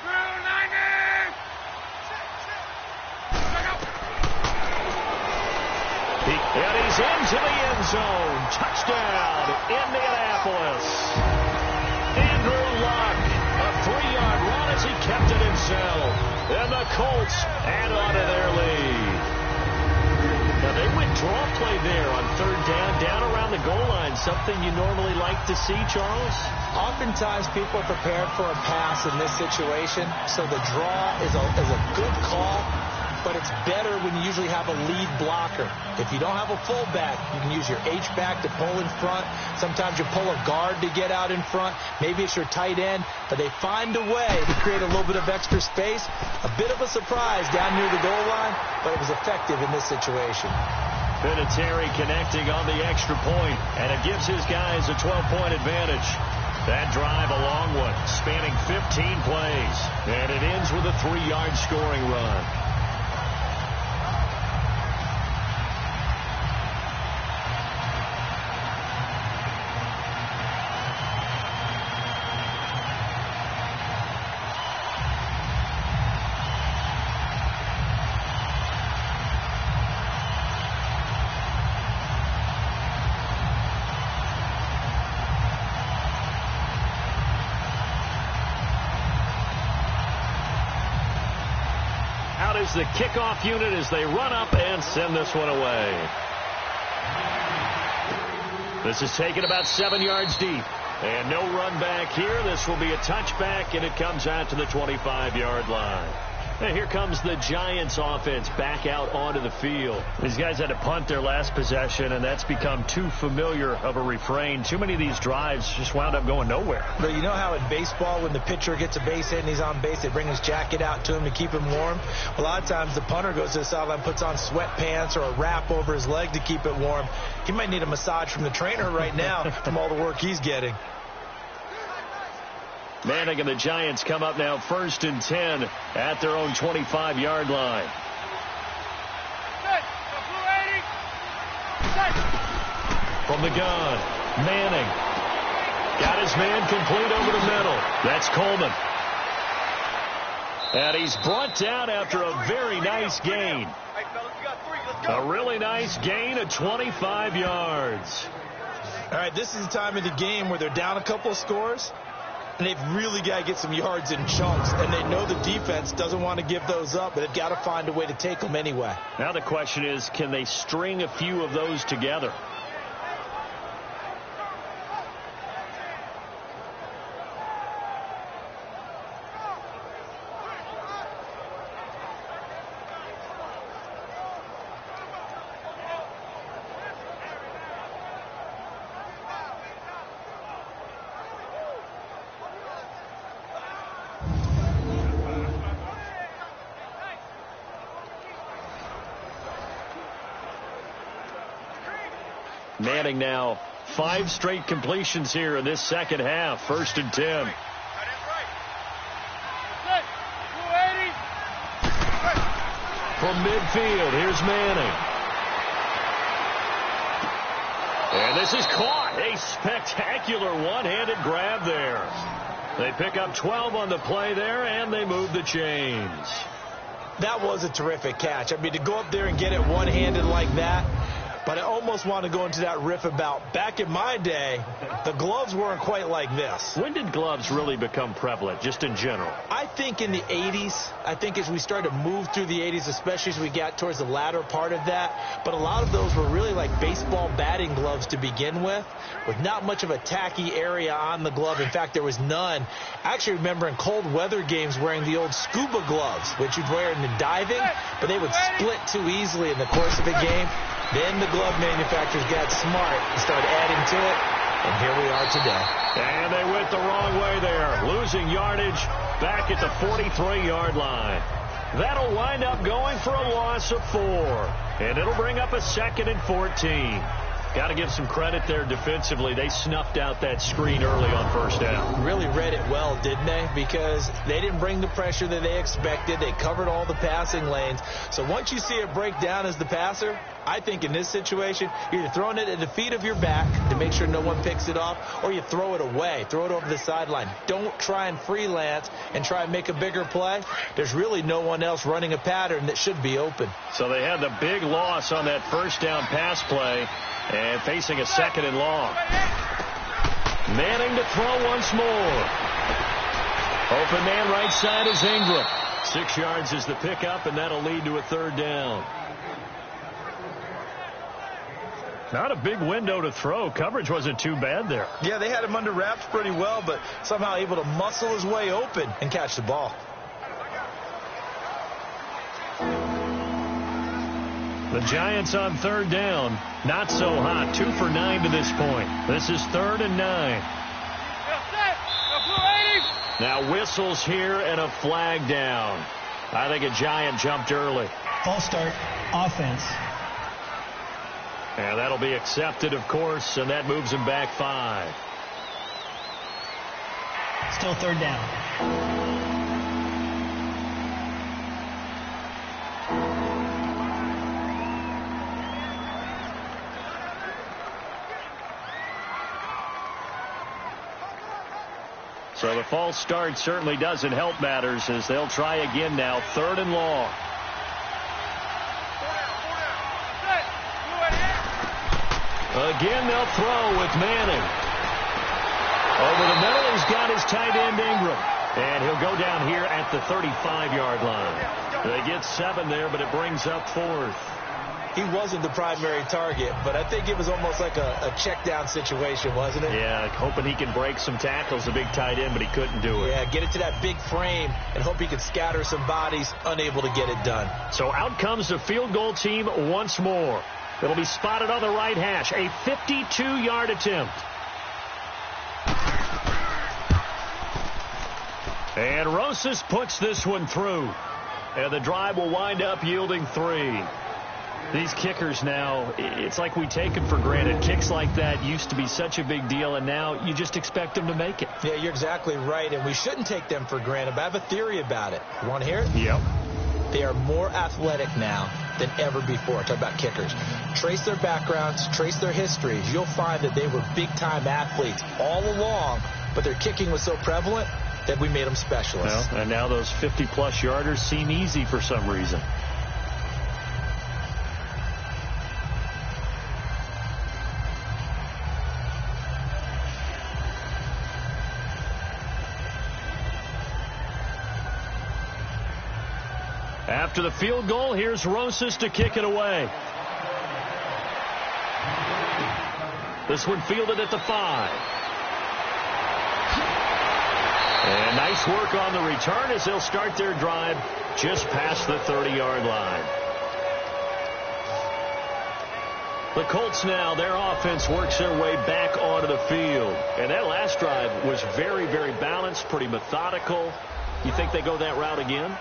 [SPEAKER 8] And he's into the end zone. Touchdown, Indianapolis. Andrew Luck, a 3-yard run as he kept it himself. And the Colts add on to their lead. Now, they went draw play there on 3rd down around the goal line. Something you normally like to see, Charles?
[SPEAKER 5] Oftentimes, people are prepared for a pass in this situation, so the draw is a good call. But it's better when you usually have a lead blocker. If you don't have a fullback, you can use your H-back to pull in front. Sometimes you pull a guard to get out in front. Maybe it's your tight end. But they find a way to create a little bit of extra space. A bit of a surprise down near the goal line, but it was effective in this situation.
[SPEAKER 8] Vinatieri connecting on the extra point, and it gives his guys a 12-point advantage. That drive, a long one, spanning 15 plays. And it ends with a 3-yard scoring run. Is the kickoff unit as they run up and send this one away. This is taken about 7 yards deep. And no run back here. This will be a touchback, and it comes out to the 25-yard line. And here comes the Giants offense back out onto the field. These guys had to punt their last possession, and that's become too familiar of a refrain. Too many of these drives just wound up going nowhere.
[SPEAKER 5] But you know how in baseball, when the pitcher gets a base hit and he's on base, they bring his jacket out to him to keep him warm? A lot of times the punter goes to the sideline, puts on sweatpants or a wrap over his leg to keep it warm. He might need a massage from the trainer right now from all the work he's getting.
[SPEAKER 8] Manning and the Giants come up now 1st and 10 at their own 25-yard line. From the gun, Manning. Got his man complete over the middle. That's Coleman. And he's brought down after a very nice gain. A really nice gain of 25 yards.
[SPEAKER 5] All right, this is the time of the game where they're down a couple of scores, and they've really got to get some yards in chunks. And they know the defense doesn't want to give those up, but they've got to find a way to take them anyway.
[SPEAKER 8] Now the question is, can they string a few of those together? Manning now 5 straight completions here in this second half. 1st and 10. From midfield, here's Manning. And this is caught. A spectacular one-handed grab there. They pick up 12 on the play there, and they move the chains.
[SPEAKER 5] That was a terrific catch. I mean, to go up there and get it one-handed like that, but I almost want to go into that riff about back in my day, the gloves weren't quite like this.
[SPEAKER 8] When did gloves really become prevalent, just in general?
[SPEAKER 5] I think in the 80s. I think as we started to move through the 80s, especially as we got towards the latter part of that. But a lot of those were really like baseball batting gloves to begin with not much of a tacky area on the glove. In fact, there was none. I actually remember in cold weather games wearing the old scuba gloves, which you'd wear in the diving, but they would split too easily in the course of a game. Then the glove manufacturers got smart and started adding to it, and here we are today.
[SPEAKER 8] And they went the wrong way there, losing yardage back at the 43-yard line. That'll wind up going for a loss of 4, and it'll bring up a 2nd and 14. Got to give some credit there defensively. They snuffed out that screen early on 1st down.
[SPEAKER 5] Really read it well, didn't they? Because they didn't bring the pressure that they expected. They covered all the passing lanes. So once you see it break down as the passer, I think in this situation, you're either throwing it at the feet of your back to make sure no one picks it off, or you throw it away. Throw it over the sideline. Don't try and freelance and try and make a bigger play. There's really no one else running a pattern that should be open.
[SPEAKER 8] So they had the big loss on that 1st down pass play. And facing a 2nd and long. Manning to throw once more. Open man right side is Ingram. 6 yards is the pickup, and that'll lead to a 3rd down. Not a big window to throw. Coverage wasn't too bad there.
[SPEAKER 5] Yeah, they had him under wraps pretty well, but somehow able to muscle his way open and catch the ball.
[SPEAKER 8] The Giants on 3rd down. Not so hot. 2 for 9 to this point. This is 3rd and 9. Now whistles here and a flag down. I think a Giant jumped early.
[SPEAKER 7] False start, offense.
[SPEAKER 8] And that'll be accepted, of course, and that moves him back 5.
[SPEAKER 7] Still 3rd down.
[SPEAKER 8] So the false start certainly doesn't help matters as they'll try again now. 3rd and long. Again, they'll throw with Manning. Over the middle, he's got his tight end Ingram. And he'll go down here at the 35-yard line. They get 7 there, but it brings up 4th.
[SPEAKER 5] He wasn't the primary target, but I think it was almost like a check down situation, wasn't it?
[SPEAKER 8] Yeah, hoping he can break some tackles, a big tight end, but he couldn't do it.
[SPEAKER 5] Yeah, get it to that big frame and hope he could scatter some bodies, unable to get it done.
[SPEAKER 8] So out comes the field goal team once more. It'll be spotted on the right hash, a 52-yard attempt. And Rosas puts this one through. And the drive will wind up yielding 3. These kickers now, it's like we take them for granted. Kicks like that used to be such a big deal, and now you just expect them to make it.
[SPEAKER 5] Yeah, you're exactly right, and we shouldn't take them for granted, but I have a theory about it. You want to hear it?
[SPEAKER 8] Yep.
[SPEAKER 5] They are more athletic now than ever before. Talk about kickers. Trace their backgrounds, trace their histories. You'll find that they were big-time athletes all along, but their kicking was so prevalent that we made them specialists.
[SPEAKER 8] Well, and now those 50-plus yarders seem easy for some reason. After the field goal, here's Rosas to kick it away. This one fielded at the 5. And nice work on the return as they'll start their drive just past the 30-yard line. The Colts now, their offense works their way back onto the field. And that last drive was very, very balanced, pretty methodical. You think they go that route again?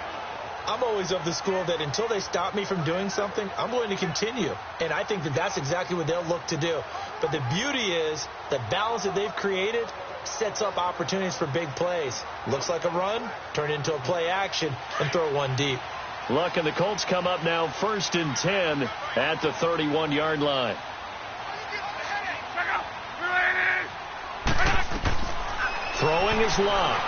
[SPEAKER 5] I'm always of the school that until they stop me from doing something, I'm going to continue. And I think that that's exactly what they'll look to do. But the beauty is the balance that they've created sets up opportunities for big plays. Looks like a run, turn into a play action, and throw one deep.
[SPEAKER 8] Luck and the Colts come up now 1st and 10 at the 31-yard line. Throwing is Luck.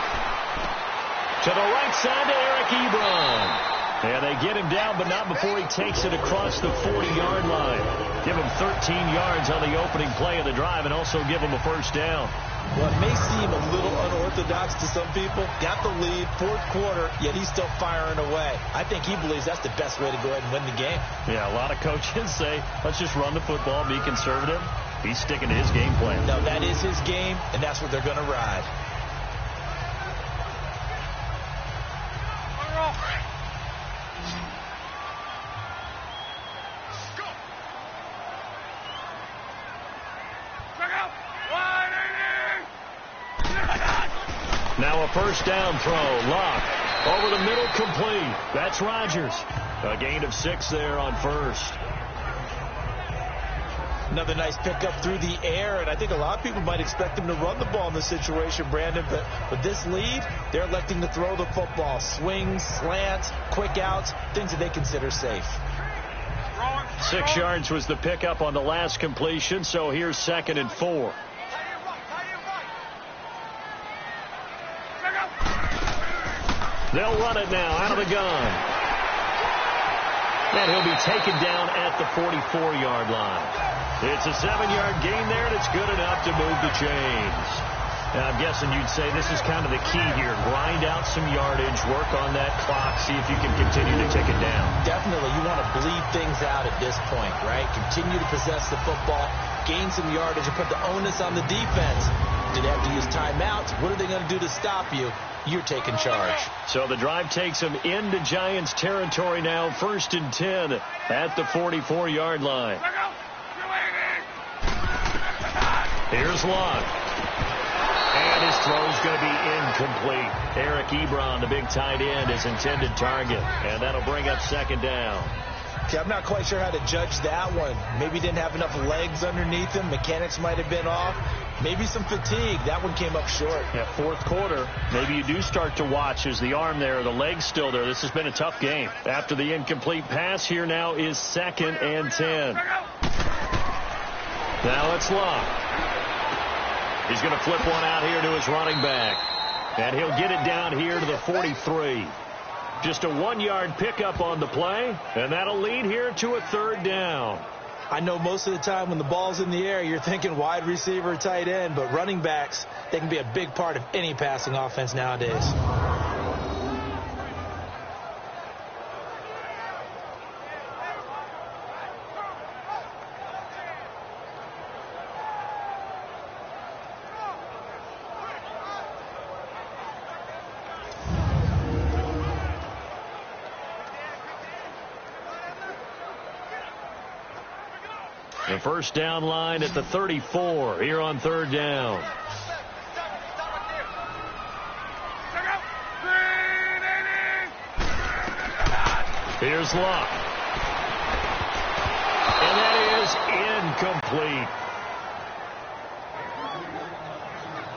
[SPEAKER 8] To the right side to Eric Ebron. And they get him down, but not before he takes it across the 40-yard line. Give him 13 yards on the opening play of the drive and also give him a first down.
[SPEAKER 5] Well, it may seem a little unorthodox to some people. Got the lead, 4th quarter, yet he's still firing away. I think he believes that's the best way to go ahead and win the game.
[SPEAKER 8] Yeah, a lot of coaches say, let's just run the football, be conservative. He's sticking to his game plan.
[SPEAKER 5] No, that is his game, and that's what they're going to ride.
[SPEAKER 8] Now a first down throw. Luck over the middle, complete. That's Rodgers. A gain of 6 there on first.
[SPEAKER 5] Another nice pickup through the air, and I think a lot of people might expect them to run the ball in this situation, Brandon, but with this lead, they're electing to throw the football. Swings, slants, quick outs, things that they consider safe.
[SPEAKER 8] 6 yards was the pickup on the last completion, so here's 2nd and 4. They'll run it now out of the gun. And he'll be taken down at the 44-yard line. It's a 7-yard gain there, and it's good enough to move the chains. Now, I'm guessing you'd say this is kind of the key here. Grind out some yardage, work on that clock, see if you can continue to take it down.
[SPEAKER 5] Definitely. You want to bleed things out at this point, right? Continue to possess the football, gain some yardage, and put the onus on the defense. Do they have to use timeouts? What are they going to do to stop you? You're taking charge. So
[SPEAKER 8] the drive takes them into Giants territory now. 1st and 10 at the 44-yard line. Here's Luck. And his throw's going to be incomplete. Eric Ebron, the big tight end, his intended target. And that'll bring up 2nd down.
[SPEAKER 5] Okay, I'm not quite sure how to judge that one. Maybe didn't have enough legs underneath him. Mechanics might have been off. Maybe some fatigue. That one came up short.
[SPEAKER 8] Yeah, 4th quarter. Maybe you do start to watch as the arm there, the leg's still there. This has been a tough game. After the incomplete pass, here now is 2nd and 10. Now it's Luck. He's going to flip one out here to his running back. And he'll get it down here to the 43. Just a 1-yard pickup on the play, and that'll lead here to a 3rd down.
[SPEAKER 5] I know most of the time when the ball's in the air, you're thinking wide receiver, tight end, but running backs, they can be a big part of any passing offense nowadays.
[SPEAKER 8] The first down line at the 34 here on 3rd down. Here's Luck. And that is incomplete.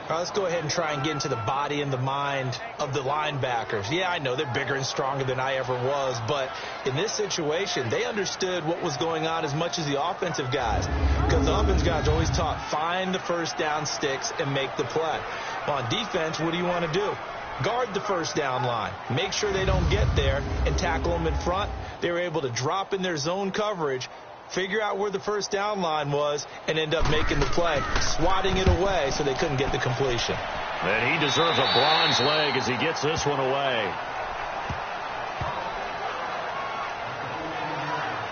[SPEAKER 5] All right, let's go ahead and try and get into the body and the mind of the linebackers. Yeah, I know they're bigger and stronger than I ever was, but in this situation, they understood what was going on as much as the offensive guys, because the offensive guys always taught, find the first down sticks and make the play. Well, on defense, what do you want to do? Guard the first down line. Make sure they don't get there and tackle them in front. They were able to drop in their zone coverage, figure out where the first down line was, and end up making the play, swatting it away so they couldn't get the completion.
[SPEAKER 8] And he deserves a bronze leg as he gets this one away.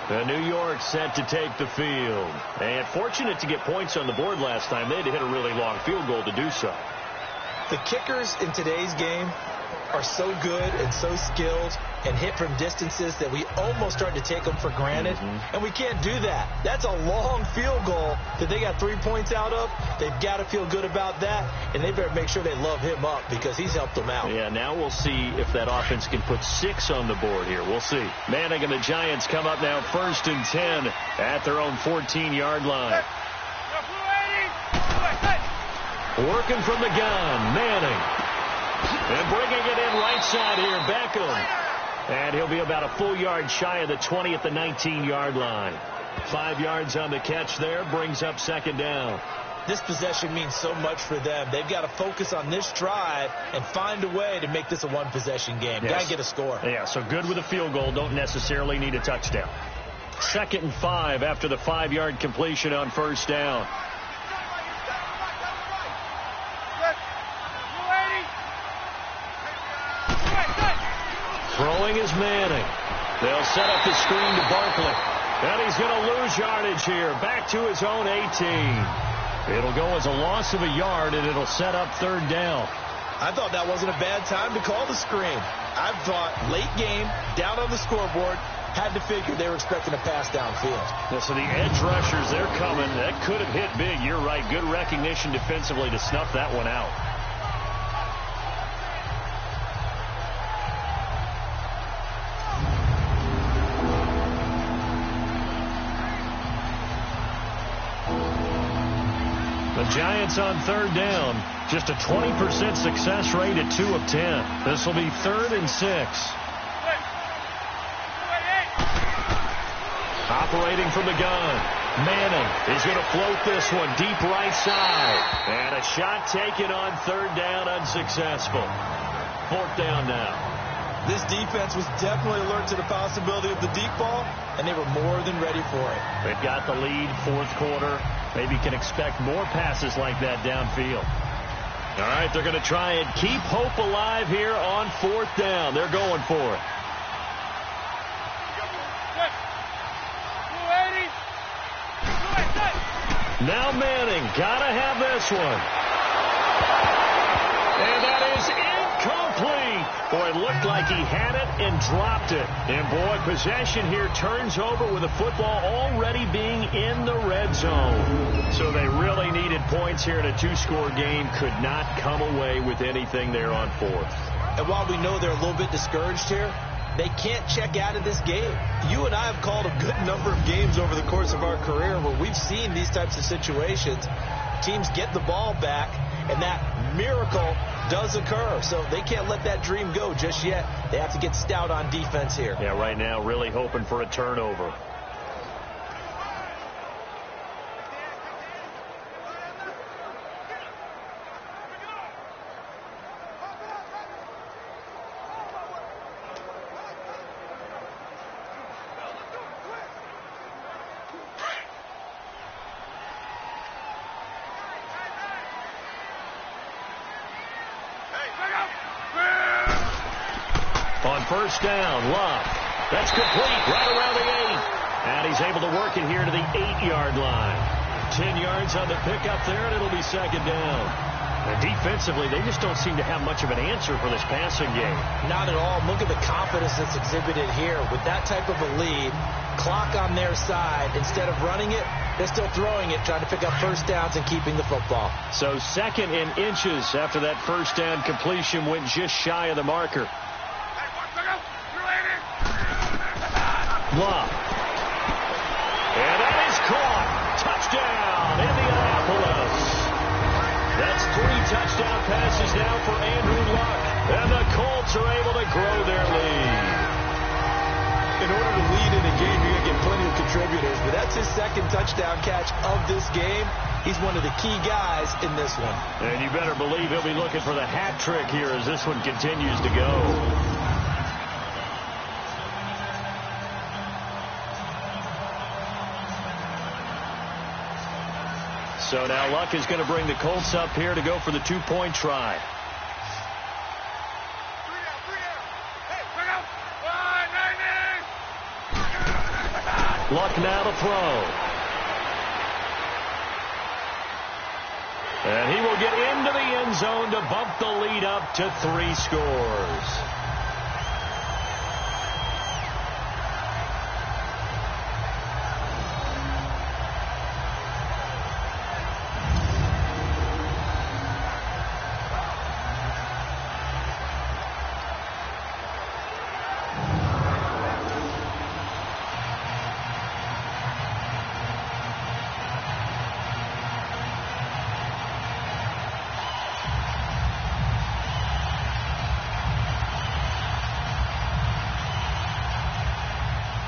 [SPEAKER 8] The New York set to take the field. And fortunate to get points on the board last time. They had to hit a really long field goal to do so.
[SPEAKER 5] The kickers in today's game, are so good and so skilled and hit from distances that we almost start to take them for granted. And we can't do that. That's a long field goal that they got 3 points out of. They've got to feel good about that, and they better make sure they love him up because he's helped them out.
[SPEAKER 8] Yeah, now we'll see if that offense can put 6 on the board here. We'll see. Manning and the Giants come up now 1st and 10 at their own 14-yard line. Working from the gun, Manning. And bringing it in right side here, Beckham. And he'll be about a full yard shy of the 20 at the 19-yard line. 5 yards on the catch there, brings up 2nd down.
[SPEAKER 5] This possession means so much for them. They've got to focus on this drive and find a way to make this a one-possession game.
[SPEAKER 8] Yes.
[SPEAKER 5] Got to get a score.
[SPEAKER 8] Yeah, so good with a field goal. Don't necessarily need a touchdown. 2nd and 5 after the 5-yard completion on 1st down. Throwing is Manning. They'll set up the screen to Barkley. And he's going to lose yardage here. Back to his own 18. It'll go as a loss of a yard, and it'll set up 3rd down.
[SPEAKER 5] I thought that wasn't a bad time to call the screen. I thought late game, down on the scoreboard, had to figure they were expecting a pass downfield.
[SPEAKER 8] Yeah, so the edge rushers, they're coming. That could have hit big. You're right. Good recognition defensively to snuff that one out. The Giants on 3rd down. Just a 20% success rate at 2 of 10. This will be 3rd and 6. Operating from the gun. Manning is going to float this one deep right side. And a shot taken on 3rd down, unsuccessful. 4th down now.
[SPEAKER 5] This defense was definitely alert to the possibility of the deep ball, and they were more than ready for it.
[SPEAKER 8] They've got the lead, 4th quarter. Maybe can expect more passes like that downfield. All right, they're going to try and keep hope alive here on 4th down. They're going for it. Now Manning, gotta have this one. And that is incomplete. Boy, it looked like he had it and dropped it. And boy, possession here turns over with the football already being in the red zone. So they really needed points here in a 2-score game. Could not come away with anything there on 4th.
[SPEAKER 5] And while we know they're a little bit discouraged here, they can't check out of this game. You and I have called a good number of games over the course of our career where we've seen these types of situations. Teams get the ball back, and that miracle does occur. So they can't let that dream go just yet. They have to get stout on defense here.
[SPEAKER 8] Yeah, right now really hoping for a turnover. On 1st down, Love. That's complete right around the 8. And he's able to work it here to the 8-yard line. 10 yards on the pickup there, and it'll be 2nd down. And defensively, they just don't seem to have much of an answer for this passing game.
[SPEAKER 5] Not at all. Look at the confidence that's exhibited here. With that type of a lead, clock on their side, instead of running it, they're still throwing it, trying to pick up 1st downs and keeping the football.
[SPEAKER 8] So 2nd and inches after that 1st down completion went just shy of the marker. Love. And that is caught. Touchdown, Indianapolis. That's 3 touchdown passes now for Andrew Luck. And the Colts are able to grow their lead.
[SPEAKER 5] In order to lead in a game, you're going to get plenty of contributors, but that's his 2nd touchdown catch of this game. He's one of the key guys in this one.
[SPEAKER 8] And you better believe he'll be looking for the hat trick here as this one continues to go. So now Luck is going to bring the Colts up here to go for the 2-point try. Luck now to throw. And he will get into the end zone to bump the lead up to 3 scores.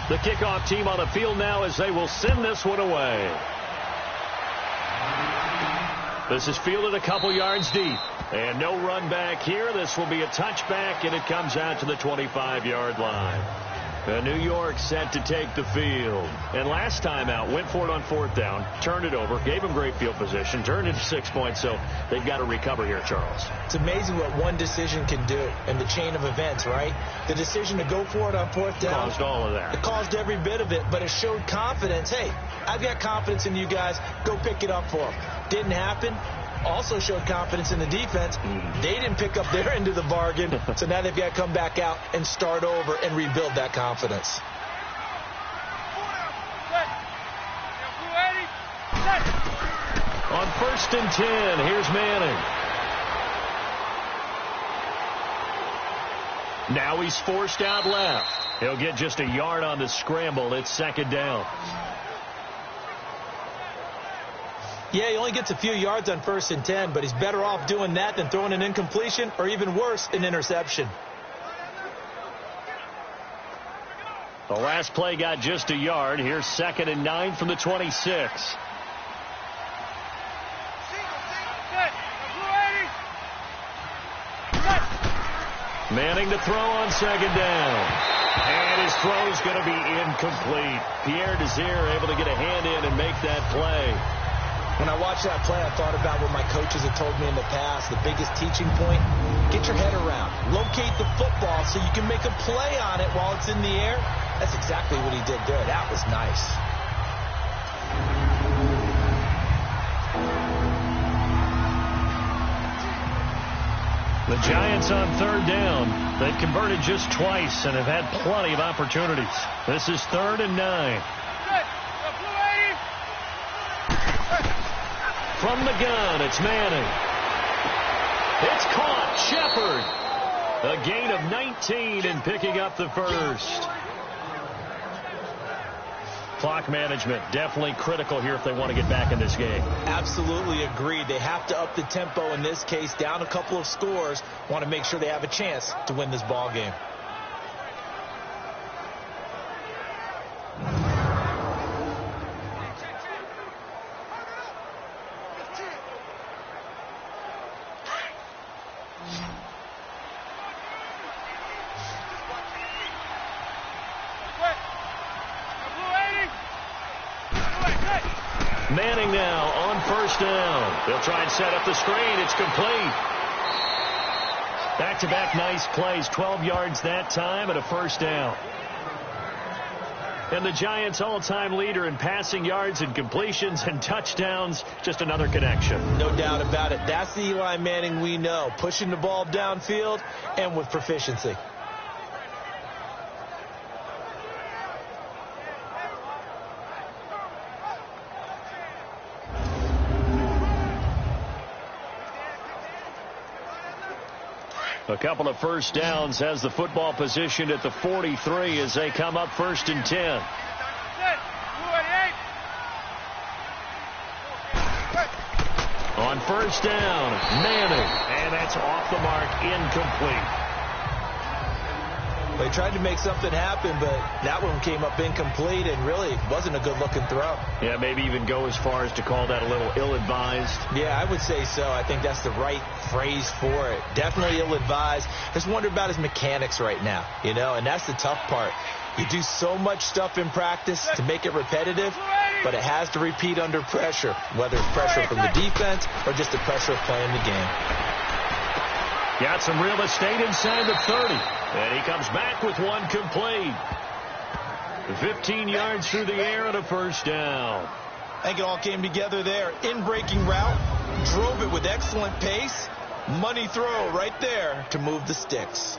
[SPEAKER 8] The kickoff team on the field now as they will send this one away. This is fielded a couple yards deep. And no run back here. This will be a touchback, and it comes out to the 25-yard line. New York set to take the field. And last time out, went for it on 4th down, turned it over, gave them great field position, turned it to 6 points, so they've got to recover here, Charles.
[SPEAKER 5] It's amazing what one decision can do in the chain of events, right? The decision to go for it on 4th down.
[SPEAKER 8] Caused all of that.
[SPEAKER 5] It caused every bit of it, but it showed confidence. Hey, I've got confidence in you guys. Go pick it up for them. Didn't happen. Also showed confidence in the defense. They didn't pick up their end of the bargain, so now they've got to come back out and start over and rebuild that confidence.
[SPEAKER 8] On 1st and 10, here's Manning. Now he's forced out left. He'll get just a yard on the scramble. It's 2nd down.
[SPEAKER 5] Yeah, he only gets a few yards on 1st and 10, but he's better off doing that than throwing an incompletion or even worse, an interception.
[SPEAKER 8] The last play got just a yard. Here's 2nd and 9 from the 26. Manning to throw on 2nd down. And his throw is going to be incomplete. Pierre Desir able to get a hand in and make that play.
[SPEAKER 5] When I watched that play, I thought about what my coaches have told me in the past. The biggest teaching point, get your head around. Locate the football so you can make a play on it while it's in the air. That's exactly what he did there. That was nice.
[SPEAKER 8] The Giants on 3rd down. They've converted just twice and have had plenty of opportunities. This is 3rd and 9. From the gun, it's Manning. It's caught. Shepard. A gain of 19 and picking up the first. Clock management definitely critical here if they want to get back in this game.
[SPEAKER 5] Absolutely agreed. They have to up the tempo in this case, down a couple of scores. Want to make sure they have a chance to win this ball game.
[SPEAKER 8] Manning now on 1st down. They'll try and set up the screen. It's complete. Back-to-back nice plays. 12 yards that time and a 1st down. And the Giants' all-time leader in passing yards and completions and touchdowns. Just another connection.
[SPEAKER 5] No doubt about it. That's the Eli Manning we know. Pushing the ball downfield and with proficiency.
[SPEAKER 8] A couple of 1st downs, has the football position at the 43 as they come up 1st and 10. On 1st down, Manning, and that's off the mark, incomplete.
[SPEAKER 5] They tried to make something happen, but that one came up incomplete and really wasn't a good-looking throw.
[SPEAKER 8] Yeah, maybe even go as far as to call that a little ill-advised.
[SPEAKER 5] Yeah, I would say so. I think that's the right phrase for it. Definitely ill-advised. Just wonder about his mechanics right now, you know, and that's the tough part. You do so much stuff in practice to make it repetitive, but it has to repeat under pressure, whether it's pressure from the defense or just the pressure of playing the game.
[SPEAKER 8] Got some real estate inside the 30. And he comes back with one complete. 15 yards through the air and a 1st down.
[SPEAKER 5] I think it all came together there. In-breaking route, drove it with excellent pace. Money throw right there to move the sticks.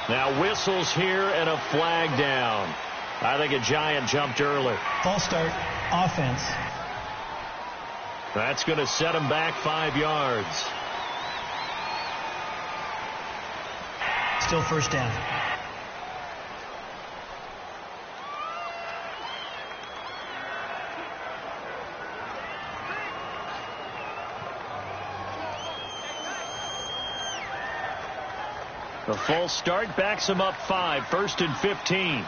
[SPEAKER 8] Now whistles here and a flag down. I think a Giant jumped early.
[SPEAKER 7] False start, offense.
[SPEAKER 8] That's going to set him back 5 yards.
[SPEAKER 7] Still first down.
[SPEAKER 8] The false start backs him up 5, 1st and 15.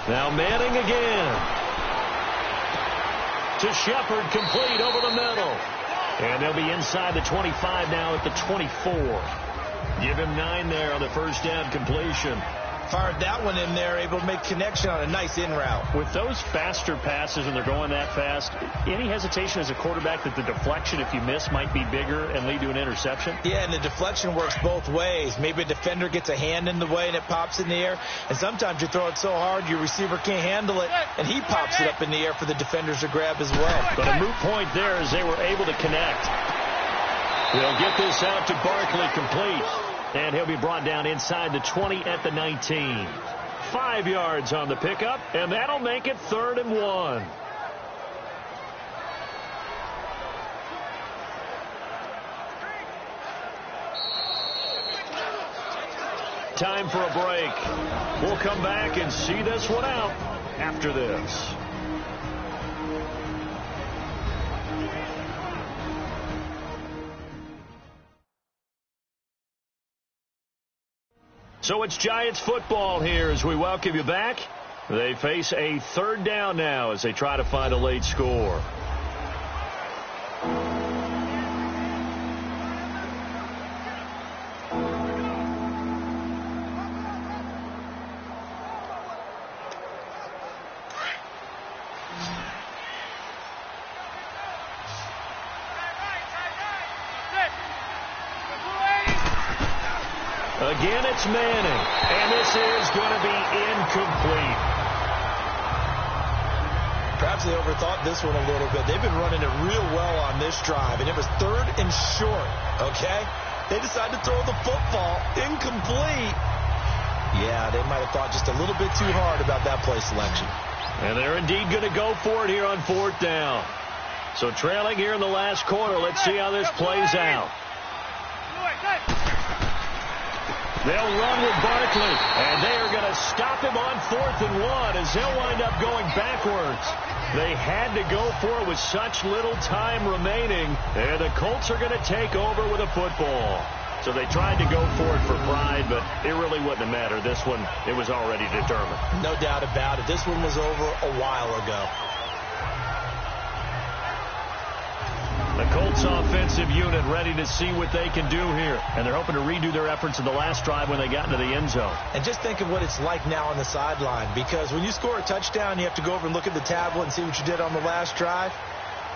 [SPEAKER 8] Now Manning again. To Shepard, complete over the middle. And they'll be inside the 25 now at the 24. Give him 9 there on the first down completion.
[SPEAKER 5] Fired that one in there, able to make connection on a nice in route.
[SPEAKER 8] With those faster passes and they're going that fast, any hesitation as a quarterback that the deflection, if you miss, might be bigger and lead to an interception?
[SPEAKER 5] Yeah, and the deflection works both ways. Maybe a defender gets a hand in the way and it pops in the air. And sometimes you throw it so hard your receiver can't handle it, and he pops it up in the air for the defenders to grab as well.
[SPEAKER 8] But a moot point there as they were able to connect. They'll get this out to Barkley, complete. And he'll be brought down inside the 20 at the 19. 5 yards on the pickup, and that'll make it 3rd and 1. Time for a break. We'll come back and see this one out after this. So it's Giants football here as we welcome you back. They face a 3rd down now as they try to find a late score. Again, it's Manning, and this is going to be incomplete.
[SPEAKER 5] Perhaps they overthought this one a little bit. They've been running it real well on this drive, and it was 3rd and short, okay? They decided to throw the football incomplete. Yeah, they might have thought just a little bit too hard about that play selection.
[SPEAKER 8] And they're indeed going to go for it here on 4th down. So trailing here in the last quarter, let's see how this plays out. They'll run with Barkley, and they are going to stop him on 4th and 1 as they'll wind up going backwards. They had to go for it with such little time remaining, and the Colts are going to take over with a football. So they tried to go for it for pride, but it really wouldn't have mattered. This one, it was already determined.
[SPEAKER 5] No doubt about it. This one was over a while ago.
[SPEAKER 8] The Colts offensive unit ready to see what they can do here. And they're hoping to redo their efforts in the last drive when they got into the end zone.
[SPEAKER 5] And just think of what it's like now on the sideline. Because when you score a touchdown, you have to go over and look at the tablet and see what you did on the last drive.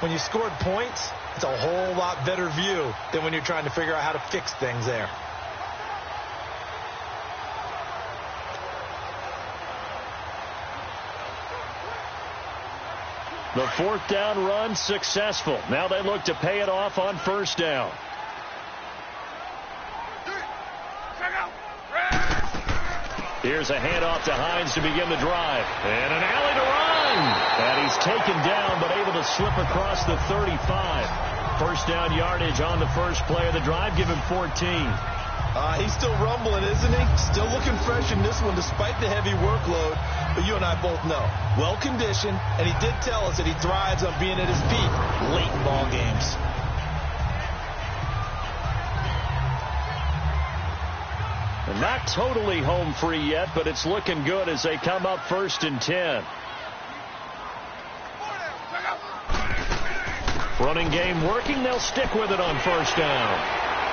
[SPEAKER 5] When you scored points, it's a whole lot better view than when you're trying to figure out how to fix things there.
[SPEAKER 8] The 4th down run successful. Now they look to pay it off on 1st down. Here's a handoff to Hines to begin the drive. And an alley to run. And he's taken down but able to slip across the 35. 1st down yardage on the first play of the drive. Give him 14.
[SPEAKER 5] He's still rumbling, isn't he? Still looking fresh in this one despite the heavy workload. But you and I both know, well-conditioned, and he did tell us that he thrives on being at his peak late in ball games.
[SPEAKER 8] And not totally home free yet, but it's looking good as they come up 1st and 10. Running game working. They'll stick with it on first down.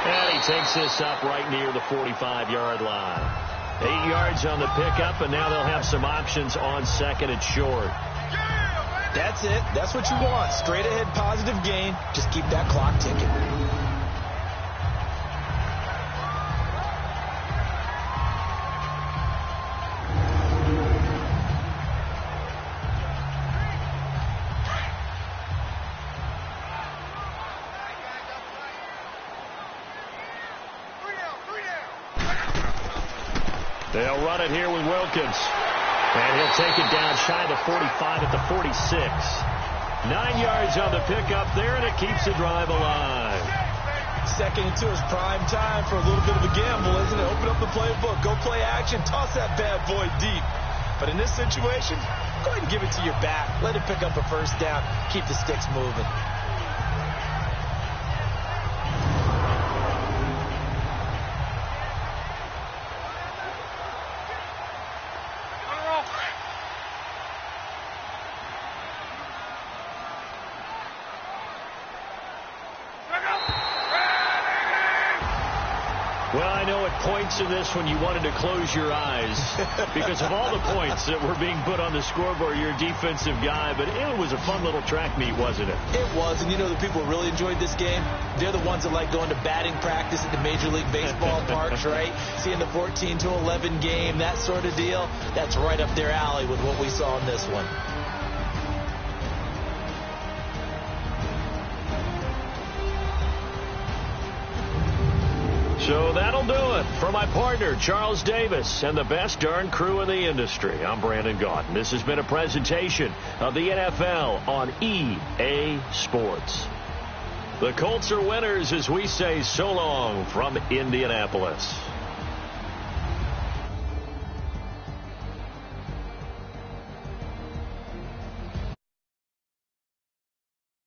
[SPEAKER 8] And he takes this up right near the 45-yard line. 8 yards on the pickup, and now they'll have some options on second and short.
[SPEAKER 5] That's it. That's what you want. Straight ahead positive gain. Just keep that clock ticking.
[SPEAKER 8] They'll run it here with Wilkins. And he'll take it down shy of the 45 at the 46. 9 yards on the pickup there, and it keeps the drive alive.
[SPEAKER 5] Second and 2 is prime time for a little bit of a gamble, isn't it? Open up the playbook. Go play action. Toss that bad boy deep. But in this situation, go ahead and give it to your back. Let it pick up a first down. Keep the sticks moving.
[SPEAKER 8] Well, I know at points in this when you wanted to close your eyes because of all the points that were being put on the scoreboard, you're a defensive guy, but it was a fun little track meet, wasn't it?
[SPEAKER 5] It was, and you know the people who really enjoyed this game? They're the ones that like going to batting practice at the Major League Baseball parks, right? Seeing the 14-11 game, that sort of deal. That's right up their alley with what we saw in this one.
[SPEAKER 8] So that'll do it. For my partner, Charles Davis, and the best darn crew in the industry, I'm Brandon Gaudin. This has been a presentation of the NFL on EA Sports. The Colts are winners as we say so long from Indianapolis.